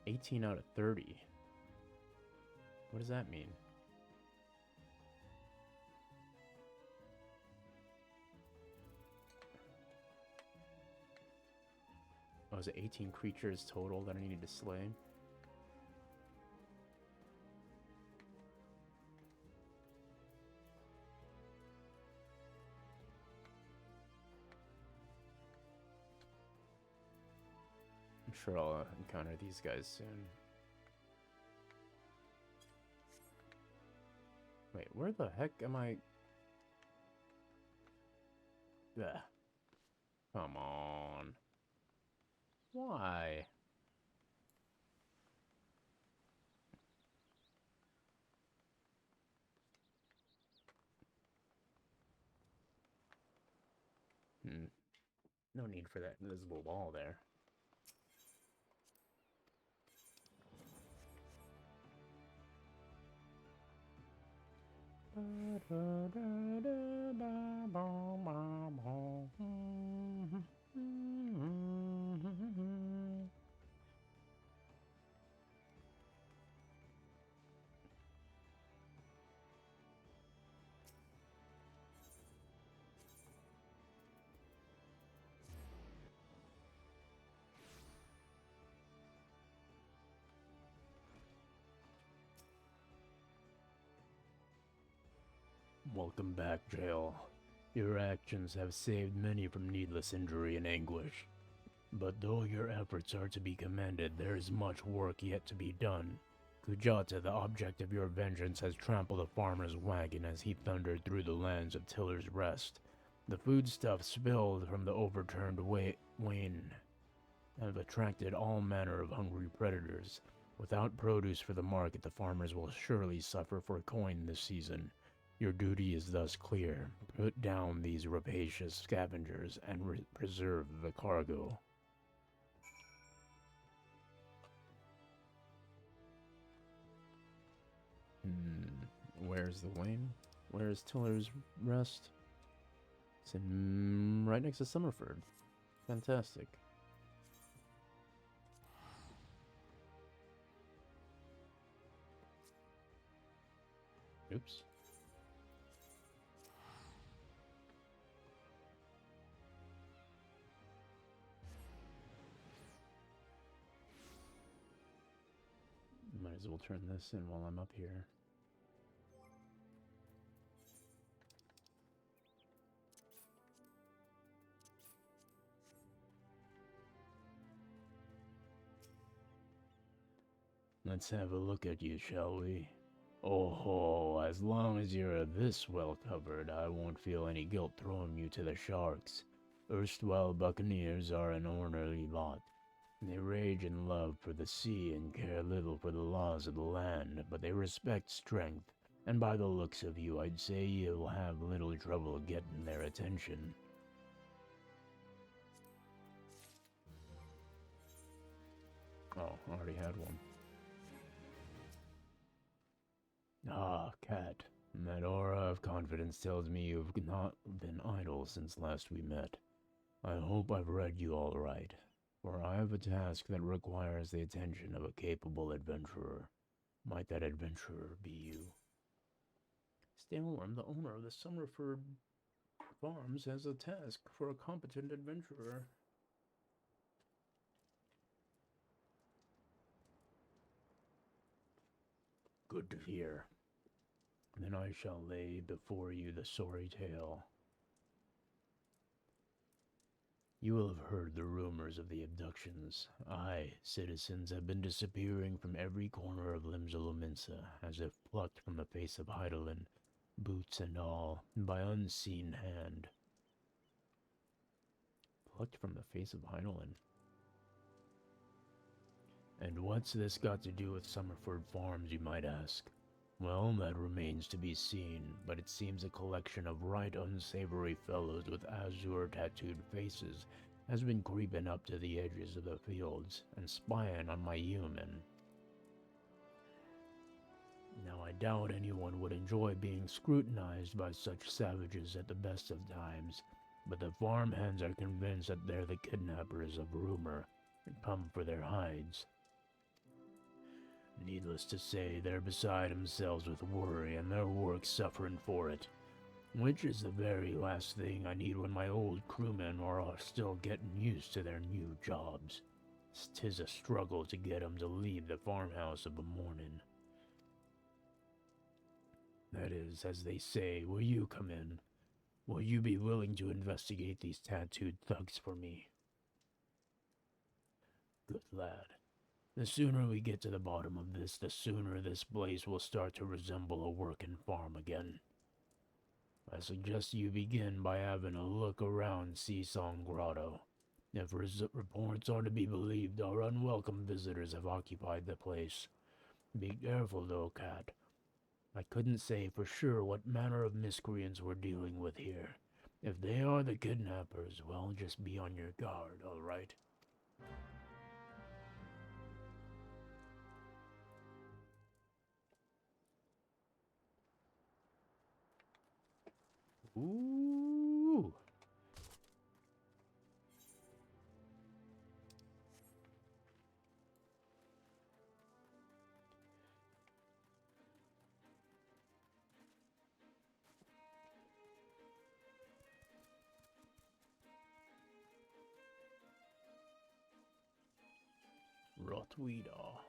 $18 out of 30. What does that mean? Oh, is it 18 creatures total that I needed to slay? I'm sure I'll encounter these guys soon. Wait, where the heck am I? Ugh. Come on. Why? No need for that invisible wall there. Welcome back, Jail. Your actions have saved many from needless injury and anguish. But though your efforts are to be commended, there is much work yet to be done. Kujata, the object of your vengeance, has trampled a farmer's wagon as he thundered through the lands of Tiller's Rest. The foodstuffs spilled from the overturned wain have attracted all manner of hungry predators. Without produce for the market, the farmers will surely suffer for coin this season. Your duty is thus clear. Put down these rapacious scavengers and preserve the cargo. Where's the Wayne? Where's Tiller's Rest? It's in right next to Summerford. Fantastic. Oops. Might as well turn this in while I'm up here. Let's have a look at you, shall we? Oh, as long as you're this well covered, I won't feel any guilt throwing you to the sharks. Erstwhile buccaneers are an ornery lot. They rage in love for the sea and care little for the laws of the land, but they respect strength, and by the looks of you, I'd say you'll have little trouble getting their attention. Oh, I already had one. Ah, Cat, that aura of confidence tells me you've not been idle since last we met. I hope I've read you all right, for I have a task that requires the attention of a capable adventurer. Might that adventurer be you? Stalewurm, the owner of the Summerford Farms, has a task for a competent adventurer. Good to hear. Then I shall lay before you the sorry tale. You will have heard the rumors of the abductions. Aye, citizens have been disappearing from every corner of Limsalominsa, as if plucked from the face of Heidelin, boots and all, by unseen hand. Plucked from the face of Heidelin. And what's this got to do with Summerford Farms, you might ask? Well, that remains to be seen, but it seems a collection of right unsavory fellows with azure-tattooed faces has been creeping up to the edges of the fields and spying on my human. Now, I doubt anyone would enjoy being scrutinized by such savages at the best of times, but the farmhands are convinced that they're the kidnappers of rumor and come for their hides. Needless to say, they're beside themselves with worry and their work suffering for it. Which is the very last thing I need when my old crewmen are all still getting used to their new jobs. 'Tis a struggle to get 'em to leave the farmhouse of a morning. That is, as they say, will you come in? Will you be willing to investigate these tattooed thugs for me? Good lad. The sooner we get to the bottom of this, the sooner this place will start to resemble a working farm again. I suggest you begin by having a look around Seasong Grotto. If reports are to be believed, our unwelcome visitors have occupied the place. Be careful though, Cat. I couldn't say for sure what manner of miscreants we're dealing with here. If they are the kidnappers, well, just be on your guard, all right? Ooh. Rotweeder.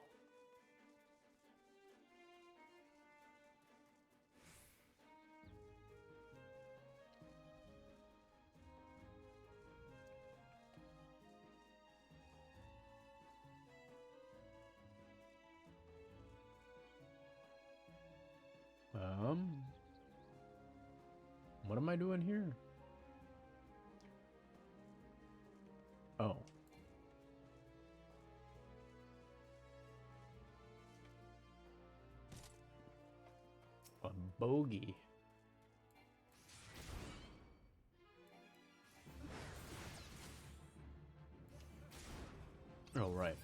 What am I doing here? Oh. A bogey. Oh, right.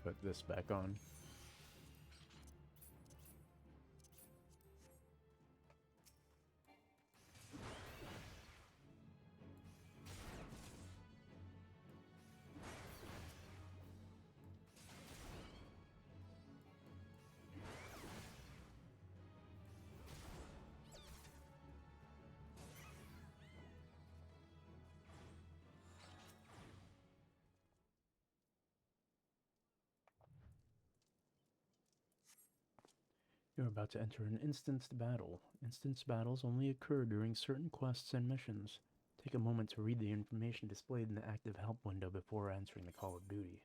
Put this back on. You're about to enter an instanced battle. Instanced battles only occur during certain quests and missions. Take a moment to read the information displayed in the active help window before answering the call of duty.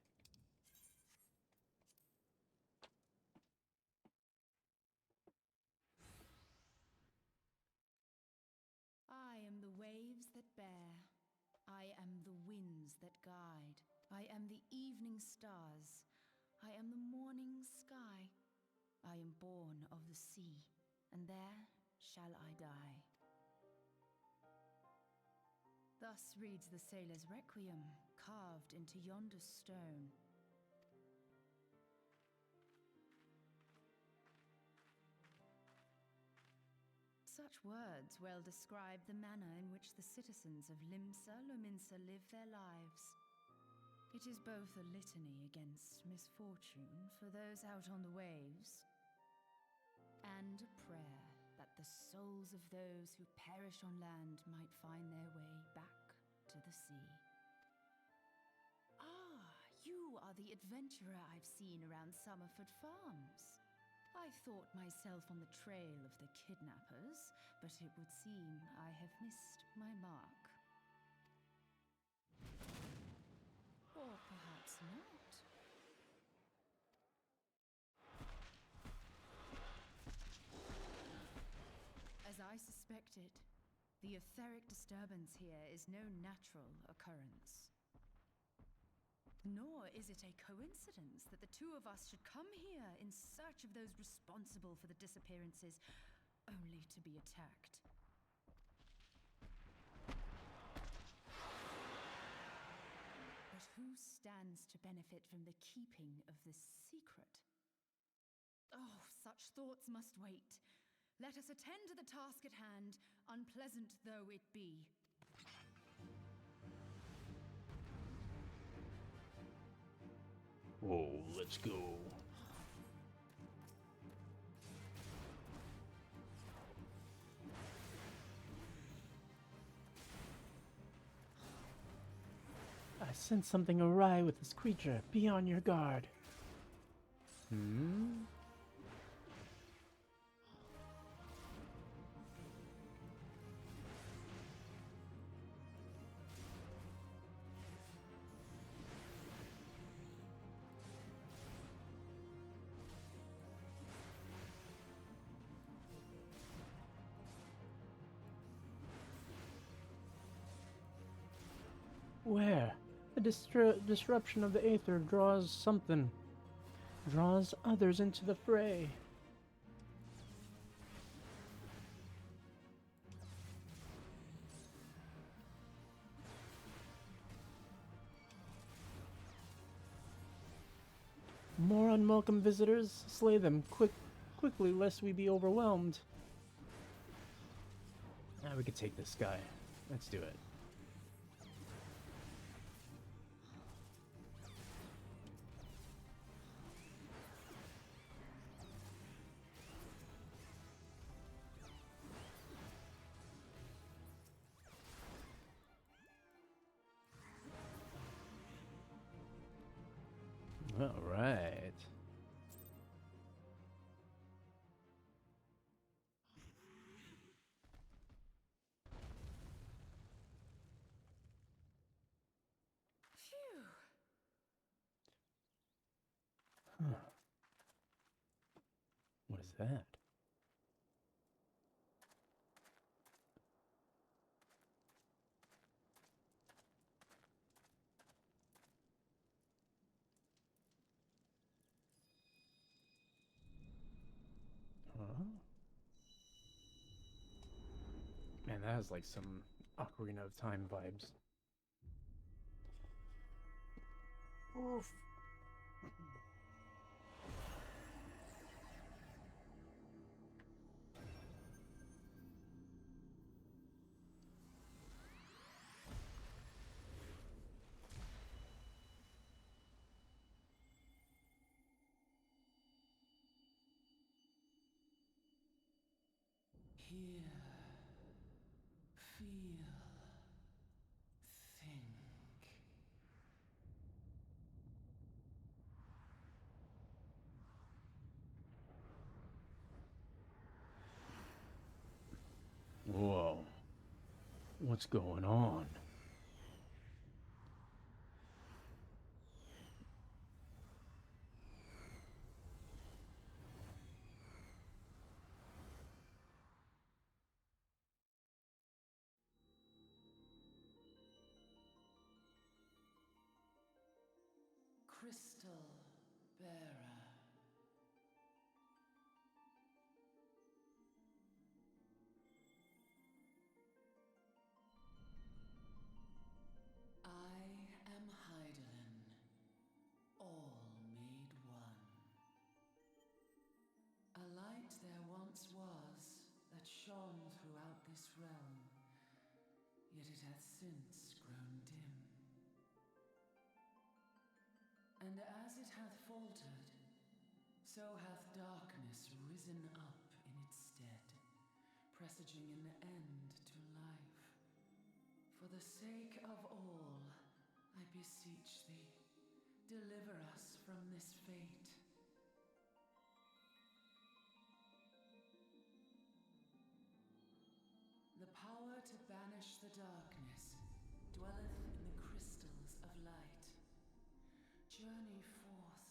I am the waves that bear. I am the winds that guide. I am the evening stars. I am the morning sky. I am born of the sea, and there shall I die. Thus reads the sailor's requiem, carved into yonder stone. Such words well describe the manner in which the citizens of Limsa Lominsa live their lives. It is both a litany against misfortune for those out on the waves, and a prayer that the souls of those who perish on land might find their way back to the sea. Ah, you are the adventurer I've seen around Summerford Farms. I thought myself on the trail of the kidnappers, but it would seem I have missed my mark. Or perhaps not. As I suspected, the etheric disturbance here is no natural occurrence. Nor is it a coincidence that the two of us should come here in search of those responsible for the disappearances, only to be attacked. But who stands to benefit from the keeping of this secret? Oh, such thoughts must wait. Let us attend to the task at hand, unpleasant though it be. Oh, let's go. sense something awry with this creature. Be on your guard. Hmm? Where? The disruption of the aether draws something. Draws others into the fray. More unwelcome visitors? Slay them quickly, lest we be overwhelmed. We could take this guy. Let's do it. All right. Phew. What is that? Huh? Man, that has like some Ocarina of Time vibes. Oof. Hear, feel, think. Whoa. What's going on? Crystal bearer. I am Heidelin, all made one. A light there once was that shone throughout this realm, yet it hath since grown dim. And as it hath faltered, so hath darkness risen up in its stead, presaging an end to life. For the sake of all, I beseech thee, deliver us from this fate. The power to banish the darkness dwelleth in the crystals of light. Journey forth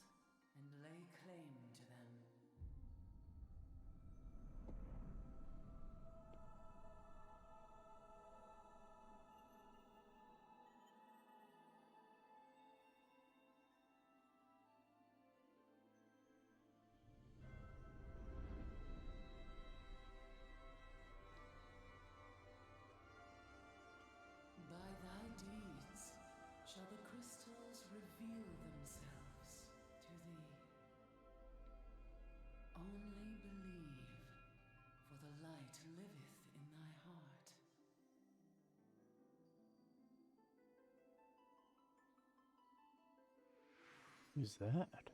and lay claim to them. By thy deeds shall the crystals reveal themselves to thee. Only believe, for the light liveth in thy heart. Who's that?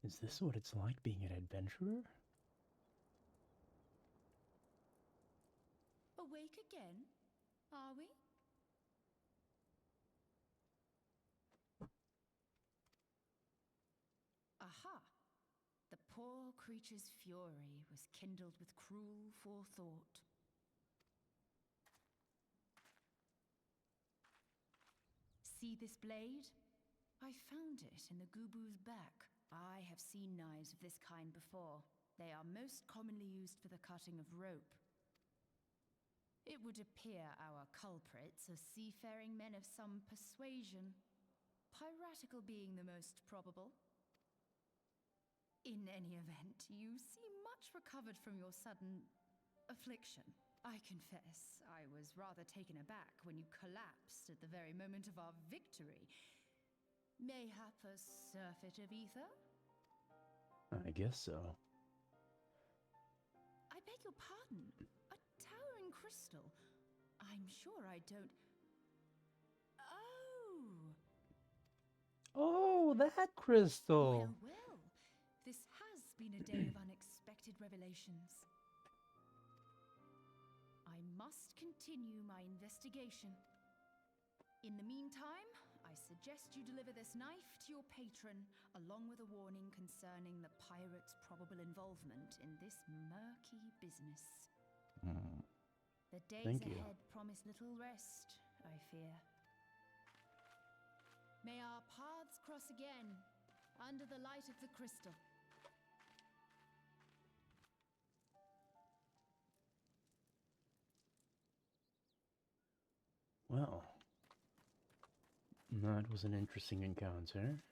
Is this what it's like being an adventurer? Awake again? Are we? Aha! The poor creature's fury was kindled with cruel forethought. See this blade? I found it in the Gubu's back. I have seen knives of this kind before. They are most commonly used for the cutting of rope. It would appear our culprits are seafaring men of some persuasion, piratical being the most probable. In any event, you seem much recovered from your sudden affliction. I confess, I was rather taken aback when you collapsed at the very moment of our victory. Mayhap a surfeit of ether? I guess so. I beg your pardon. A towering crystal. I'm sure I don't... Oh! Oh, that crystal! Well, well. This has been a day of unexpected revelations. I must continue my investigation. In the meantime, I suggest you deliver this knife to your patron, along with a warning concerning the pirate's probable involvement in this murky business. The days Thank you. ahead promise little rest, I fear. May our paths cross again, under the light of the crystal. Well, that was an interesting encounter.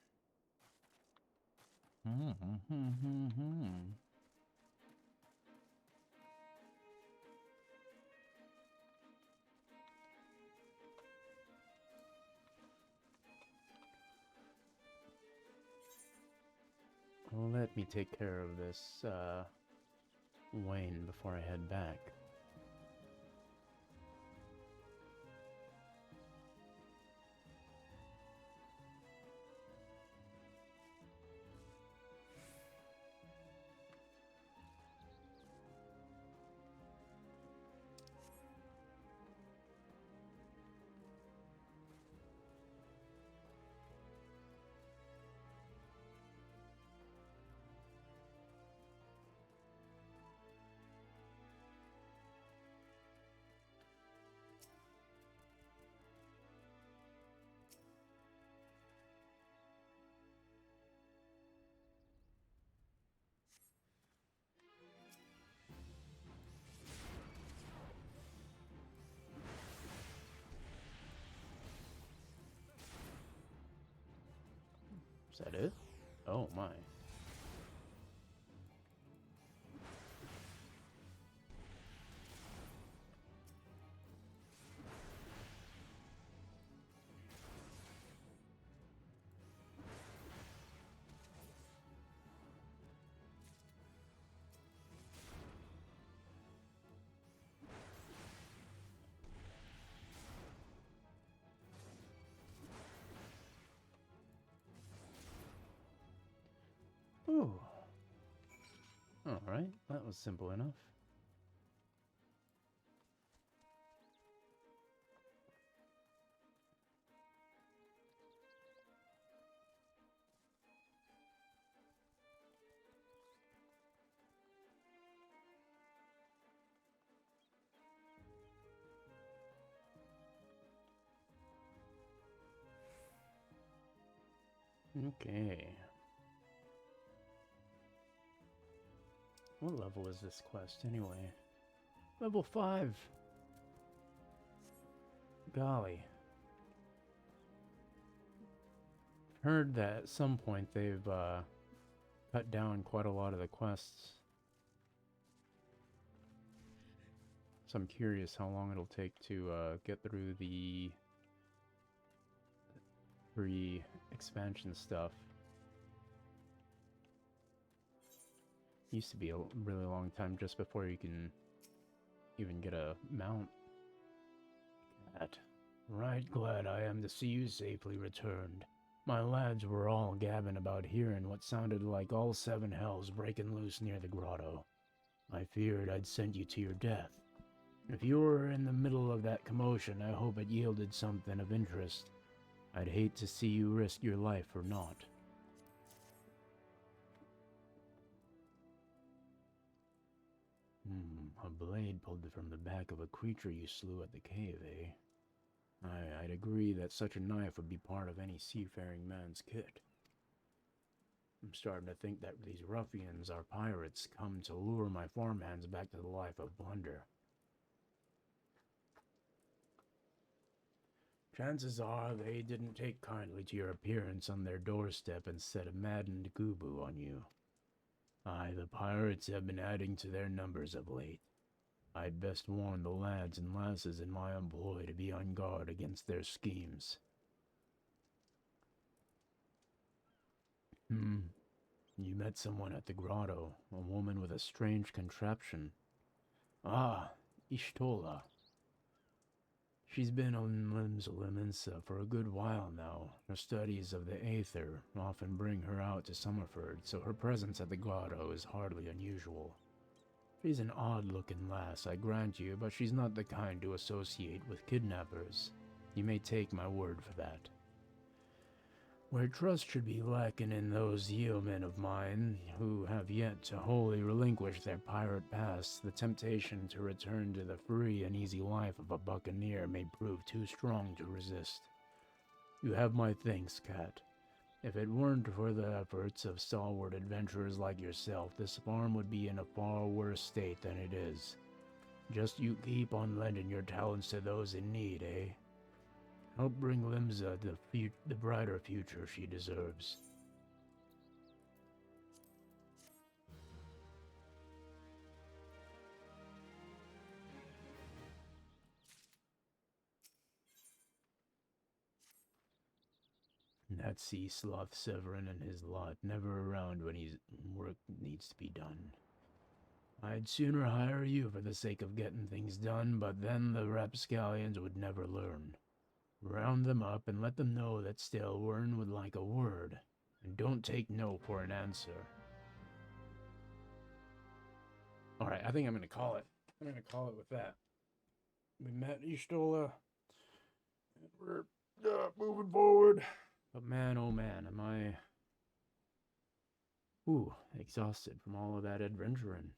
Well, let me take care of this, Wayne before I head back. Is that it? Oh my. Ooh. Alright, that was simple enough. Okay. What level is this quest anyway? Level 5! Golly. Heard that at some point they've cut down quite a lot of the quests. So I'm curious how long it'll take to get through the free expansion stuff. Used to be a really long time just before you can even get a mount. Right glad I am to see you safely returned. My lads were all gabbing about hearing what sounded like all seven hells breaking loose near the grotto. I feared I'd sent you to your death. If you were in the middle of that commotion, I hope it yielded something of interest. I'd hate to see you risk your life for naught. A blade pulled from the back of a creature you slew at the cave, eh? I'd agree that such a knife would be part of any seafaring man's kit. I'm starting to think that these ruffians are pirates come to lure my farmhands back to the life of plunder. Chances are they didn't take kindly to your appearance on their doorstep and set a maddened gooboo on you. Aye, the pirates have been adding to their numbers of late. I'd best warn the lads and lasses in my employ to be on guard against their schemes. You met someone at the grotto, a woman with a strange contraption. Ah, Ishtola. She's been on Limsa for a good while now. Her studies of the Aether often bring her out to Summerford, so her presence at the grotto is hardly unusual. She's an odd-looking lass, I grant you, but she's not the kind to associate with kidnappers. You may take my word for that. Where trust should be lacking in those yeomen of mine who have yet to wholly relinquish their pirate past, the temptation to return to the free and easy life of a buccaneer may prove too strong to resist. You have my thanks, Cat. If it weren't for the efforts of stalwart adventurers like yourself, this farm would be in a far worse state than it is. Just you keep on lending your talents to those in need, eh? Help bring Limsa the brighter future she deserves. That sea sloth Severin and his lot never around when his work needs to be done. I'd sooner hire you for the sake of getting things done, but then the rapscallions would never learn. Round them up and let them know that Stelwern would like a word, and don't take no for an answer. Alright, I think I'm gonna call it. I'm gonna call it with that. We met Ishtola, and we're moving forward. But man, oh man, am I... exhausted from all of that adventuring.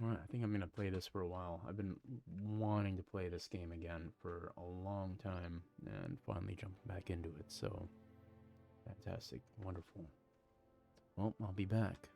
Alright, I think I'm gonna play this for a while. I've been wanting to play this game again for a long time, and finally jumping back into it, so... Fantastic, wonderful. Well, I'll be back.